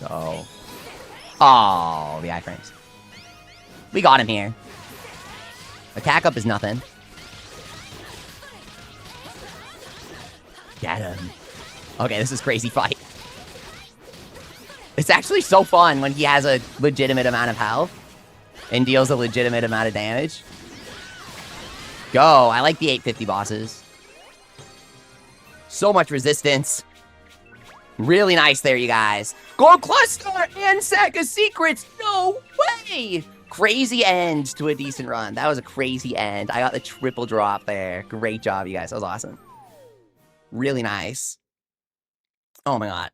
Oh. Oh, the iframes. We got him here. Attack up is nothing. Get him. Okay, this is crazy fight. It's actually so fun when he has a legitimate amount of health and deals a legitimate amount of damage. Go. I like the 850 bosses. So much resistance. Really nice there, you guys. Gold cluster and sack of secrets. No way. Crazy end to a decent run. That was a crazy end. I got the triple drop there. Great job, you guys. That was awesome. Really nice. Oh my god.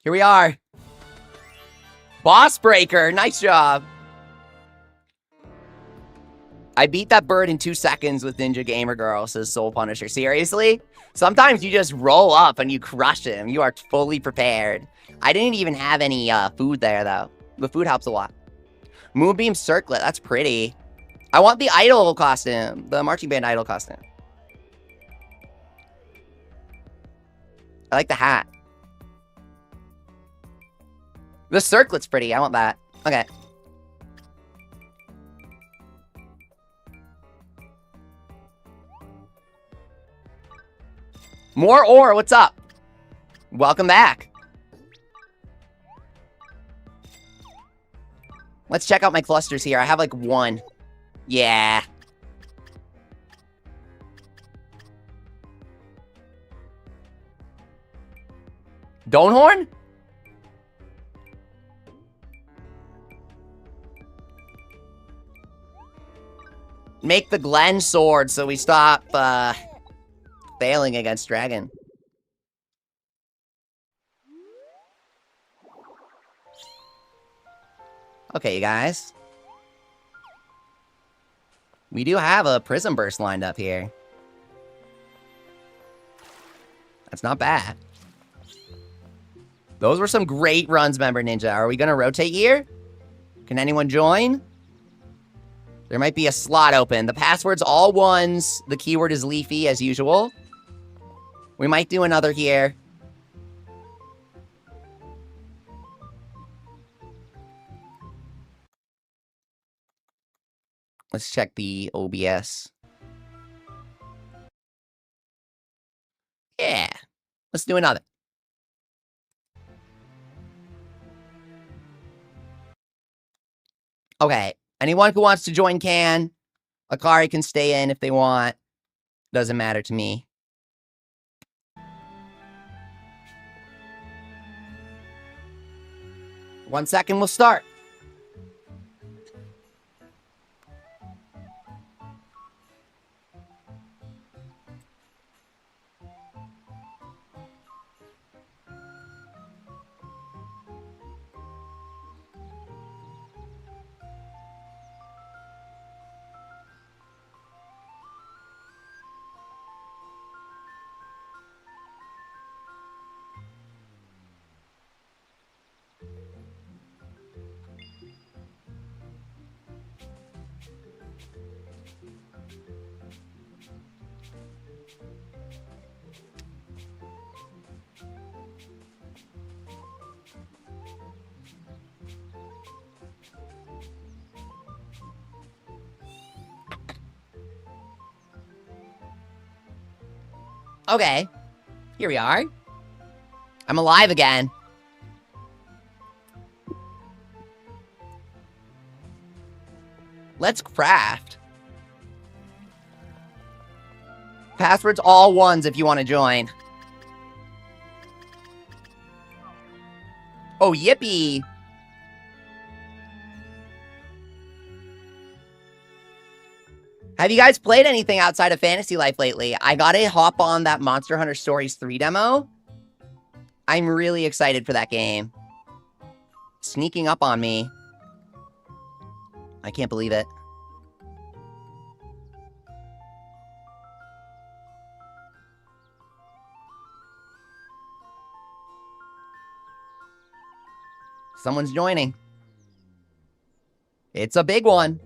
Here we are. Boss breaker. Nice job. I beat that bird in 2 seconds with Ninja Gamer Girl, says Soul Punisher. Seriously? Sometimes you just roll up and you crush him. You are fully prepared. I didn't even have any food there, though. The food helps a lot. Moonbeam Circlet. That's pretty. I want the idol costume. The marching band idol costume. I like the hat. The circlet's pretty. I want that. Okay. More ore. What's up? Welcome back. Let's check out my clusters here. I have like one. Yeah. Donehorn? Make the Glen sword so we stop failing against dragon. Okay, you guys. We do have a Prism Burst lined up here. That's not bad. Those were some great runs, Member Ninja. Are we going to rotate here? Can anyone join? There might be a slot open. The password's all ones. The keyword is Leafy, as usual. We might do another here. Let's check the OBS. Yeah. Let's do another. Okay. Anyone who wants to join can. Akari can stay in if they want. Doesn't matter to me. One second, we'll start. Okay. Here we are. I'm alive again. Let's craft. Passwords all ones if you want to join. Oh, yippee. Have you guys played anything outside of Fantasy Life lately? I gotta hop on that Monster Hunter Stories 3 demo. I'm really excited for that game. Sneaking up on me. I can't believe it. Someone's joining. It's a big one.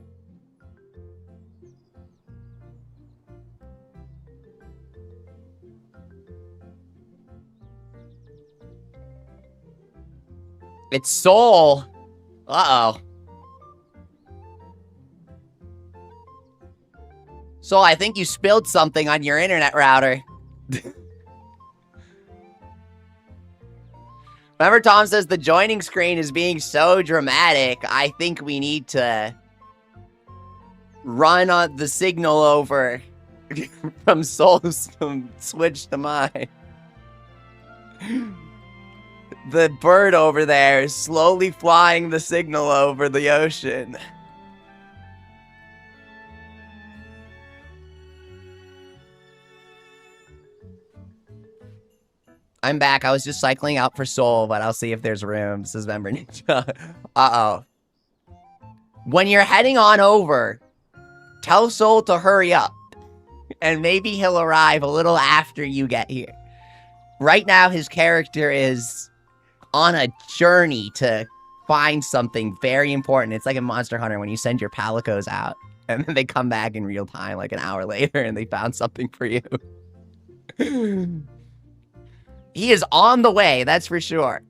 It's Soul. Uh-oh. Soul, I think you spilled something on your internet router. Remember, Tom says the joining screen is being so dramatic. I think we need to run on the signal over from Soul's switch to mine. The bird over there is slowly flying the signal over the ocean. I'm back. I was just cycling out for Soul, but I'll see if there's room, says Member Ninja. Uh-oh. When you're heading on over, tell Soul to hurry up. And maybe he'll arrive a little after you get here. Right now, his character is on a journey to find something very important. It's like in Monster Hunter when you send your palicos out and then they come back in real time like an hour later and they found something for you. He is on the way, that's for sure.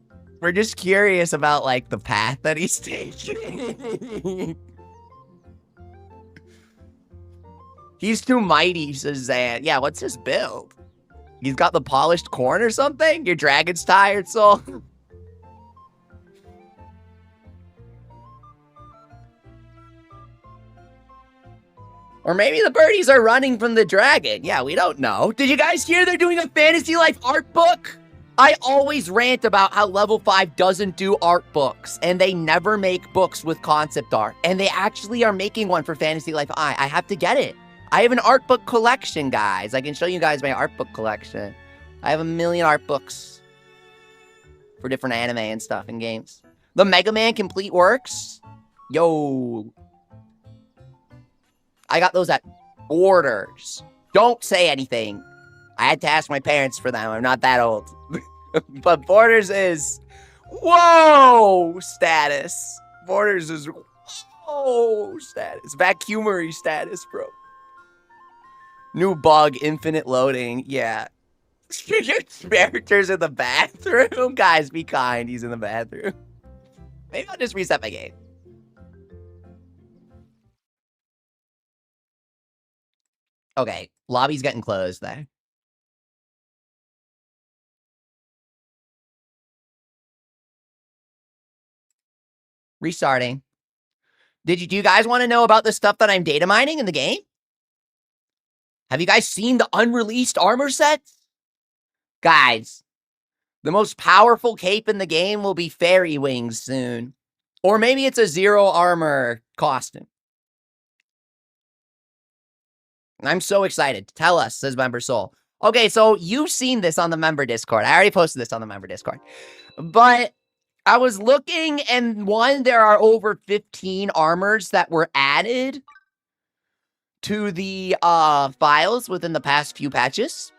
We're just curious about like the path that he's taking. He's too mighty, says Zan. Yeah, what's his build? He's got the polished corn or something? Your dragon's tired, Soul? Or maybe the birdies are running from the dragon. Yeah, we don't know. Did you guys hear they're doing a Fantasy Life art book? I always rant about how level 5 doesn't do art books, and they never make books with concept art. And they actually are making one for Fantasy Life I. I have to get it. I have an art book collection, guys. I can show you guys my art book collection. I have a million art books for different anime and stuff and games. The Mega Man Complete Works. Yo. I got those at Borders. Don't say anything. I had to ask my parents for them. I'm not that old. But Borders is... Whoa! Status. Borders is... Whoa! Status. Vacuumery status, bro. New bug, infinite loading. Yeah. Your character's in the bathroom? Guys, be kind. He's in the bathroom. Maybe I'll just reset my game. Okay, lobby's getting closed there. Restarting. Do you guys want to know about the stuff that I'm data mining in the game? Have you guys seen the unreleased armor sets? Guys, the most powerful cape in the game will be Fairy Wings soon. Or maybe it's a zero armor costume. I'm so excited. Tell us, says Member Soul. Okay, so you've seen this on the member Discord. I already posted this on the member Discord. But I was looking, and there are over 15 armors that were added to the files within the past few patches.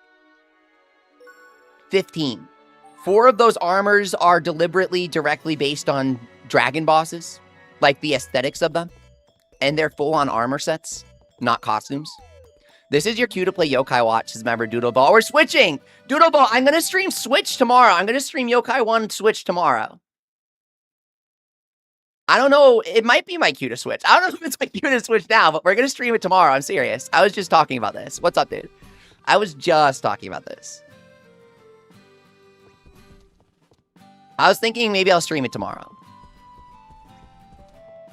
15. 4 of those armors are deliberately directly based on dragon bosses, like the aesthetics of them. And they're full-on armor sets, not costumes. This is your cue to play Yokai Watch, says member Doodleball. We're switching! Doodleball, I'm going to stream Switch tomorrow. I'm going to stream Yokai 1 Switch tomorrow. I don't know. It might be my cue to switch. I don't know if it's my cue to switch now, but we're going to stream it tomorrow. I'm serious. I was just talking about this. What's up, dude? I was just talking about this. I was thinking maybe I'll stream it tomorrow.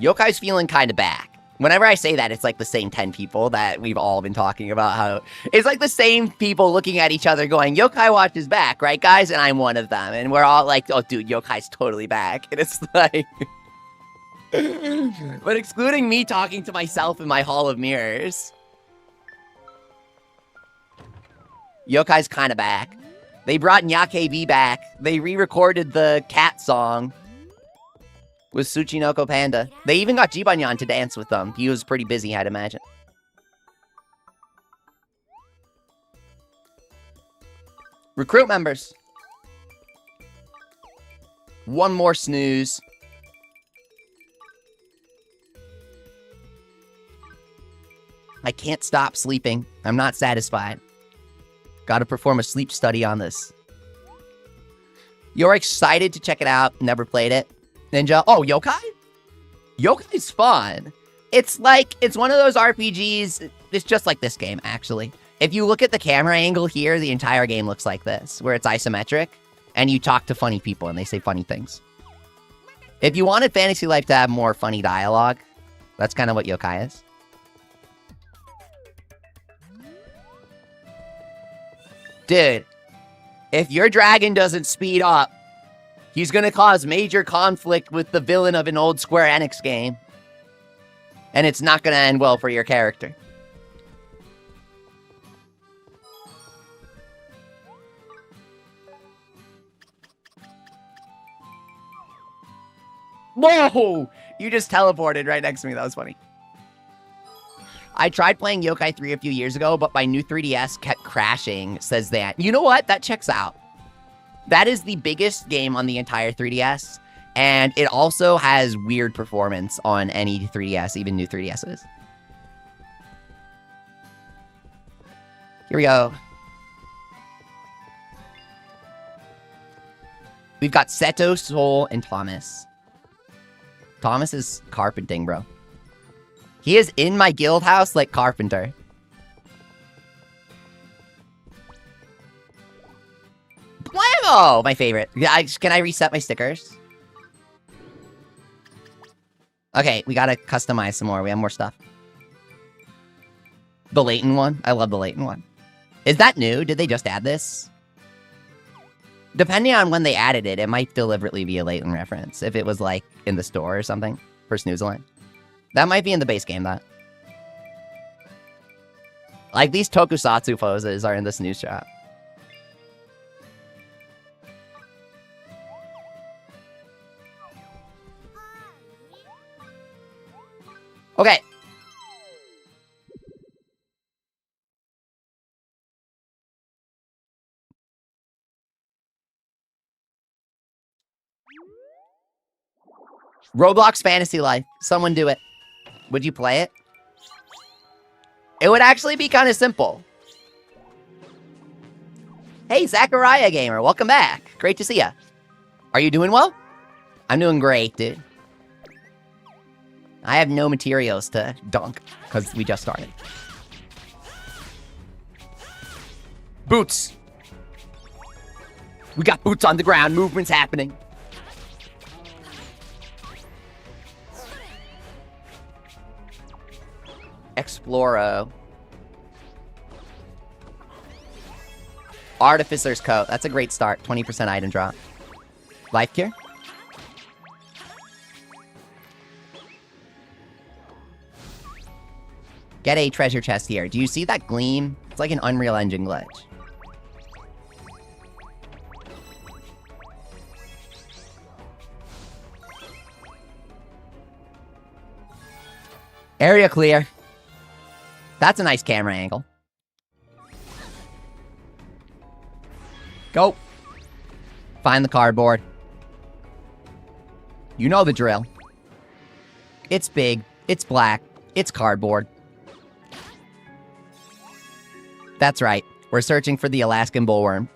Yokai's feeling kind of back. Whenever I say that, it's like the same 10 people that we've all been talking about how... It's like the same people looking at each other going, Yokai Watch is back, right, guys? And I'm one of them. And we're all like, oh, dude, Yokai's totally back. And it's like... But excluding me talking to myself in my Hall of Mirrors... Yokai's kind of back. They brought Nyake B back. They re-recorded the cat song with Tsuchinoko Panda. They even got Jibanyan to dance with them. He was pretty busy, I'd imagine. Recruit members. One more snooze. I can't stop sleeping. I'm not satisfied. Gotta perform a sleep study on this. You're excited to check it out. Never played it. Ninja. Oh, Yokai? Yokai's fun. It's like, it's one of those RPGs. It's just like this game, actually. If you look at the camera angle here, the entire game looks like this, where it's isometric, and you talk to funny people, and they say funny things. If you wanted Fantasy Life to have more funny dialogue, that's kind of what Yokai is. Dude, if your dragon doesn't speed up, he's gonna cause major conflict with the villain of an old Square Enix game. And it's not gonna end well for your character. Whoa! You just teleported right next to me. That was funny. I tried playing Yokai 3 a few years ago, but my new 3DS kept crashing, says that. You know what? That checks out. That is the biggest game on the entire 3DS, and it also has weird performance on any 3DS, even new 3DSs. Here we go. We've got Seto, Soul, and Thomas. Thomas is carpenting, bro. He is in my guild house like Carpenter. Blammo! My favorite. Can I reset my stickers? Okay, we gotta customize some more. We have more stuff. The latent one. I love the latent one. Is that new? Did they just add this? Depending on when they added it, it might deliberately be a latent reference. If it was like in the store or something for Snoozeland. That might be in the base game, though. Like these tokusatsu poses are in the snooze shop. Okay. Roblox Fantasy Life. Someone do it. Would you play it? It would actually be kind of simple. Hey, Zachariah Gamer. Welcome back. Great to see ya. Are you doing well? I'm doing great, dude. I have no materials to dunk because we just started. Boots. We got boots on the ground. Movement's happening. Exploro. Artificer's Coat. That's a great start. 20% item drop. Life Cure. Get a treasure chest here. Do you see that gleam? It's like an Unreal Engine glitch. Area clear. That's a nice camera angle. Go. Find the cardboard. You know the drill. It's big. It's black. It's cardboard. That's right. We're searching for the Alaskan bullworm.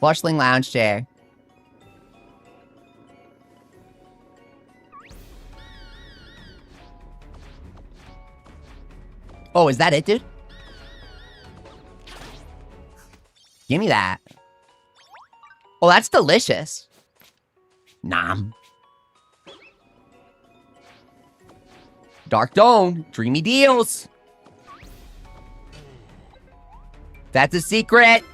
Blushling lounge chair. Oh, is that it, dude? Give me that. Oh, that's delicious. Nom. Dark Dome. Dreamy deals. That's a secret.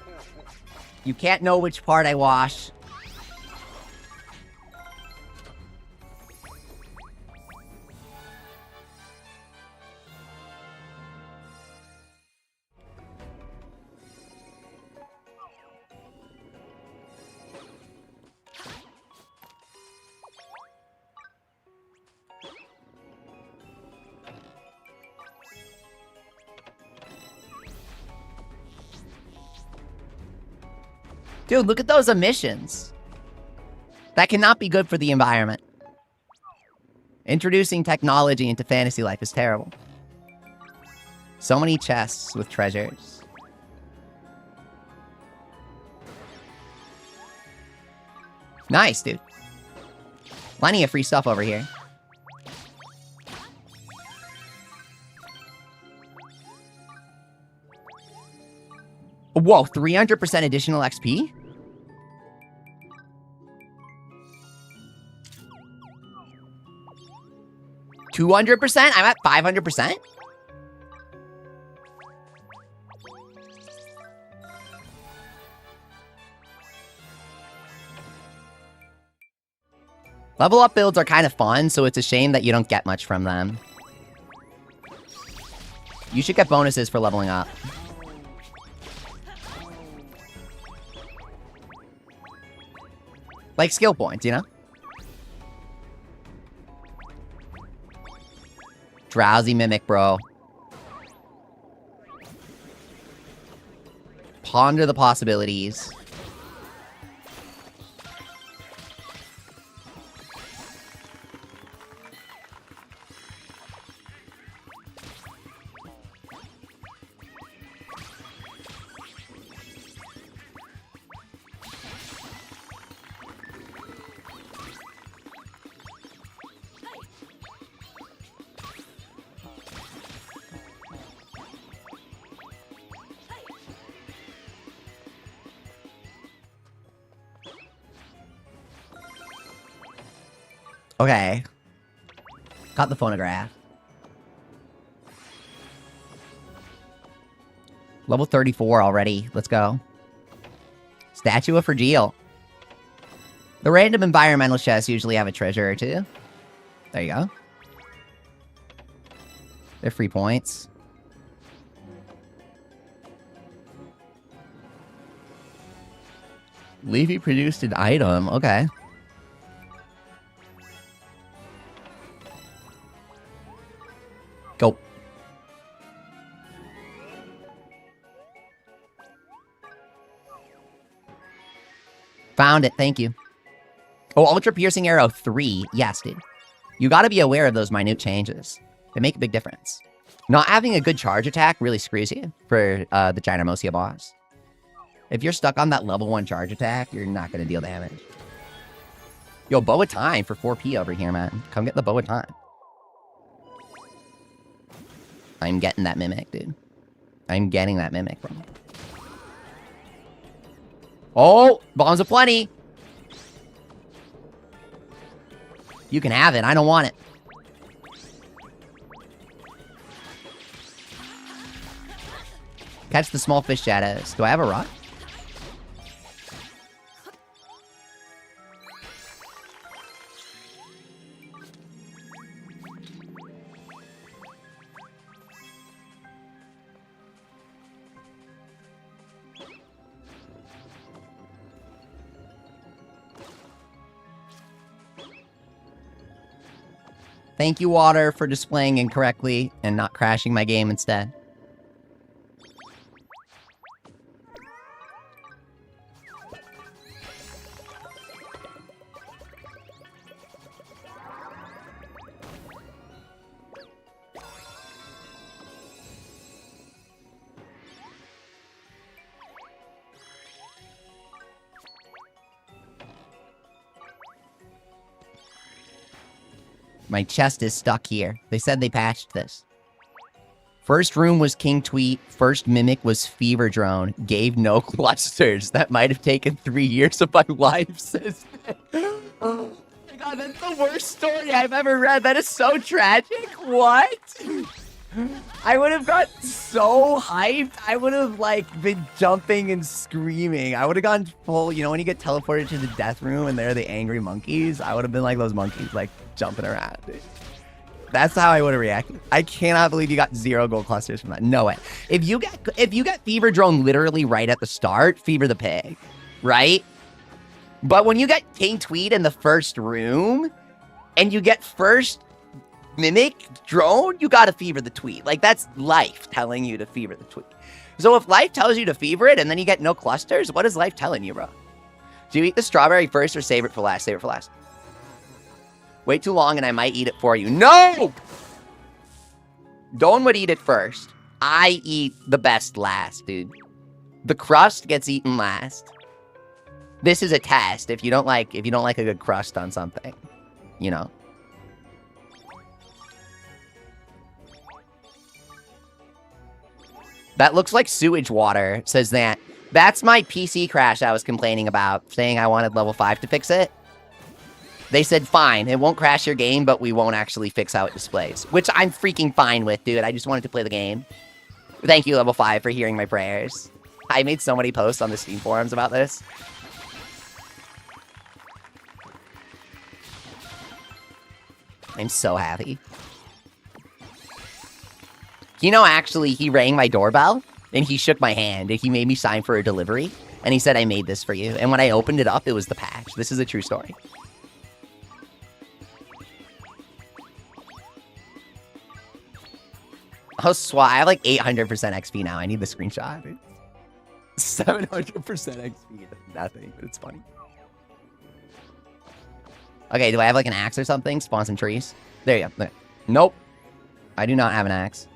You can't know which part I wash. Dude, look at those emissions. That cannot be good for the environment. Introducing technology into fantasy life is terrible. So many chests with treasures. Nice, dude. Plenty of free stuff over here. Whoa, 300% additional XP? $200%? I'm at 500%? Level up builds are kind of fun, so it's a shame that you don't get much from them. You should get bonuses for leveling up. Like skill points, you know? Drowsy Mimic, bro. Ponder the possibilities. Okay. Got the phonograph. Level 34 already. Let's go. Statue of Fragile. The random environmental chests usually have a treasure or two. There you go. They're free points. Leafy produced an item. Okay. Go. Found it. Thank you. Oh, Ultra Piercing Arrow 3. Yes, dude. You gotta be aware of those minute changes. They make a big difference. Not having a good charge attack really screws you for the Ginormosia boss. If you're stuck on that level 1 charge attack, you're not gonna deal damage. Yo, Bow of Time for 4p over here, man. Come get the Bow of Time. I'm getting that Mimic, dude. I'm getting that Mimic, bro. Oh, bombs aplenty. You can have it. I don't want it. Catch the small fish shadows. Do I have a rock? Thank you, Water, for displaying incorrectly and not crashing my game instead. My chest is stuck here. They said they patched this. First room was King Tweet. First mimic was Fever Drone. Gave no clusters. That might have taken 3 years of my life, says. Oh my god, that's the worst story I've ever read. That is so tragic. What? I would have got so hyped. I would have, like, been jumping and screaming. I would have gone full, you know, when you get teleported to the death room and they're the angry monkeys, I would have been like those monkeys, like, jumping around, dude. That's how I would have reacted. I cannot believe you got 0 gold clusters from that. No way. If you get Fever Drone literally right at the start, Fever the Pig, right? But when you get King Tweet in the first room, and you get first Mimic Drone, you gotta Fever the Tweet. Like, that's life telling you to Fever the Tweet. So if life tells you to Fever it, and then you get no clusters, what is life telling you, bro? Do you eat the strawberry first or save it for last? Save it for last. Wait too long and I might eat it for you. No! Dawn would eat it first. I eat the best last, dude. The crust gets eaten last. This is a test. If you don't like a good crust on something, you know. That looks like sewage water, says that. That's my PC crash I was complaining about, saying I wanted level 5 to fix it. They said, fine, it won't crash your game, but we won't actually fix how it displays. Which I'm freaking fine with, dude. I just wanted to play the game. Thank you, level 5, for hearing my prayers. I made so many posts on the Steam forums about this. I'm so happy. You know, actually, he rang my doorbell, and he shook my hand, and he made me sign for a delivery, and he said, I made this for you. And when I opened it up, it was the patch. This is a true story. Oh, swat. I have like 800% XP now. I need the screenshot, dude. 700% XP. Nothing, but it's funny. Okay, do I have like an axe or something? Spawn some trees. There you go. Nope. I do not have an axe.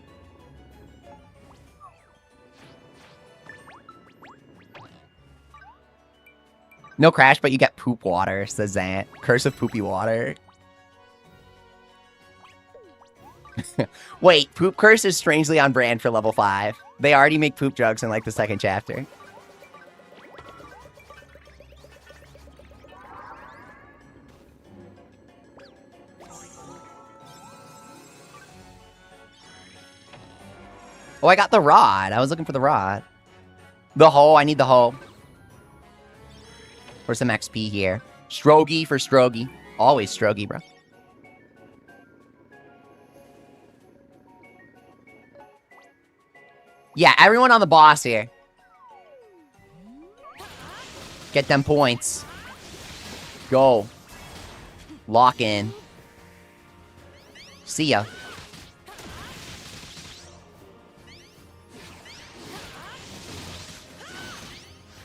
No crash, but you get poop water, says Zant. Curse of poopy water. Wait, poop curse is strangely on brand for level 5. They already make poop jokes in like the 2nd chapter. Oh, I got the rod. I was looking for the rod. The hoe. I need the hoe. For some XP here. Strogie for Strogie. Always Strogie, bro. Yeah, everyone on the boss here. Get them points. Go. Lock in. See ya.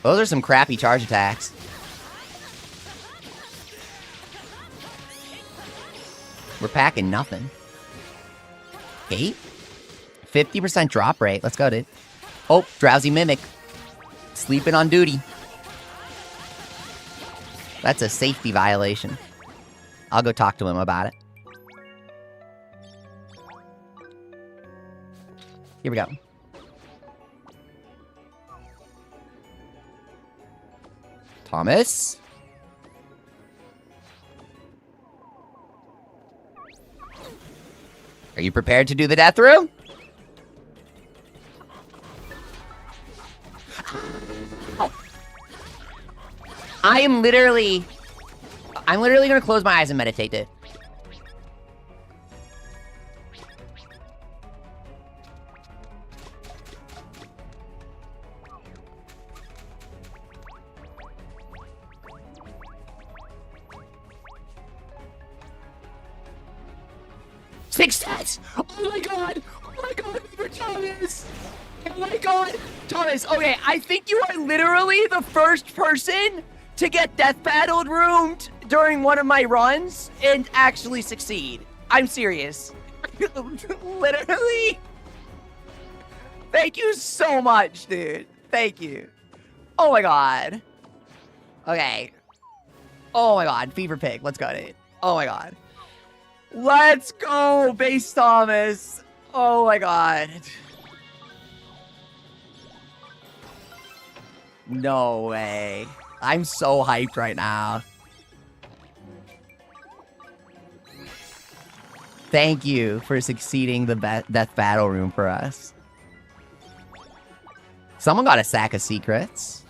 Those are some crappy charge attacks. We're packing nothing. Okay. 50% drop rate. Let's go, dude. Oh, Drowsy Mimic. Sleeping on duty. That's a safety violation. I'll go talk to him about it. Here we go. Thomas? Are you prepared to do the death room? I'm literally gonna close my eyes and meditate, dude. Success! Oh my god! Oh my god, for Thomas! Oh my god! Thomas, okay, I think you are literally the first person to get death battled roomed during one of my runs and actually succeed. I'm serious. Literally. Thank you so much, dude. Thank you. Oh my god. Okay. Oh my god, Fever Pig. Let's go, dude. Oh my god. Let's go, Base Thomas. Oh my god. No way. I'm so hyped right now. Thank you for succeeding the death battle room for us. Someone got a sack of secrets.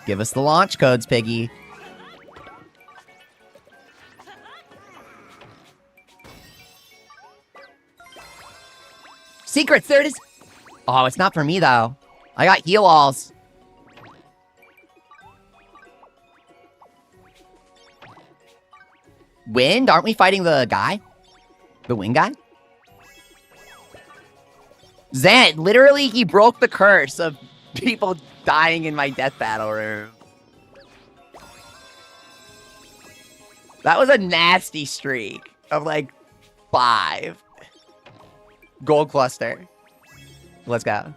Give us the launch codes, Piggy. Secrets, there it is. Oh, it's not for me, though. I got heal-alls. Wind? Aren't we fighting the guy? The wind guy? Zant, literally, he broke the curse of people dying in my death battle room. That was a nasty streak of, like, 5. Gold cluster. Let's go.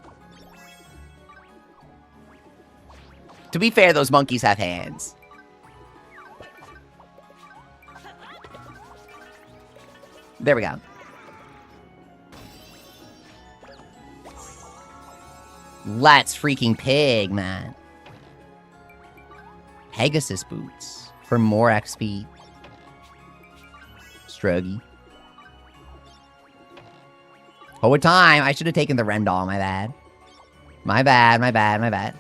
To be fair, those monkeys have hands. There we go. Let's freaking pig, man. Pegasus boots for more XP. Strogie. Over time, I should have taken the Rendall, my bad. My bad, my bad, my bad.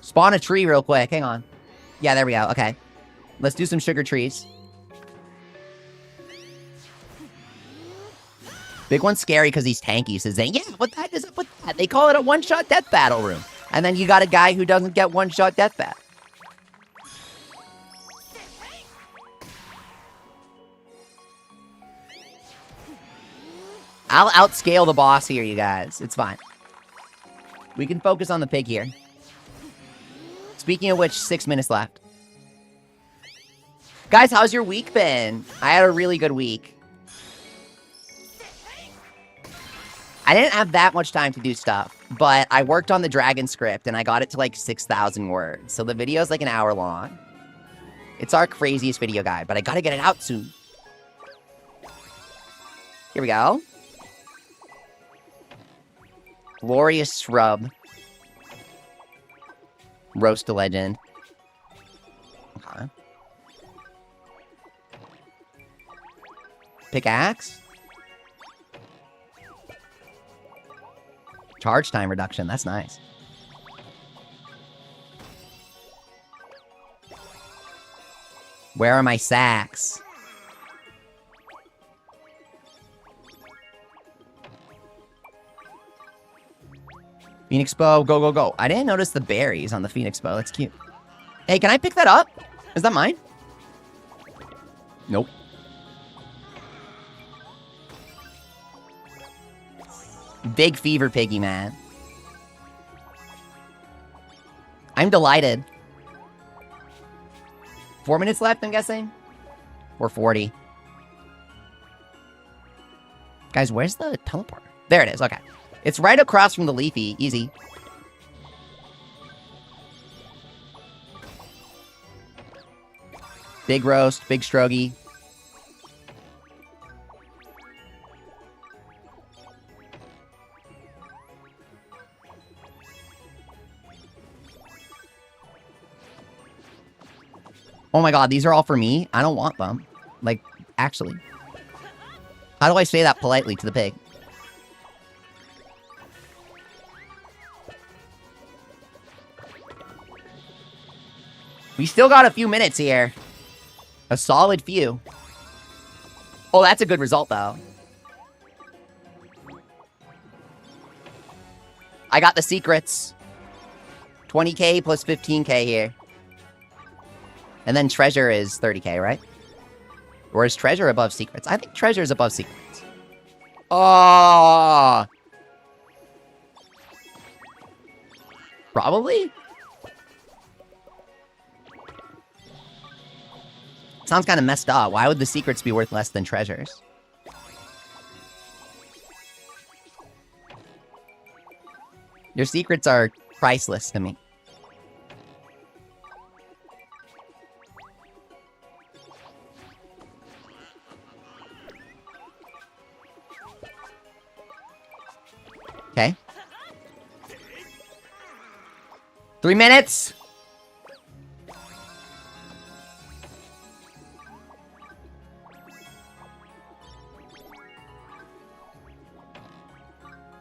Spawn a tree real quick, hang on. Yeah, there we go, okay. Let's do some sugar trees. Big one's scary because he's tanky, says Zane. Yeah, what the heck is up with that? They call it a one-shot death battle room. And then you got a guy who doesn't get one-shot death battle. I'll outscale the boss here, you guys. It's fine. We can focus on the pig here. Speaking of which, 6 minutes left. Guys, how's your week been? I had a really good week. I didn't have that much time to do stuff, but I worked on the dragon script and I got it to like 6,000 words. So the video is like an hour long. It's our craziest video guide, but I gotta get it out soon. Here we go. Glorious Shrub. Roast a Legend. Okay. Pickaxe. Charge time reduction. That's nice. Where are my sacks? Phoenix bow, go, go, go. I didn't notice the berries on the Phoenix bow. That's cute. Hey, can I pick that up? Is that mine? Nope. Big fever piggy, man. I'm delighted. 4 minutes left, I'm guessing? Or 40. Guys, where's the teleport? There it is, okay. It's right across from the Leafy. Easy. Big roast, big strogie. Oh my god, these are all for me? I don't want them. Like, actually. How do I say that politely to the pig? We still got a few minutes here. A solid few. Oh, that's a good result, though. I got the secrets. 20k plus 15k here. And then treasure is 30k, right? Or is treasure above secrets? I think treasure is above secrets. Oh! Probably? Sounds kind of messed up. Why would the secrets be worth less than treasures? Your secrets are priceless to me. Okay. 3 minutes!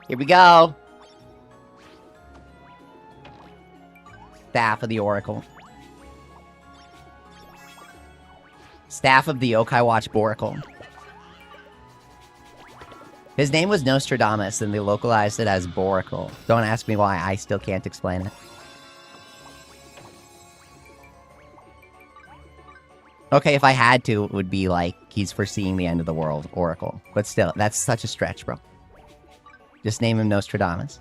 Here we go. Staff of the Oracle. Staff of the Yokai Watch Boracle. His name was Nostradamus, and they localized it as Boracle. Don't ask me why, I still can't explain it. Okay, if I had to, it would be like, he's foreseeing the end of the world, Oracle. But still, that's such a stretch, bro. Just name him Nostradamus.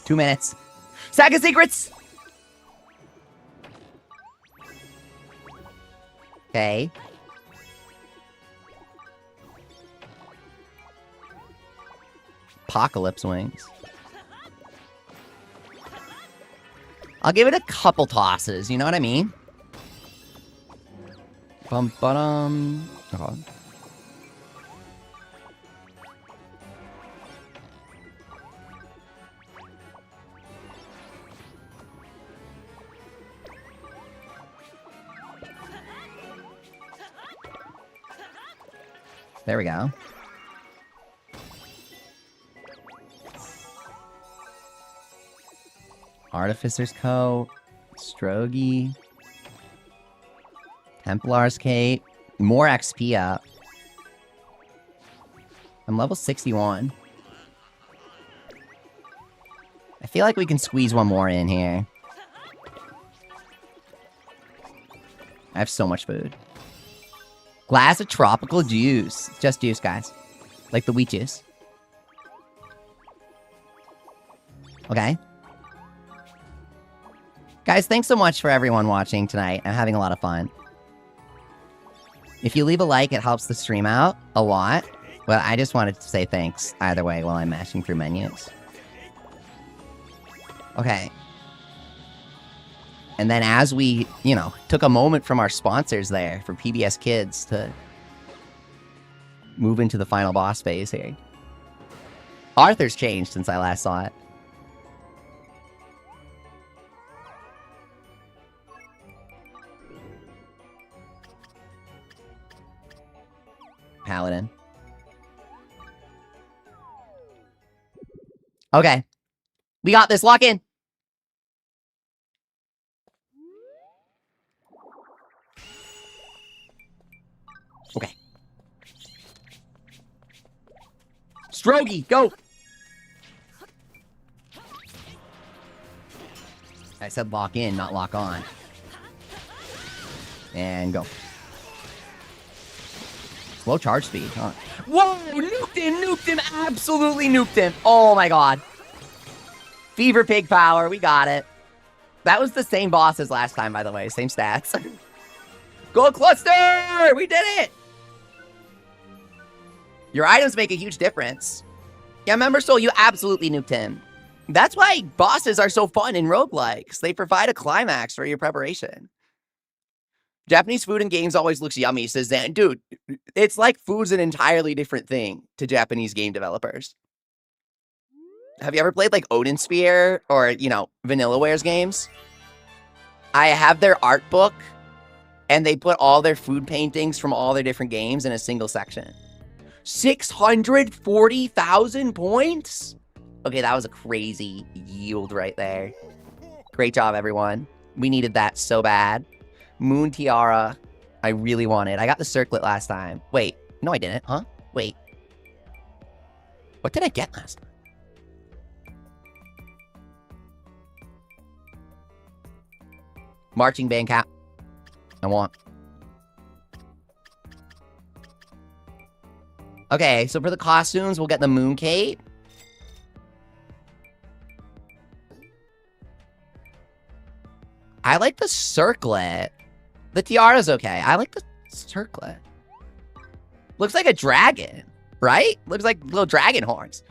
Two minutes. Sack of secrets! Okay. Apocalypse wings. I'll give it a couple tosses, you know what I mean? Bum-ba-dum. Oh. There we go. Artificer's Coat, Strogie, Templar's Cape, more XP up. I'm level 61. I feel like we can squeeze one more in here. I have so much food. Glass of tropical juice. It's just juice, guys. Like the wheat juice. Okay. Guys, thanks so much for everyone watching tonight. I'm having a lot of fun. If you leave a like, it helps the stream out a lot. But I just wanted to say thanks either way while I'm mashing through menus. Okay. And then as we, you know, took a moment from our sponsors there for PBS Kids to move into the final boss phase here. Arthur's changed since I last saw it. Paladin. Okay. We got this. Lock in. Okay. Strogie, go. I said lock in, not lock on. And go. Slow charge speed, huh? Whoa! Nuked him, absolutely nuked him. Oh my god. Fever Pig power, we got it. That was the same boss as last time, by the way. Same stats. Gold cluster! We did it! Your items make a huge difference. Yeah, remember, Soul, you absolutely nuked him. That's why bosses are so fun in roguelikes. They provide a climax for your preparation. Japanese food in games always looks yummy, says Zan. Dude, it's like food's an entirely different thing to Japanese game developers. Have you ever played like Odin Sphere or, you know, Vanillaware's games? I have their art book, and they put all their food paintings from all their different games in a single section. 640,000 points? Okay, that was a crazy yield right there. Great job, everyone. We needed that so bad. Moon Tiara, I really wanted. I got the circlet last time. Wait, no I didn't, huh? Wait. What did I get last time? Marching band cap. I want. Okay, so for the costumes, we'll get the moon cape. I like the circlet. The tiara's okay. I like the circlet. Looks like a dragon, right? Looks like little dragon horns.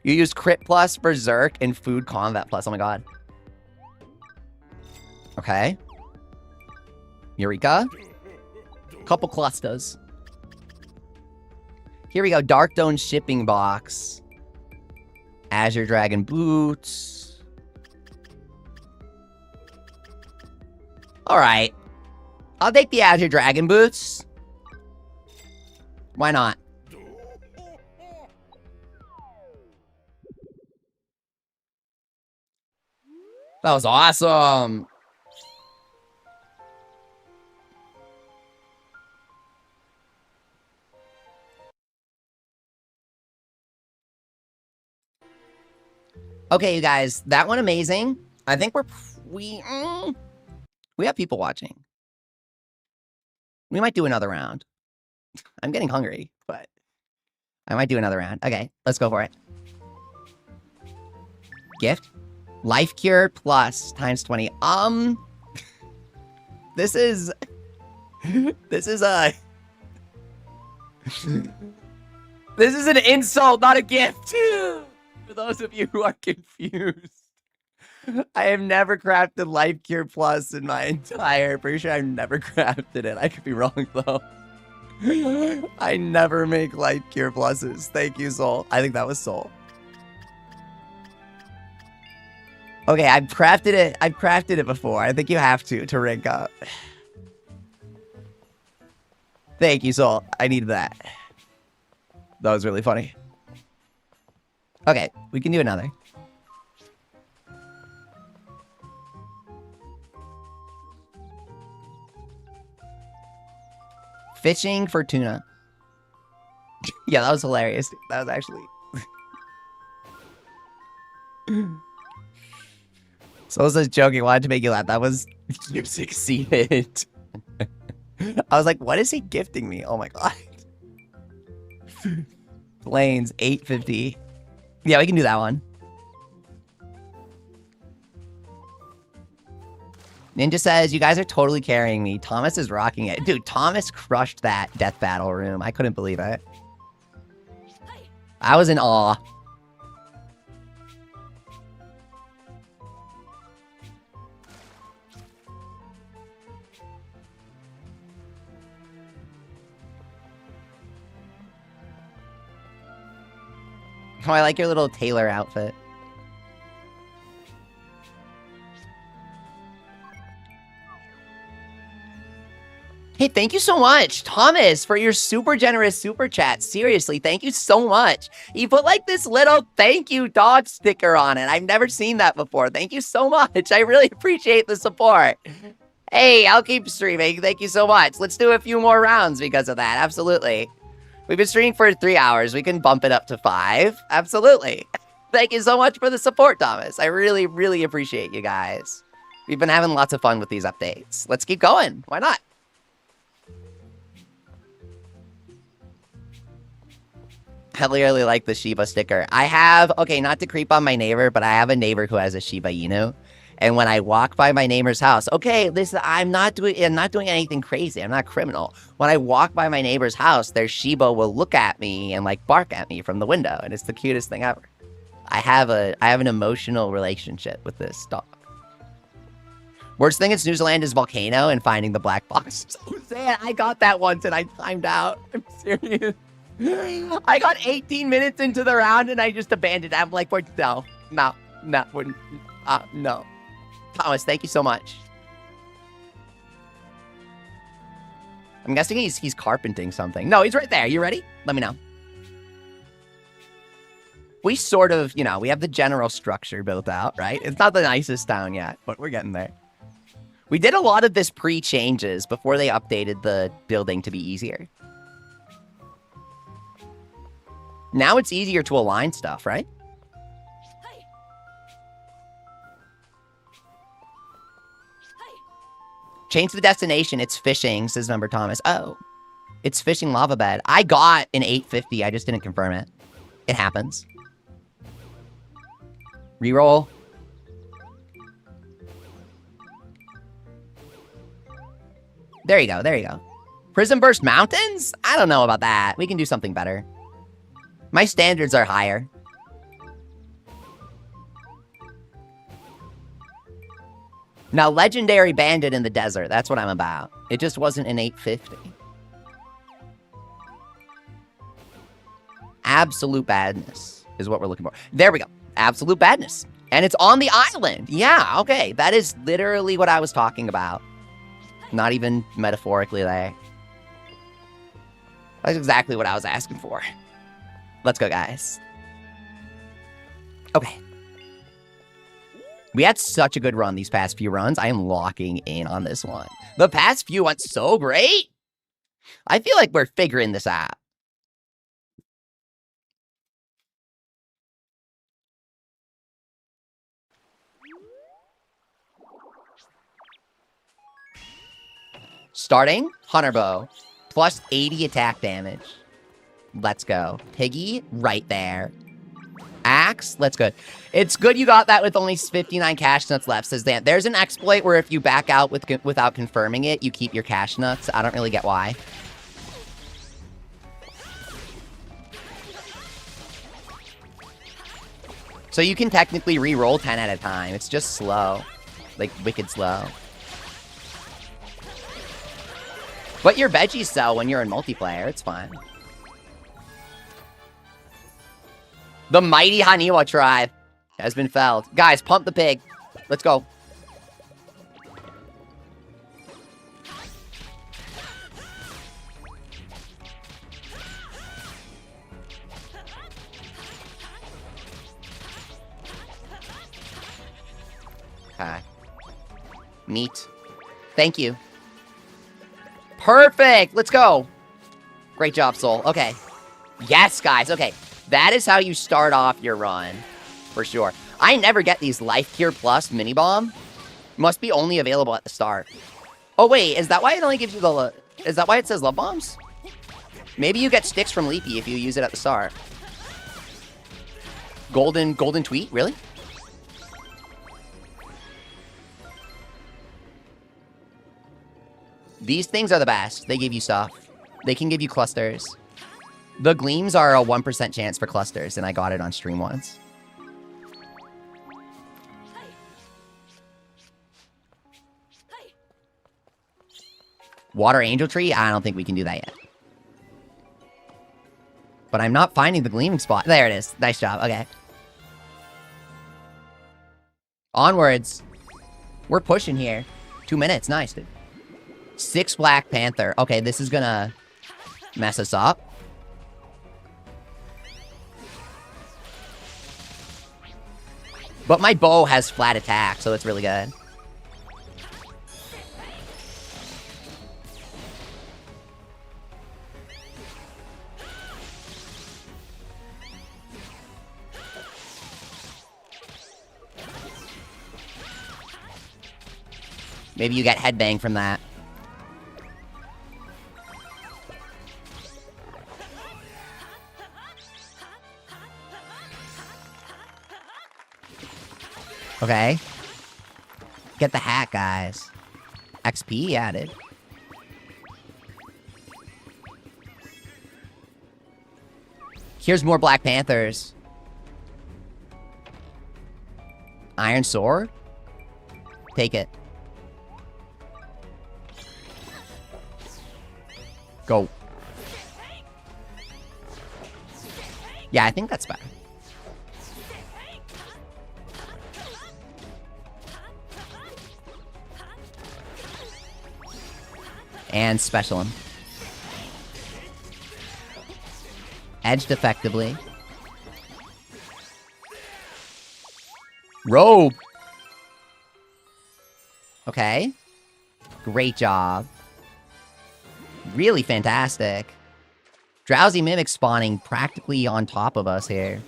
You use crit plus, berserk, and food combat plus. Oh my god. Okay. Eureka. Couple clusters. Here we go. Dark Dome shipping box. Azure Dragon boots. Alright. I'll take the Azure Dragon boots. Why not? That was awesome. Okay, you guys, that went amazing. I think we have people watching. We might do another round. I'm getting hungry, but I might do another round. Okay, let's go for it. Gift. Life Cure plus times 20. This is an insult, not a gift. For those of you who are confused, I have never crafted Life Cure Plus in my entire... Pretty sure I've never crafted it. I could be wrong, though. I never make Life Cure Pluses. Thank you, Soul. I think that was Soul. Okay, I've crafted it. I've crafted it before. I think you have to rank up. Thank you, Soul. I needed that. That was really funny. Okay, we can do another. Fishing for tuna. Yeah, that was hilarious. That was actually... So I was just joking. Wanted to make you laugh. That was... You succeeded. I was like, what is he gifting me? Oh my god. Planes, 850. Yeah, we can do that one. Ninja says, you guys are totally carrying me. Thomas is rocking it. Dude, Thomas crushed that death battle room. I couldn't believe it. I was in awe. Oh, I like your little tailor outfit. Hey, thank you so much, Thomas, for your super generous super chat. Seriously, thank you so much. He put like this little thank you dog sticker on it. I've never seen that before. Thank you so much. I really appreciate the support. Hey, I'll keep streaming. Thank you so much. Let's do a few more rounds because of that. Absolutely. We've been streaming for 3 hours. We can bump it up to 5. Absolutely. Thank you so much for the support, Thomas. I really, really appreciate you guys. We've been having lots of fun with these updates. Let's keep going. Why not? I really like the Shiba sticker. I have, okay, not to creep on my neighbor, but I have a neighbor who has a Shiba Inu. And when I walk by my neighbor's house, okay, listen, I'm not doing anything crazy. I'm not criminal. When I walk by my neighbor's house, their Shiba will look at me and like bark at me from the window. And it's the cutest thing ever. I have an emotional relationship with this dog. Worst thing in Snoozeland is Volcano and finding the black box. So sad. I got that once and I timed out. I'm serious. I got 18 minutes into the round and I just abandoned it. I'm like, no. Thomas, thank you so much. I'm guessing he's carpenting something. No, he's right there. You ready? Let me know. We sort of, you know, we have the general structure built out, right? It's not the nicest town yet, but we're getting there. We did a lot of this pre-changes before they updated the building to be easier. Now it's easier to align stuff, right? Change the destination. It's fishing, says Member Thomas. Oh, it's fishing lava bed. I got an 850. I just didn't confirm it. It happens. Reroll. There you go. There you go. Prism Burst Mountains? I don't know about that. We can do something better. My standards are higher. Now, Legendary Bandit in the desert. That's what I'm about. It just wasn't an 850. Absolute badness is what we're looking for. There we go. Absolute badness. And it's on the island. Yeah, okay. That is literally what I was talking about. Not even metaphorically there. That's exactly what I was asking for. Let's go, guys. Okay. We had such a good run these past few runs. I am locking in on this one. The past few went so great. I feel like we're figuring this out. Starting, Hunter Bow, plus 80 attack damage. Let's go. Piggy, right there. Axe, let's go. It's good you got that with only 59 cash nuts left, says Dan. There's an exploit where if you back out without confirming it, you keep your cash nuts. I don't really get why. So you can technically re-roll 10 at a time. It's just slow. Like, wicked slow. But your veggies sell when you're in multiplayer. It's fine. The mighty Haniwa tribe has been felled. Guys, pump the pig. Let's go. Okay. Meat. Thank you. Perfect. Let's go. Great job, Soul. Okay. Yes, guys. Okay. That is how you start off your run. For sure. I never get these Life Cure Plus mini bomb. Must be only available at the start. Oh, wait. Is that why it only gives you the... Is that why it says love bombs? Maybe you get sticks from Leafy if you use it at the start. Golden tweet? Really? These things are the best. They give you stuff. They can give you clusters. The gleams are a 1% chance for clusters, and I got it on stream once. Water Angel Tree? I don't think we can do that yet. But I'm not finding the gleaming spot. There it is. Nice job. Okay. Onwards. We're pushing here. 2 minutes. Nice, dude. 6 Black Panther. Okay, this is gonna mess us up. But my bow has flat attack, so it's really good. Maybe you get headbang from that. Okay. Get the hat, guys. XP added. Here's more Black Panthers. Iron Sword? Take it. Go. Yeah, I think that's better. And special him. Edged effectively. Robe. Okay. Great job. Really fantastic. Drowsy Mimic spawning practically on top of us here.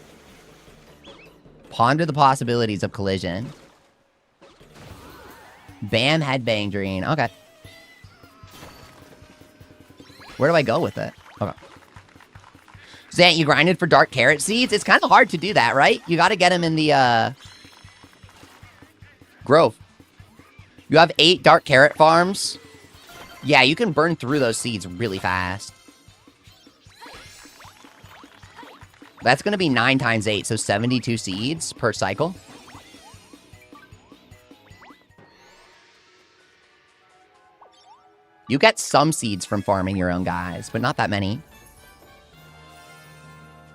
Ponder the possibilities of collision. Bam, headbang drain. Okay. Where do I go with it? Okay. Zant, you grinded for dark carrot seeds? It's kind of hard to do that, right? You got to get them in the, grove. You have 8 dark carrot farms. Yeah, you can burn through those seeds really fast. That's going to be 9 times 8, so 72 seeds per cycle. You get some seeds from farming your own guys, but not that many.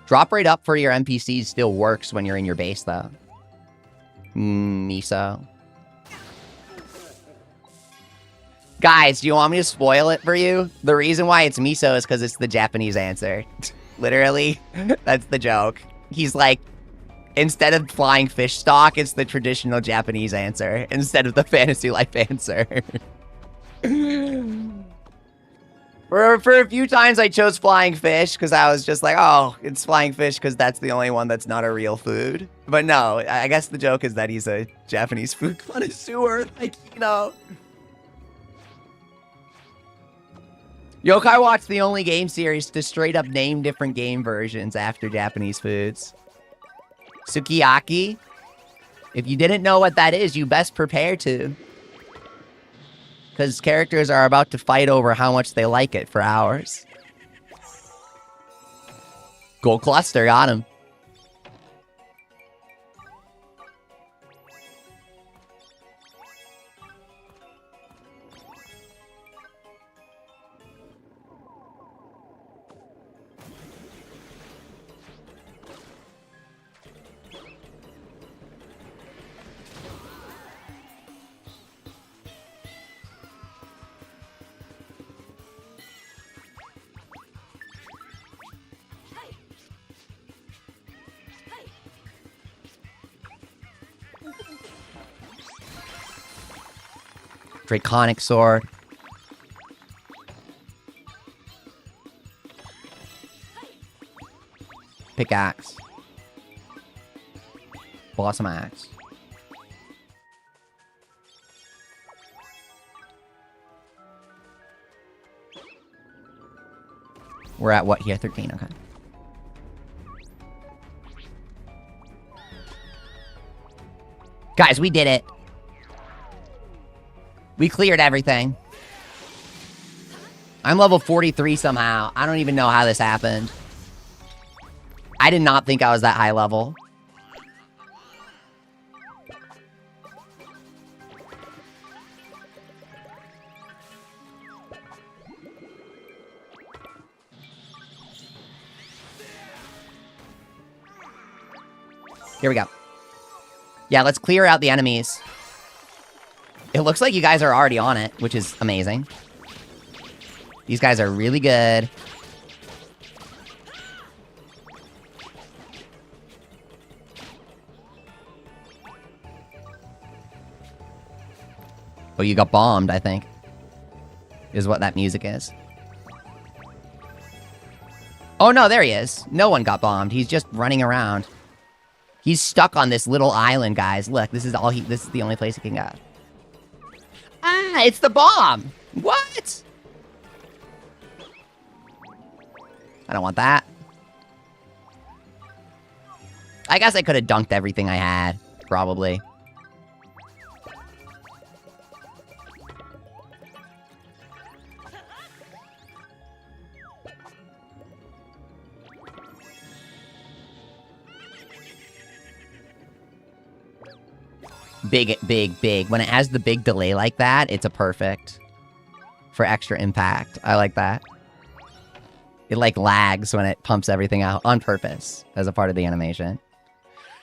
Drop rate up for your NPCs still works when you're in your base, though. Miso. Guys, do you want me to spoil it for you? The reason why it's miso is because it's the Japanese answer. Literally, that's the joke. He's like, instead of flying fish stock, it's the traditional Japanese answer instead of the fantasy life answer. For a few times, I chose flying fish because I was just like, oh, it's flying fish because that's the only one that's not a real food. But no, I guess the joke is that he's a Japanese food connoisseur. Like, you know. Yokai Watch, the only game series to straight up name different game versions after Japanese foods. Sukiyaki. If you didn't know what that is, you best prepare to. Because characters are about to fight over how much they like it for hours. Gold cluster, got him. Draconic sword. Pickaxe. Blossom axe. We're at what here? 13, okay. Guys, we did it. We cleared everything. I'm level 43 somehow. I don't even know how this happened. I did not think I was that high level. Here we go. Yeah, let's clear out the enemies. It looks like you guys are already on it, which is amazing. These guys are really good. Oh, you got bombed, I think. Is what that music is. Oh, no, there he is. No one got bombed. He's just running around. He's stuck on this little island, guys. Look, this is the only place he can go. Ah, it's the bomb. What? I don't want that. I guess I could have dunked everything I had, probably. Big, big, big. When it has the big delay like that, it's a perfect for extra impact. I like that. It like lags when it pumps everything out on purpose as a part of the animation.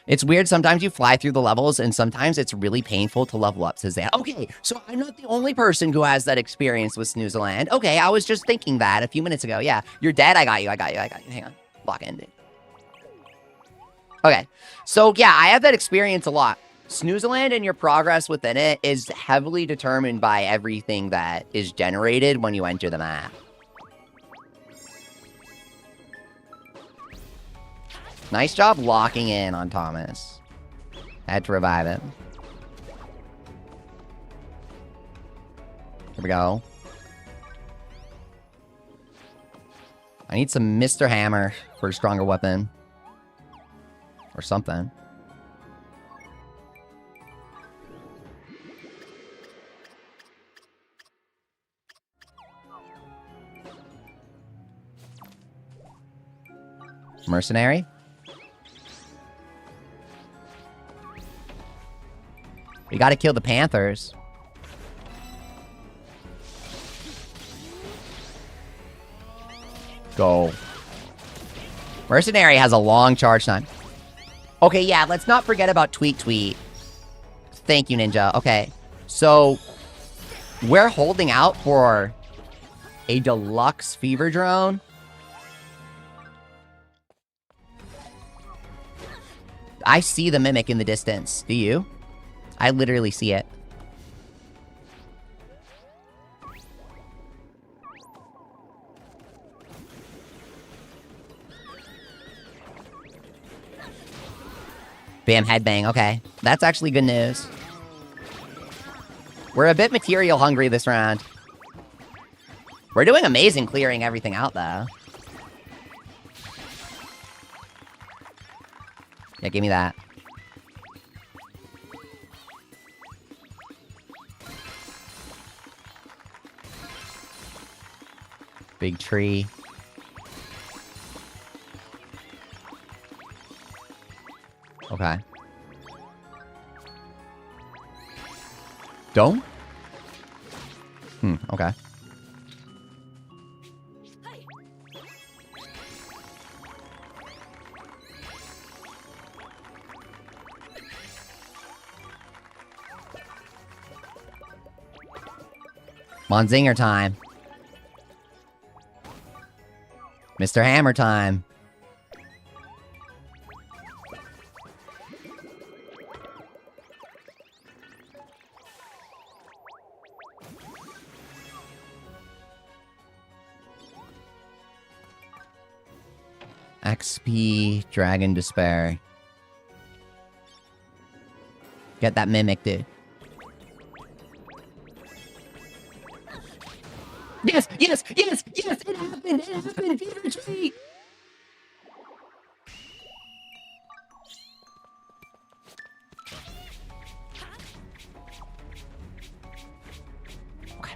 It's weird. Sometimes you fly through the levels and sometimes it's really painful to level up, says that. Okay, so I'm not the only person who has that experience with Snoozeland. Okay, I was just thinking that a few minutes ago. Yeah, you're dead. I got you. Hang on. Block ending. Okay, so yeah, I have that experience a lot. Snoozeland and your progress within it is heavily determined by everything that is generated when you enter the map. Nice job locking in on Thomas. Had to revive him. Here we go. I need some Mr. Hammer for a stronger weapon. Or something. Mercenary? We gotta kill the Panthers. Go. Mercenary has a long charge time. Okay, yeah, let's not forget about Tweet Tweet. Thank you, Ninja. Okay, so we're holding out for a deluxe fever drone. I see the mimic in the distance. Do you? I literally see it. Bam, headbang. Okay. That's actually good news. We're a bit material hungry this round. We're doing amazing clearing everything out, though. Yeah, give me that. Big tree. Okay. Dome? Okay. Monzinger time. Mr. Hammer time. XP, Dragon Despair. Get that mimic, dude. Yes, yes, yes, yes, it happened, fever tree! Okay.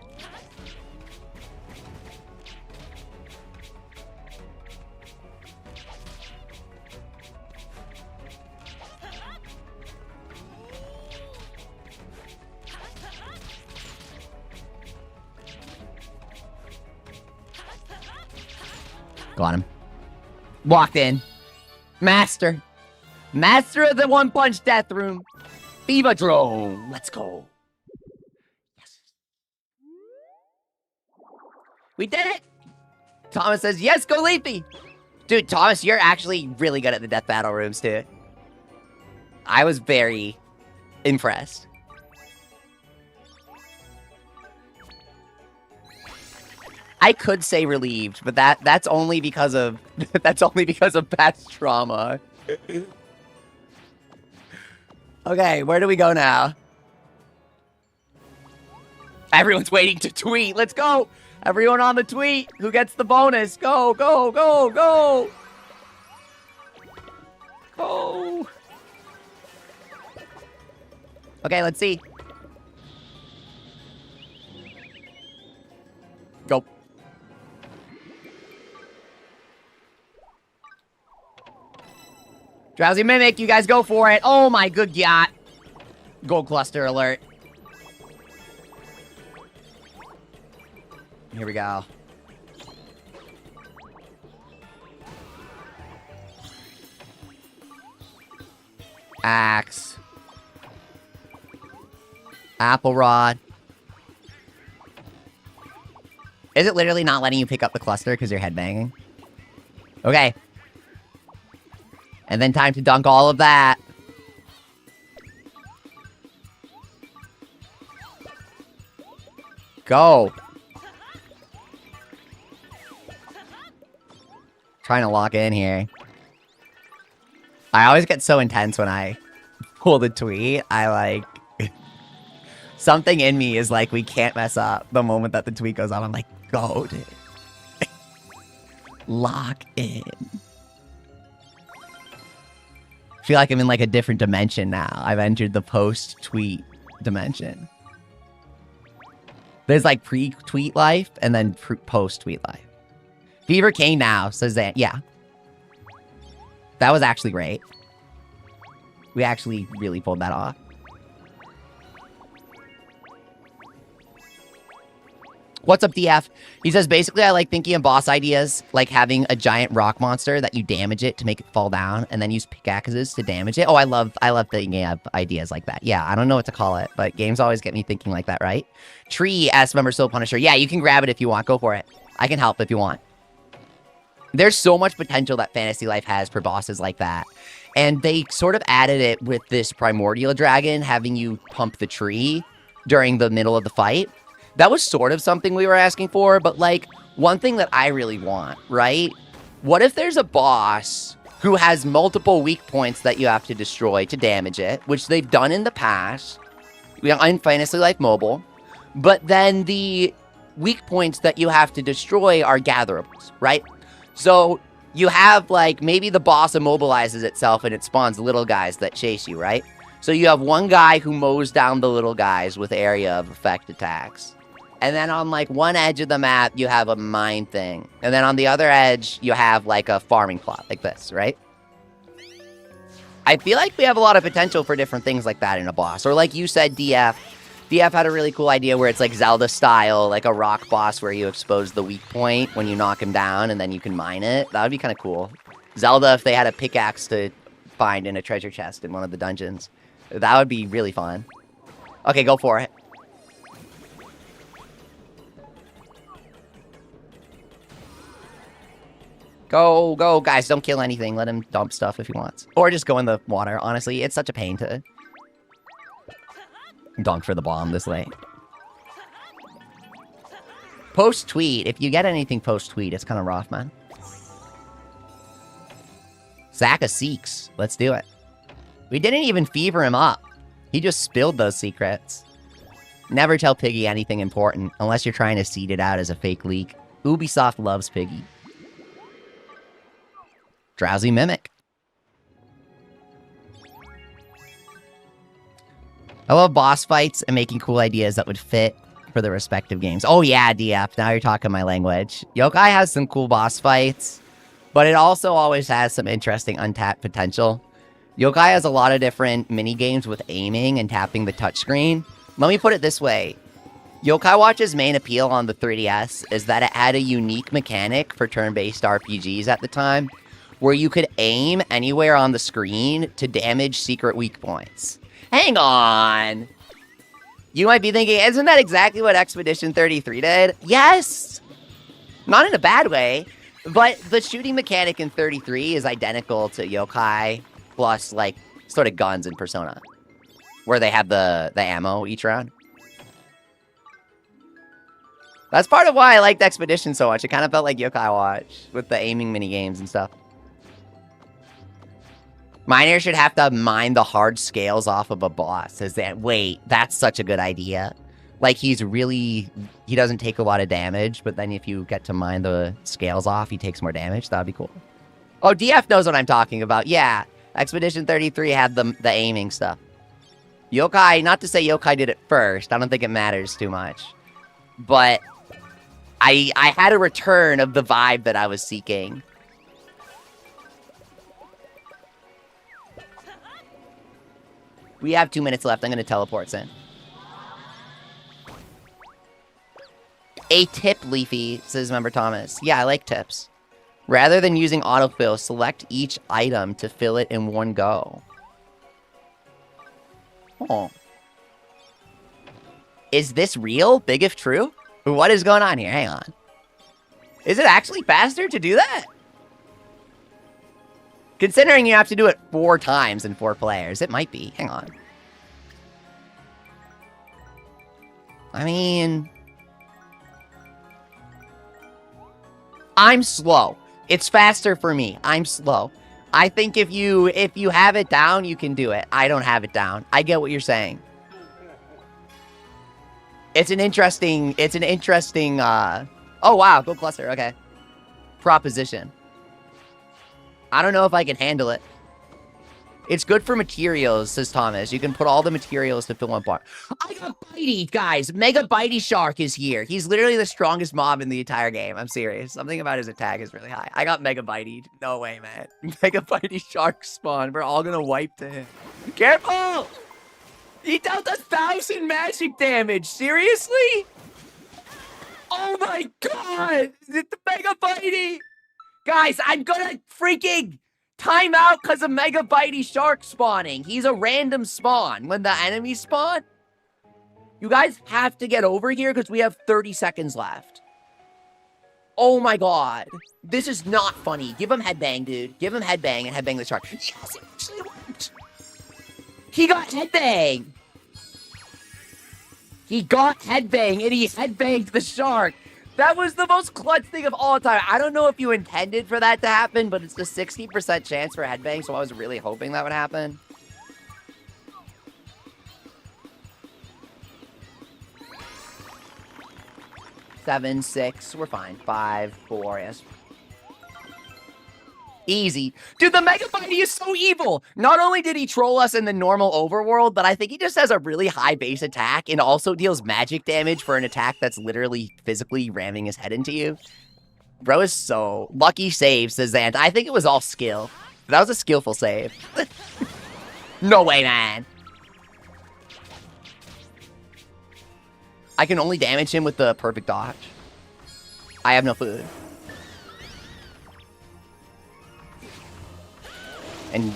Got him. Walked in. Master. Master of the one-punch death room. Fever drone. Let's go. Yes. We did it! Thomas says, yes, go Leafy! Dude, Thomas, you're actually really good at the death battle rooms, too. I was very impressed. I could say relieved, but that's only because of past trauma. Okay, where do we go now? Everyone's waiting to tweet. Let's go. Everyone on the tweet. Who gets the bonus? Go, go, go, go. Go. Okay, let's see. Go. Drowsy Mimic, you guys go for it. Oh my good yacht. Gold cluster alert. Here we go. Axe. Apple rod. Is it literally not letting you pick up the cluster because you're headbanging? Okay. And then time to dunk all of that. Go. Trying to lock in here. I always get so intense when I pull the tweet. I like... Something in me is like, we can't mess up the moment that the tweet goes on. I'm like, go, dude. Lock in. I feel like I'm in like a different dimension now. I've entered the post-tweet dimension. There's like pre-tweet life and then post-tweet life. Fever King now, says that. Yeah. That was actually great. We actually really pulled that off. What's up, DF? He says, basically, I like thinking of boss ideas, like having a giant rock monster that you damage it to make it fall down, and then use pickaxes to damage it. Oh, I love thinking of ideas like that. Yeah, I don't know what to call it, but games always get me thinking like that, right? Tree, as member Soul Punisher. Yeah, you can grab it if you want. Go for it. I can help if you want. There's so much potential that Fantasy Life has for bosses like that. And they sort of added it with this Primordial Dragon, having you pump the tree during the middle of the fight. That was sort of something we were asking for, but like, one thing that I really want, right? What if there's a boss who has multiple weak points that you have to destroy to damage it, which they've done in the past, in Fantasy Life Mobile, but then the weak points that you have to destroy are gatherables, right? So you have, like, maybe the boss immobilizes itself and it spawns little guys that chase you, right? So you have one guy who mows down the little guys with area of effect attacks. And then on, like, one edge of the map, you have a mine thing. And then on the other edge, you have, like, a farming plot, like this, right? I feel like we have a lot of potential for different things like that in a boss. Or like you said, DF. DF had a really cool idea where it's, like, Zelda-style, like a rock boss where you expose the weak point when you knock him down, and then you can mine it. That would be kind of cool. Zelda, if they had a pickaxe to find in a treasure chest in one of the dungeons. That would be really fun. Okay, go for it. Go, go, guys, don't kill anything. Let him dump stuff if he wants. Or just go in the water. Honestly, it's such a pain to dunk for the bomb this late. Post-tweet. If you get anything post-tweet, it's kind of rough, man. Zaka Seeks. Let's do it. We didn't even fever him up. He just spilled those secrets. Never tell Piggy anything important, unless you're trying to seed it out as a fake leak. Ubisoft loves Piggy. Drowsy Mimic. I love boss fights and making cool ideas that would fit for the respective games. Oh yeah, DF, now you're talking my language. Yokai has some cool boss fights, but it also always has some interesting untapped potential. Yokai has a lot of different mini games with aiming and tapping the touchscreen. Let me put it this way. Yokai Watch's main appeal on the 3DS is that it had a unique mechanic for turn-based RPGs at the time, where you could aim anywhere on the screen to damage secret weak points. Hang on! You might be thinking, isn't that exactly what Expedition 33 did? Yes! Not in a bad way, but the shooting mechanic in 33 is identical to Yokai plus, like, sort of guns in Persona, where they have the ammo each round. That's part of why I liked Expedition so much. It kind of felt like Yokai Watch with the aiming mini games and stuff. Miner should have to mine the hard scales off of a boss. Wait, that's such a good idea. Like, he doesn't take a lot of damage, but then if you get to mine the scales off, he takes more damage. That'd be cool. Oh, DF knows what I'm talking about. Yeah, Expedition 33 had the aiming stuff. Yokai, not to say Yokai did it first. I don't think it matters too much. But I had a return of the vibe that I was seeking. We have 2 minutes left. I'm going to teleport in. A tip, Leafy, says member Thomas. Yeah, I like tips. Rather than using autofill, select each item to fill it in one go. Oh. Is this real? Big if true? What is going on here? Hang on. Is it actually faster to do that? Considering you have to do it 4 times in 4 players, it might be. Hang on. I mean, I'm slow. It's faster for me. I'm slow. I think if you have it down, you can do it. I don't have it down. I get what you're saying. It's an interesting, oh wow, go cluster, okay. Proposition. I don't know if I can handle it. It's good for materials, says Thomas. You can put all the materials to fill one bar. I got Bitey, guys. Mega Bitey Shark is here. He's literally the strongest mob in the entire game. I'm serious. Something about his attack is really high. I got Mega Bitey. No way, man. Mega Bitey Shark spawn. We're all gonna wipe to him. Careful! He dealt 1,000 magic damage. Seriously? Oh my god! The Mega Bitey! Guys, I'm gonna freaking time out because of Mega Bitey Shark spawning. He's a random spawn when the enemies spawn. You guys have to get over here because we have 30 seconds left. Oh my god. This is not funny. Give him headbang, dude. Give him headbang and headbang the shark. Yes, it actually worked. He got headbang. He got headbang and he headbanged the shark. That was the most clutch thing of all time. I don't know if you intended for that to happen, but it's a 60% chance for headbang, so I was really hoping that would happen. Seven, 6, we're fine. 5, 4, yes. Easy. Dude, the Mega Bitey is so evil. Not only did he troll us in the normal overworld, but I think he just has a really high base attack and also deals magic damage for an attack that's literally physically ramming his head into you. Bro is so... Lucky save, says Zant. I think it was all skill. That was a skillful save. No way, man. I can only damage him with the perfect dodge. I have no food. And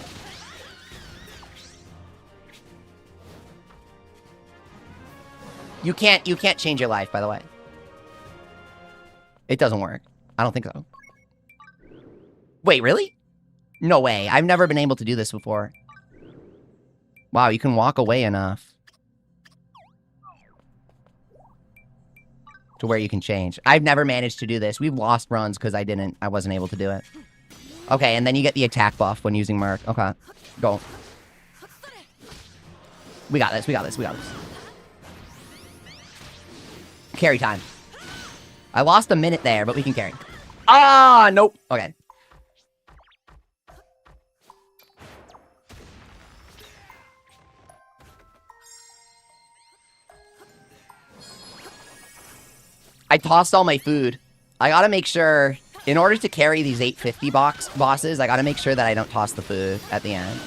you can't change your life, by the way. It doesn't work. I don't think so. Wait, really? No way. I've never been able to do this before. Wow, you can walk away enough to where you can change. I've never managed to do this. We've lost runs because I wasn't able to do it. Okay, and then you get the attack buff when using Merc. Okay, go. We got this, we got this, we got this. Carry time. I lost a minute there, but we can carry. Ah, nope. Okay. I tossed all my food. I gotta make sure... In order to carry these 850 bosses, I gotta make sure that I don't toss the food at the end.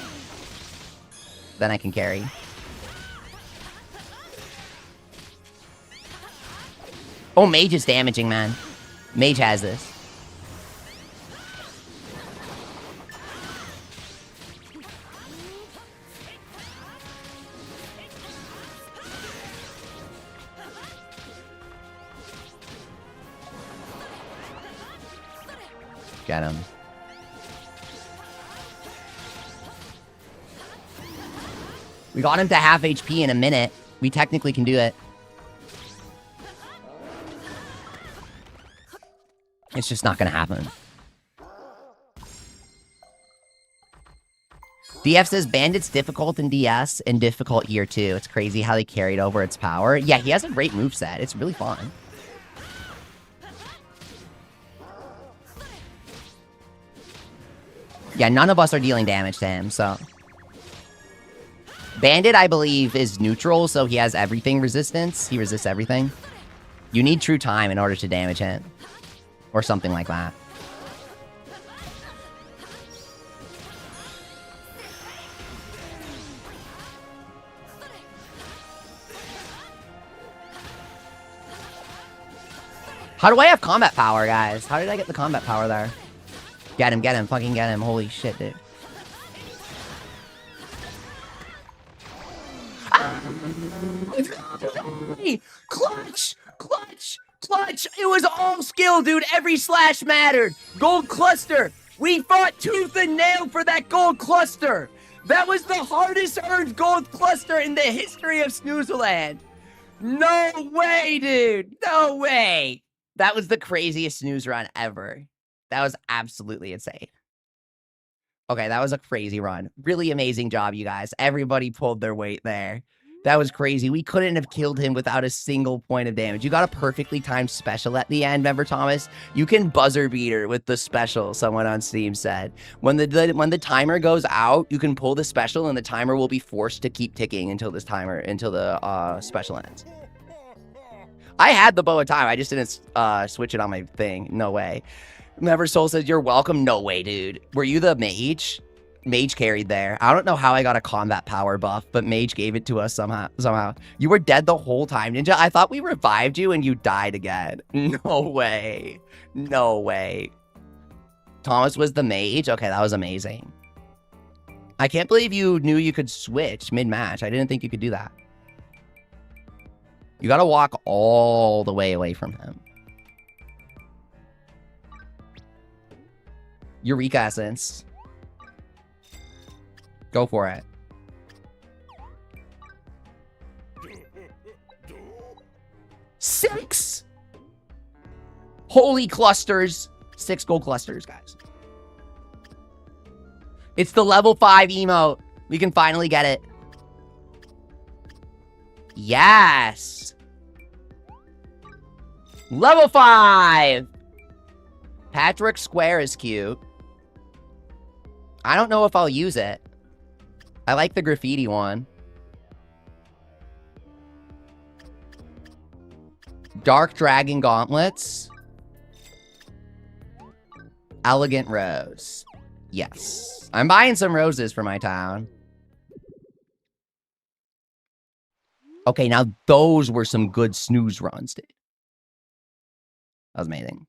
Then I can carry. Oh, Mage is damaging, man. Mage has this. Get him. We got him to half HP in a minute. We technically can do it. It's just not gonna happen. DF says Bandit's difficult in DS and difficult here too. It's crazy how they carried over its power. Yeah, he has a great moveset. It's really fun. Yeah, none of us are dealing damage to him, so. Bandit, I believe, is neutral, so he has everything resistance. He resists everything. You need true time in order to damage him. Or something like that. How do I have combat power, guys? How did I get the combat power there? Get him, fucking get him. Holy shit, dude. Clutch! Clutch! Clutch! It was all skill, dude. Every slash mattered. Gold cluster. We fought tooth and nail for that gold cluster. That was the hardest earned gold cluster in the history of Snoozeland. No way, dude. No way. That was the craziest snooze run ever. That was absolutely insane. Okay, that was a crazy run. Really amazing job, you guys. Everybody pulled their weight there. That was crazy. We couldn't have killed him without a single point of damage. You got a perfectly timed special at the end, remember, Thomas? You can buzzer beater with the special, someone on Steam said. When the timer goes out, you can pull the special and the timer will be forced to keep ticking until the special ends. I had the bow of time. I just didn't switch it on my thing. No way. Never Soul says, you're welcome. No way, dude. Were you the mage? Mage carried there. I don't know how I got a combat power buff, but Mage gave it to us somehow. You were dead the whole time, Ninja. I thought we revived you and you died again. No way. No way. Thomas was the mage? Okay, that was amazing. I can't believe you knew you could switch mid-match. I didn't think you could do that. You gotta walk all the way away from him. Eureka Essence. Go for it. Six! Holy clusters. 6 gold clusters, guys. It's the level 5 emote. We can finally get it. Yes! Level 5! Patrick Square is cute. I don't know if I'll use it. I like the graffiti one. Dark Dragon Gauntlets. Elegant Rose. Yes. I'm buying some roses for my town. Okay, now those were some good snooze runs, dude. That was amazing.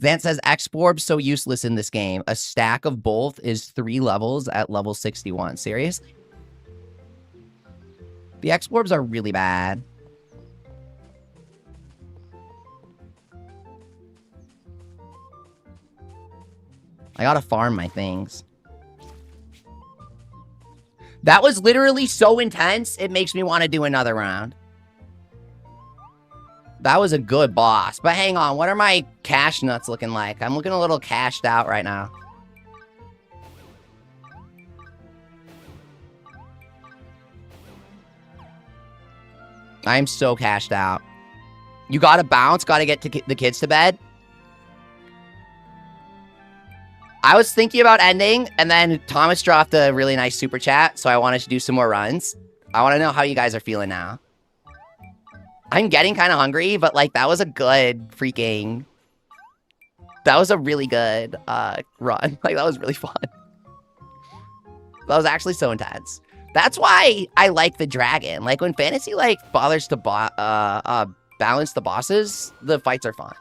Zant says, X-Borb so useless in this game. A stack of both is 3 levels at level 61. Seriously? The X-Borbs are really bad. I gotta farm my things. That was literally so intense, it makes me want to do another round. That was a good boss. But hang on, what are my cash nuts looking like? I'm looking a little cashed out right now. I'm so cashed out. You gotta bounce, gotta get the kids to bed. I was thinking about ending, and then Thomas dropped a really nice super chat, so I wanted to do some more runs. I want to know how you guys are feeling now. I'm getting kind of hungry, but, like, that was a good freaking... That was a really good run. Like, that was really fun. That was actually so intense. That's why I like the dragon. Like, when Fantasy, like, bothers to balance the bosses, the fights are fun.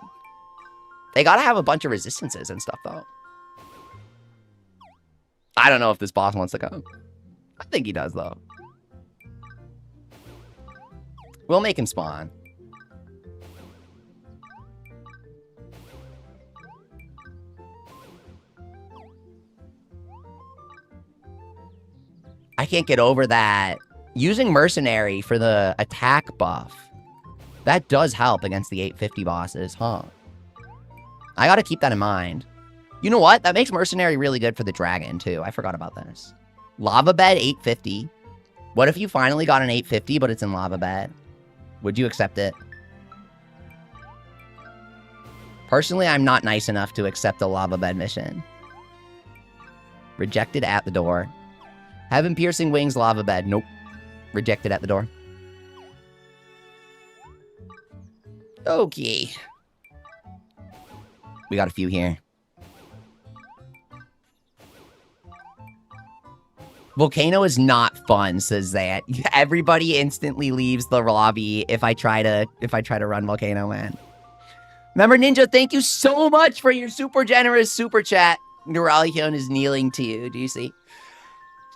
They gotta have a bunch of resistances and stuff, though. I don't know if this boss wants to come. I think he does, though. We'll make him spawn. I can't get over that. Using Mercenary for the attack buff. That does help against the 850 bosses, huh? I gotta keep that in mind. You know what? That makes Mercenary really good for the dragon, too. I forgot about this. Lava Bed 850. What if you finally got an 850, but it's in Lava Bed? Would you accept it? Personally, I'm not nice enough to accept a Lava Bed mission. Rejected at the door. Heaven Piercing Wings Lava Bed. Nope. Rejected at the door. Okay. We got a few here. Volcano is not fun, says that. Everybody instantly leaves the lobby if I try to run Volcano, man. Remember, Ninja, thank you so much for your super generous super chat. Neuralion is kneeling to you. Do you see?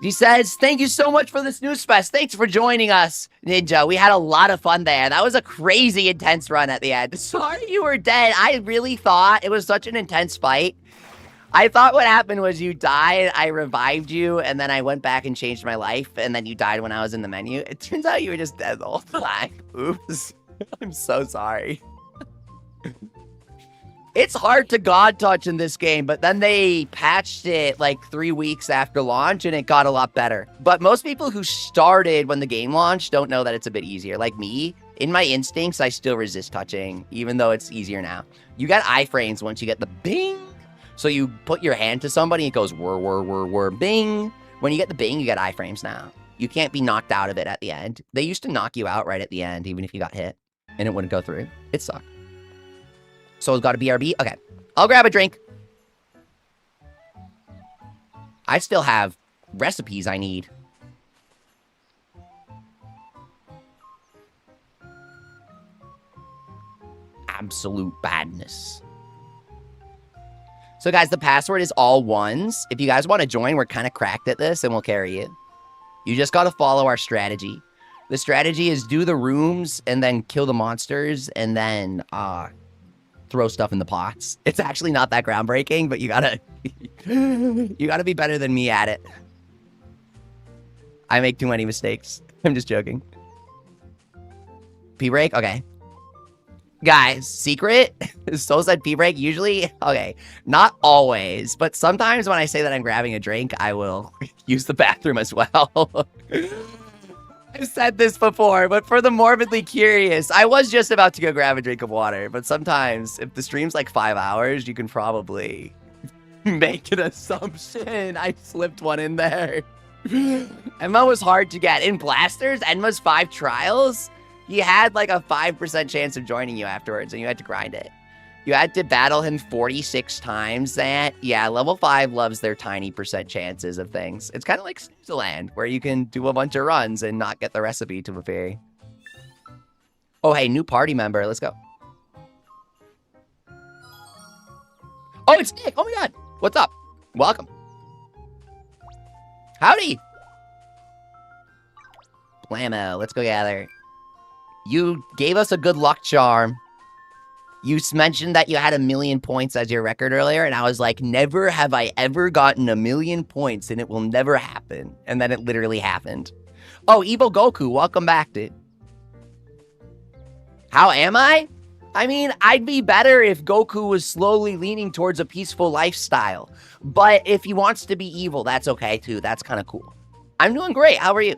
He says, thank you so much for the Snooze Fest. Thanks for joining us, Ninja. We had a lot of fun there. That was a crazy intense run at the end. Sorry you were dead. I really thought it was such an intense fight. I thought what happened was you died, I revived you, and then I went back and changed my life, and then you died when I was in the menu. It turns out you were just dead the whole time. Oops. I'm so sorry. It's hard to God touch in this game, but then they patched it like 3 weeks after launch, and it got a lot better. But most people who started when the game launched don't know that it's a bit easier. Like me, in my instincts, I still resist touching, even though it's easier now. You got iframes once you get the bing. So you put your hand to somebody, it goes whir, whir, whir, whir, bing. When you get the bing, you get iframes now. You can't be knocked out of it at the end. They used to knock you out right at the end, even if you got hit, and it wouldn't go through. It sucked. So it's got a BRB? Okay. I'll grab a drink. I still have recipes I need. Absolute badness. So guys, the password is all ones. If you guys want to join, we're kind of cracked at this and we'll carry you. You just got to follow our strategy. The strategy is do the rooms and then kill the monsters and then throw stuff in the pots. It's actually not that groundbreaking, but you gotta you gotta be better than me at it. I make too many mistakes. I'm just joking. P-break? Okay. Guys, secret? Soul said P-break. Usually, okay, not always, but sometimes when I say that I'm grabbing a drink, I will use the bathroom as well. I've said this before, but for the morbidly curious, I was just about to go grab a drink of water, but sometimes if the stream's like 5 hours, you can probably make an assumption I slipped one in there. Emma was hard to get. In Blasters, Enma's 5 trials, he had like a 5% chance of joining you afterwards, and you had to grind it. You had to battle him 46 times. That, yeah, level 5 loves their tiny percent chances of things. It's kind of like Snoozeland, where you can do a bunch of runs and not get the recipe to appear. Oh, hey, new party member. Let's go. Oh, it's Nick. Oh, my God. What's up? Welcome. Howdy. Blammo. Let's go gather. You gave us a good luck charm. You mentioned that you had 1,000,000 points as your record earlier, and I was like, never have I ever gotten 1,000,000 points, and it will never happen. And then it literally happened. Oh, Evo Goku, welcome back, dude. How am I? I mean, I'd be better if Goku was slowly leaning towards a peaceful lifestyle. But if he wants to be evil, that's okay, too. That's kind of cool. I'm doing great. How are you?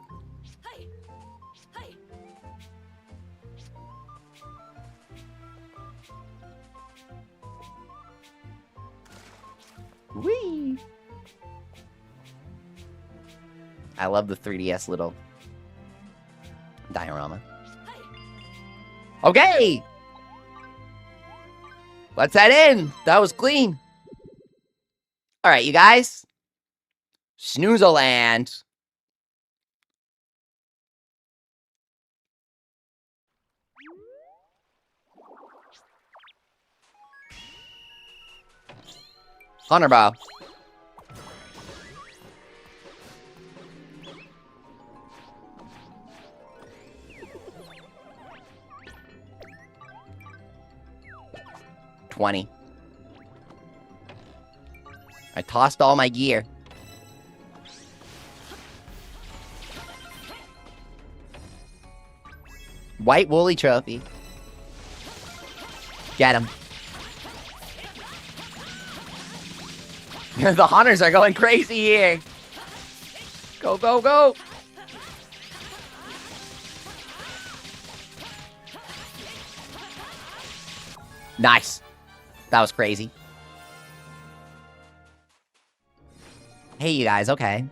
Whee! I love the 3DS little diorama. Okay! Let's head in. That was clean. Alright, you guys. Snoozeland. Hunter bow. $20. I tossed all my gear. White woolly trophy. Get him. The hunters are going crazy here. Go, go, go. Nice. That was crazy. Hey, you guys, okay.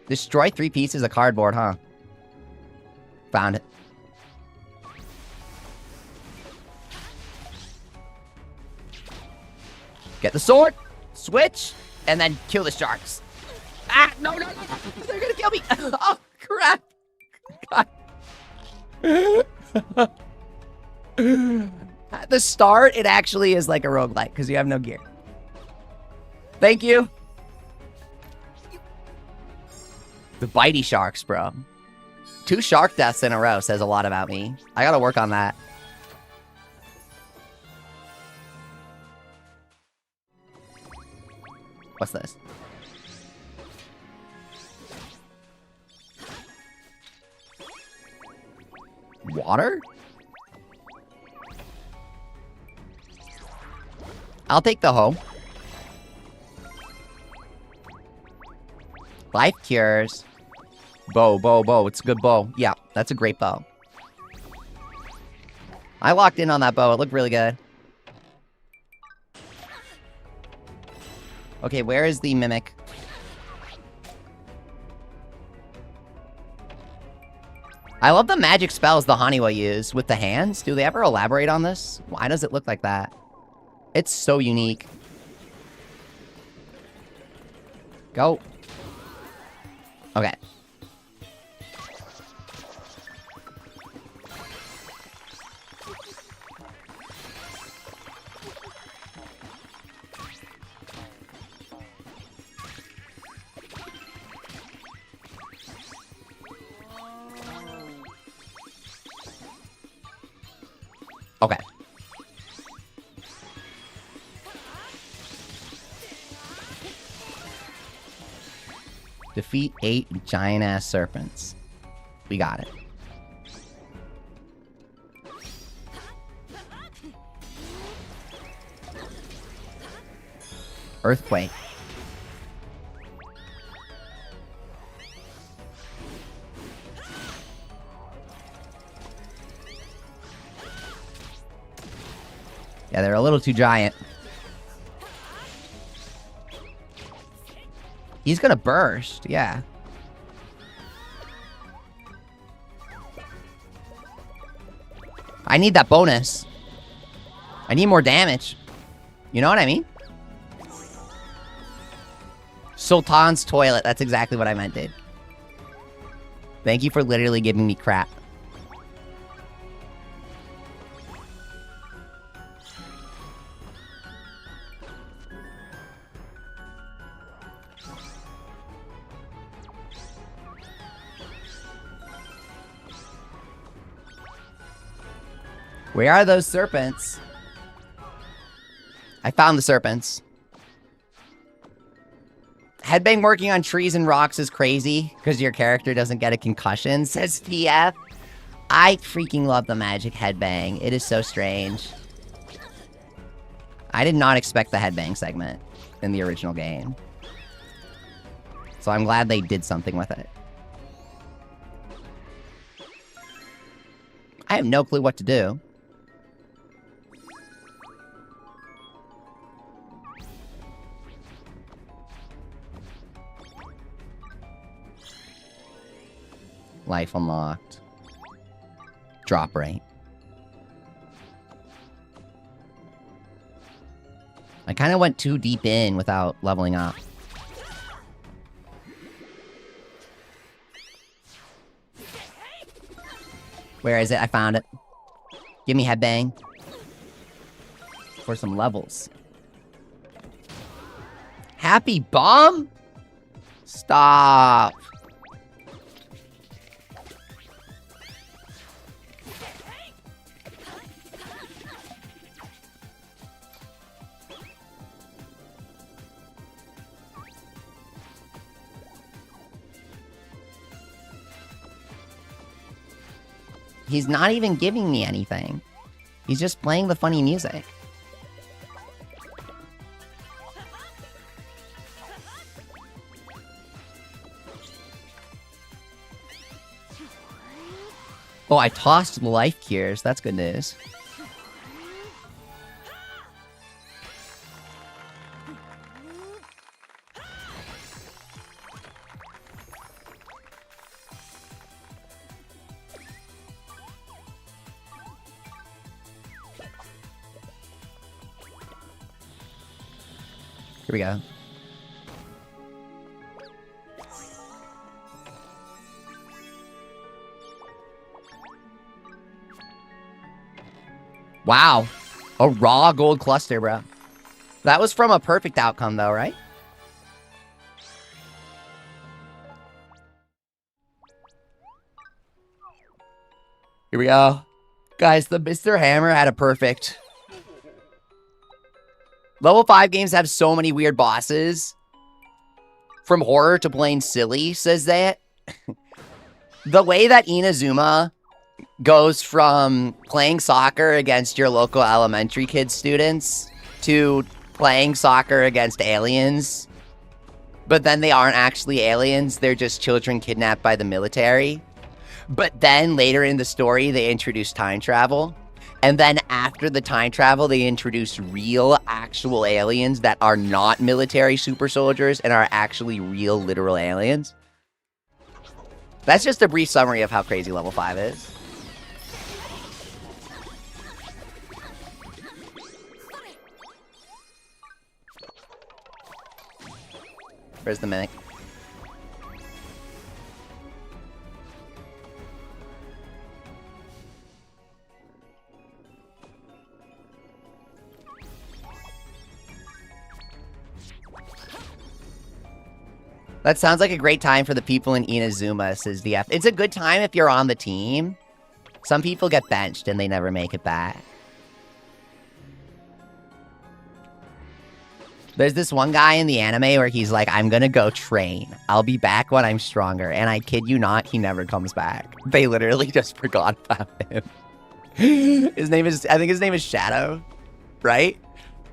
Destroy 3 pieces of cardboard, huh? Found it. Get the sword, switch, and then kill the sharks. Ah, no, no, no, no. They're gonna kill me. Oh, crap. God. At the start, it actually is like a roguelike because you have no gear. Thank you. The bitey sharks, bro. 2 shark deaths in a row says a lot about me. I gotta work on that. What's this? Water? I'll take the hoe. Life cures. Bow, bow, bow. It's a good bow. Yeah, that's a great bow. I locked in on that bow. It looked really good. Okay, where is the mimic? I love the magic spells the Haniwa use with the hands. Do they ever elaborate on this? Why does it look like that? It's so unique. Go. Okay. Okay. Defeat 8 giant-ass serpents. We got it. Earthquake. Yeah, they're a little too giant. He's gonna burst, yeah. I need that bonus. I need more damage. You know what I mean? Sultan's toilet. That's exactly what I meant, dude. Thank you for literally giving me crap. Where are those serpents? I found the serpents. Headbang working on trees and rocks is crazy because your character doesn't get a concussion, says TF. I freaking love the magic headbang. It is so strange. I did not expect the headbang segment in the original game. So I'm glad they did something with it. I have no clue what to do. Life unlocked. Drop rate. I kind of went too deep in without leveling up. Where is it? I found it. Give me headbang. For some levels. Happy bomb? Stop. He's not even giving me anything. He's just playing the funny music. Oh, I tossed life cures. That's good news. Here we go. Wow. A raw gold cluster, bro. That was from a perfect outcome, though, right? Here we go. Guys, the Mr. Hammer had a perfect. Level 5 games have so many weird bosses. From horror to plain silly, says that. The way that Inazuma goes from playing soccer against your local elementary kid students to playing soccer against aliens. But then they aren't actually aliens. They're just children kidnapped by the military. But then later in the story, they introduce time travel. And then after the time travel, they introduce real, actual aliens that are not military super soldiers and are actually real, literal aliens. That's just a brief summary of how crazy level 5 is. Where's the mimic? That sounds like a great time for the people in Inazuma, says DF. It's a good time if you're on the team. Some people get benched and they never make it back. There's this one guy in the anime where he's like, I'm gonna go train. I'll be back when I'm stronger. And I kid you not, he never comes back. They literally just forgot about him. I think his name is Shadow, right?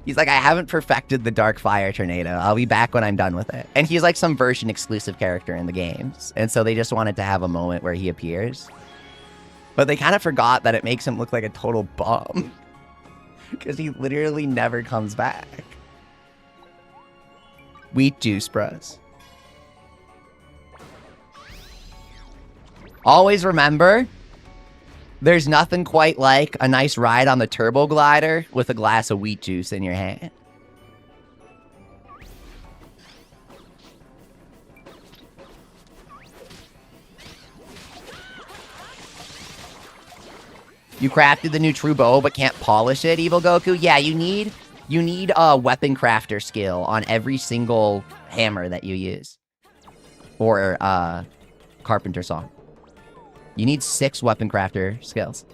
He's like, I haven't perfected the Dark Fire Tornado. I'll be back when I'm done with it. And he's like some version exclusive character in the games. And so they just wanted to have a moment where he appears. But they kind of forgot that it makes him look like a total bum. Because he literally never comes back. Wheat juice, bros. Always remember, there's nothing quite like a nice ride on the turbo glider with a glass of wheat juice in your hand. You crafted the new true bow but can't polish it, Evil Goku? Yeah, you need a weapon crafter skill on every single hammer that you use. Or carpenter saw. You need 6 weapon crafter skills.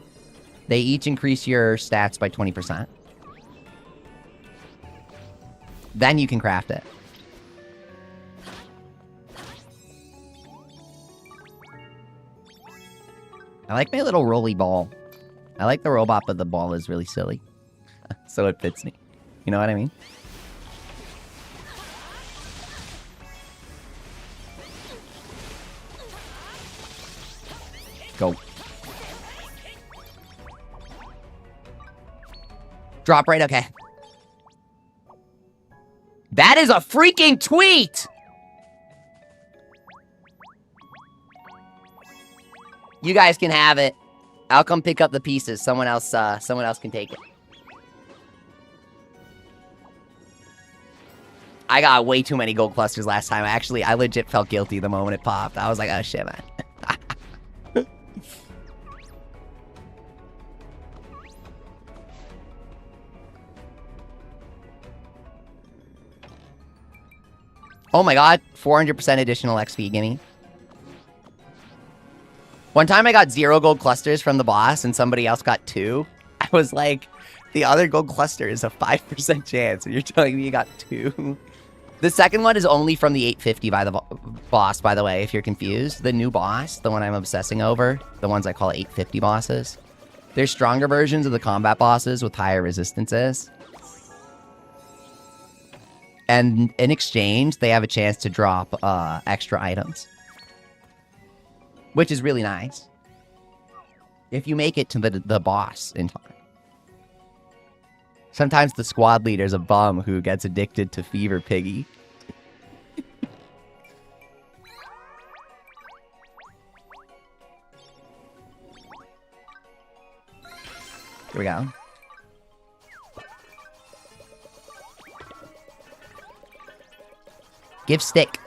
They each increase your stats by 20%. Then you can craft it. I like my little rolly ball. I like the robot, but the ball is really silly. So it fits me. You know what I mean? Go. Drop right, okay. That is a freaking tweet! You guys can have it. I'll come pick up the pieces. Someone else can take it. I got way too many gold clusters last time. I legit felt guilty the moment it popped. I was like, oh shit, man. Oh my god, 400% additional XP, gimme. One time I got 0 gold clusters from the boss and somebody else got 2. I was like, the other gold cluster is a 5% chance and you're telling me you got 2? The second one is only from the 850 by the boss, by the way, if you're confused. The new boss, the one I'm obsessing over, the ones I call 850 bosses. They're stronger versions of the combat bosses with higher resistances. And in exchange, they have a chance to drop extra items. Which is really nice. If you make it to the boss in time. Sometimes the squad leader's a bum who gets addicted to Fever Piggy. Here we go. Give stick.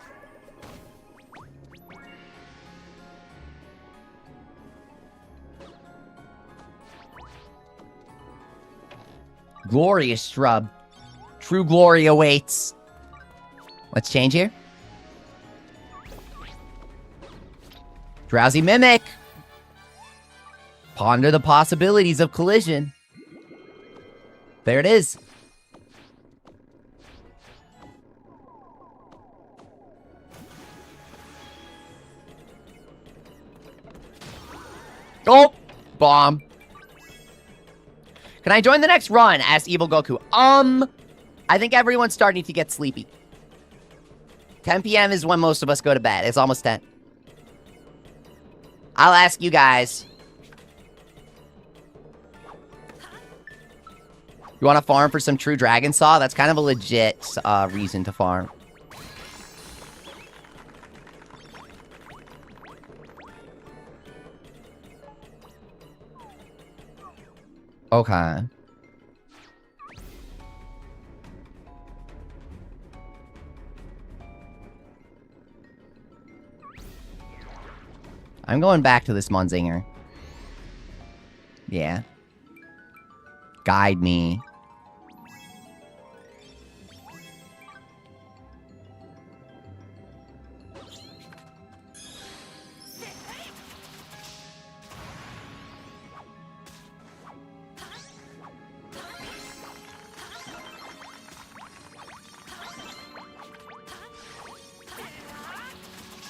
Glorious shrub. True glory awaits. Let's change here. Drowsy Mimic. Ponder the possibilities of collision. There it is. Oh! Bomb. Can I join the next run? Asked Evil Goku. I think everyone's starting to get sleepy. 10 p.m. is when most of us go to bed. It's almost 10. I'll ask you guys. You want to farm for some true Dragon Saw? That's kind of a legit reason to farm. Okay. I'm going back to this Munzinger. Yeah. Guide me.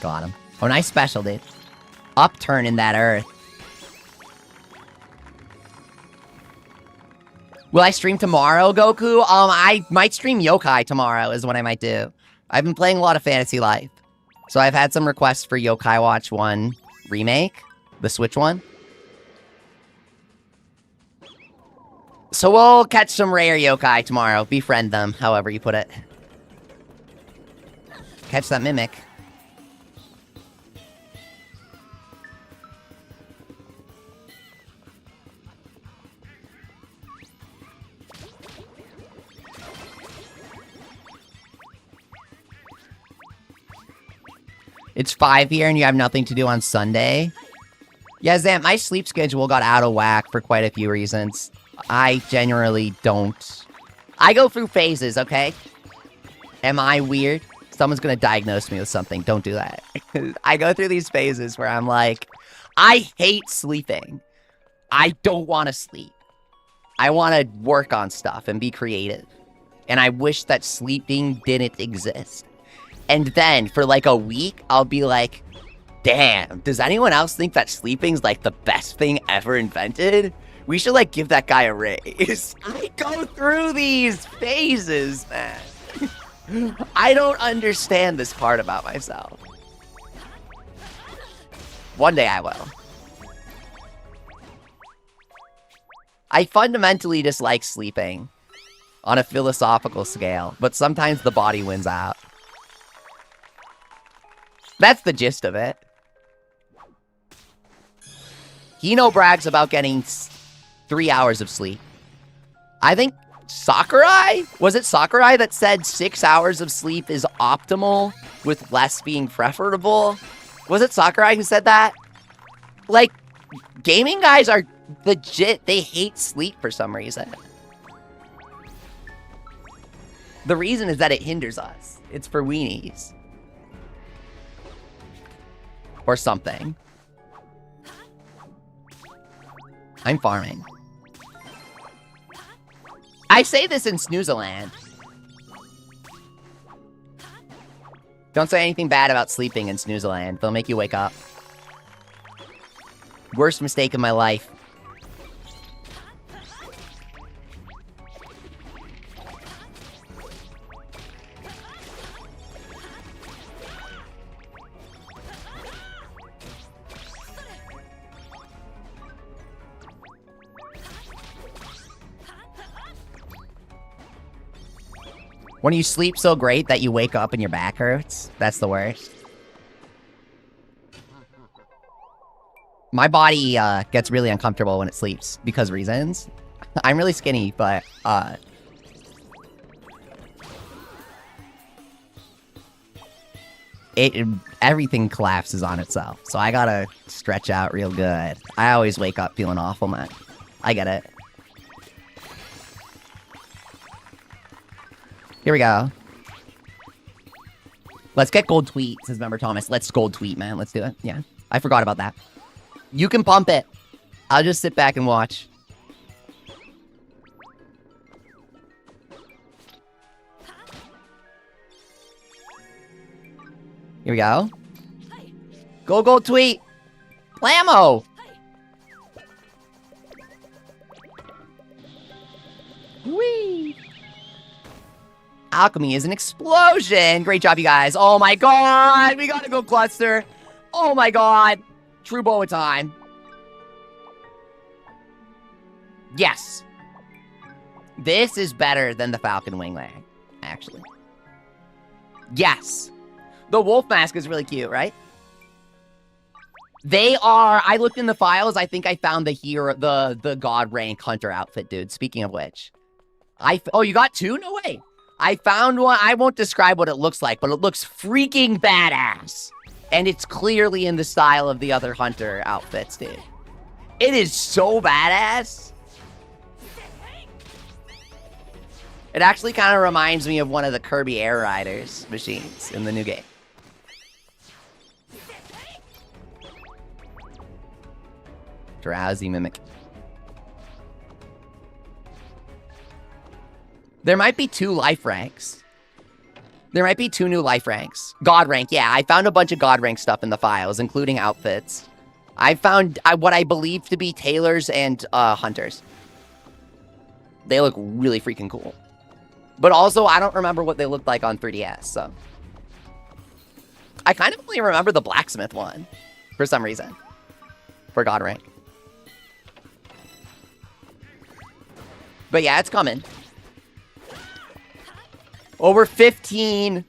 Got him. Oh, nice special, dude. Upturn in that earth. Will I stream tomorrow, Goku? I might stream Yokai tomorrow is what I might do. I've been playing a lot of Fantasy Life. So I've had some requests for Yokai Watch 1 Remake. The Switch one. So we'll catch some rare Yokai tomorrow. Befriend them, however you put it. Catch that Mimic. It's 5 here and you have nothing to do on Sunday? Yeah, Zant, my sleep schedule got out of whack for quite a few reasons. I generally don't. I go through phases, okay? Am I weird? Someone's gonna diagnose me with something. Don't do that. I go through these phases where I'm like, I hate sleeping. I don't want to sleep. I want to work on stuff and be creative. And I wish that sleeping didn't exist. And then, for like a week, I'll be like, damn, does anyone else think that sleeping's like the best thing ever invented? We should like give that guy a raise. I go through these phases, man. I don't understand this part about myself. One day I will. I fundamentally dislike sleeping on a philosophical scale, but sometimes the body wins out. That's the gist of it. Hino brags about getting 3 hours of sleep. I think Sakurai? Was it Sakurai that said 6 hours of sleep is optimal with less being preferable? Was it Sakurai who said that? Like, gaming guys are legit, they hate sleep for some reason. The reason is that it hinders us. It's for weenies. Or something. I'm farming. I say this in Snoozaland. Don't say anything bad about sleeping in Snoozeland. They'll make you wake up. Worst mistake of my life. When you sleep so great that you wake up and your back hurts, that's the worst. My body gets really uncomfortable when it sleeps because reasons. I'm really skinny, but everything collapses on itself. So I gotta stretch out real good. I always wake up feeling awful, man. I get it. Here we go. Let's get gold tweet, says member Thomas. Let's gold tweet, man. Let's do it. Yeah, I forgot about that. You can pump it. I'll just sit back and watch. Here we go. Go gold tweet. Blammo. Whee. Alchemy is an explosion. Great job, you guys. Oh my god. We gotta go cluster. Oh my god. True boa time. Yes. This is better than the Falcon Wing Lag, actually. Yes. The wolf mask is really cute, right? They are... I looked in the files. I think I found the hero, the god rank hunter outfit, dude. Speaking of which. Oh, you got two? No way. I found one. I won't describe what it looks like, but it looks freaking badass. And it's clearly in the style of the other hunter outfits, dude. It is so badass. It actually kind of reminds me of one of the Kirby Air Riders machines in the new game. Drowsy mimic. There might be 2 life ranks. There might be 2 new life ranks. God rank, yeah. I found a bunch of God rank stuff in the files, including outfits. I found what I believe to be tailors and hunters. They look really freaking cool. But also, I don't remember what they looked like on 3DS, so. I kind of only remember the blacksmith one, for some reason. For God rank. But yeah, it's coming. Over 15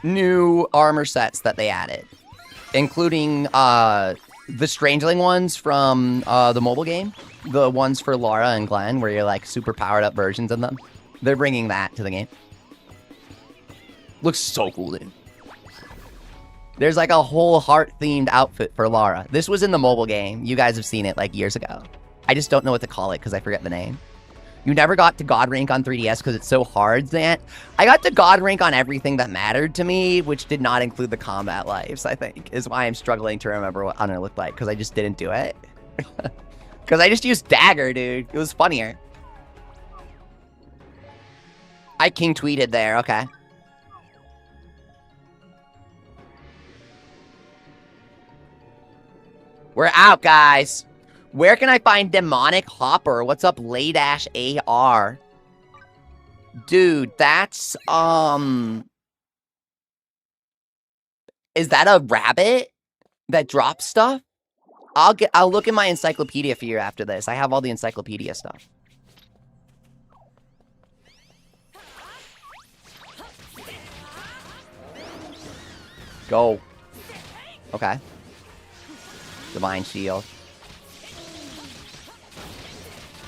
new armor sets that they added. Including the Strangeling ones from the mobile game. The ones for Laura and Glenn, where you're like super powered up versions of them. They're bringing that to the game. Looks so cool, dude. There's like a whole heart-themed outfit for Laura. This was in the mobile game. You guys have seen it like years ago. I just don't know what to call it because I forget the name. You never got to God rank on 3DS because it's so hard, Zant. I got to God rank on everything that mattered to me, which did not include the combat lives, I think, is why I'm struggling to remember what Hunter looked like, because I just didn't do it. Because I just used Dagger, dude. It was funnier. I king tweeted there, okay. We're out, guys. Where can I find Demonic Hopper? What's up, Lay-AR? Dude, that's, is that a rabbit that drops stuff? I'll look in my encyclopedia for you after this. I have all the encyclopedia stuff. Go. Okay. Divine Shield.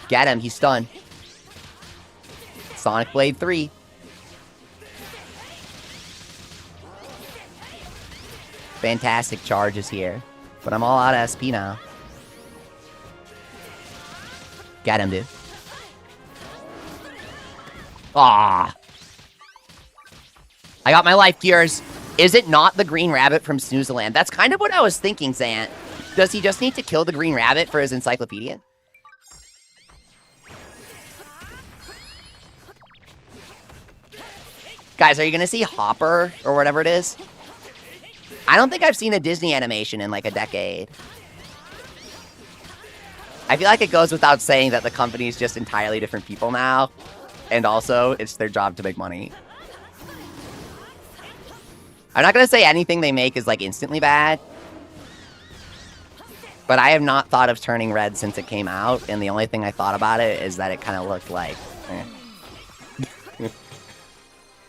Get him, he's stunned. Sonic Blade 3. Fantastic charges here. But I'm all out of SP now. Get him, dude. Ah. I got my life gears. Is it not the green rabbit from Snoozeland? That's kind of what I was thinking, Zant. Does he just need to kill the green rabbit for his encyclopedia? Guys, are you gonna see Hopper or whatever it is? I don't think I've seen a Disney animation in like a decade. I feel like it goes without saying that the company is just entirely different people now. And also, it's their job to make money. I'm not going to say anything they make is like instantly bad. But I have not thought of Turning Red since it came out. And the only thing I thought about it is that it kind of looked like...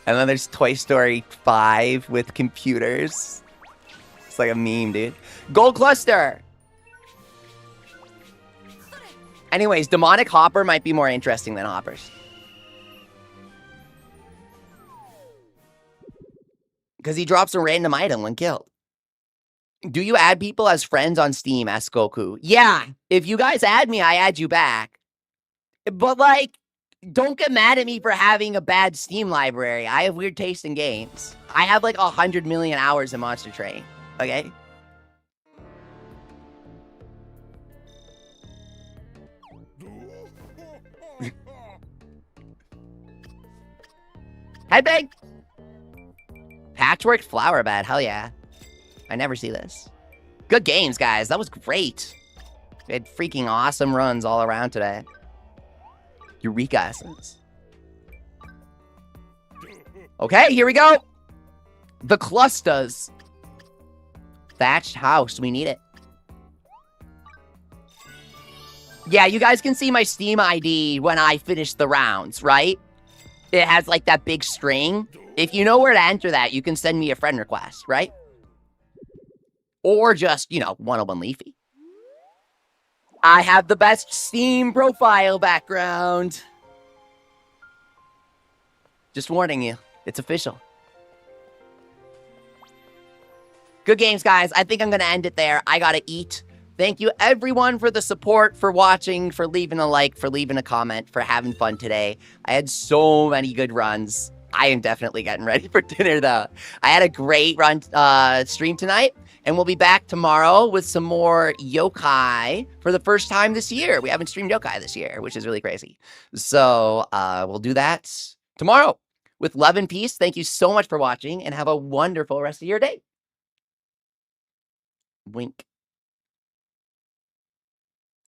And then there's Toy Story 5 with computers. It's like a meme, dude. Gold Cluster! Anyways, Demonic Hopper might be more interesting than Hoppers. Because he drops a random item when killed. Do you add people as friends on Steam? Asked Goku. Yeah, if you guys add me, I add you back. But, like, don't get mad at me for having a bad Steam library. I have weird taste in games. I have, like, 100 million hours in Monster Train. Okay? Headbang! Patchwork flower bed. Hell yeah. I never see this. Good games, guys. That was great. We had freaking awesome runs all around today. Eureka essence. Okay, here we go. The clusters. Thatched house. We need it. Yeah, you guys can see my Steam ID when I finish the rounds, right? It has like that big string. If you know where to enter that, you can send me a friend request, right? Or just, you know, 101 Leafy. I have the best Steam profile background. Just warning you, it's official. Good games, guys. I think I'm going to end it there. I got to eat. Thank you, everyone, for the support, for watching, for leaving a like, for leaving a comment, for having fun today. I had so many good runs. I am definitely getting ready for dinner, though. I had a great run stream tonight, and we'll be back tomorrow with some more yokai for the first time this year. We haven't streamed yokai this year, which is really crazy. So we'll do that tomorrow. With love and peace, thank you so much for watching, and have a wonderful rest of your day. Wink.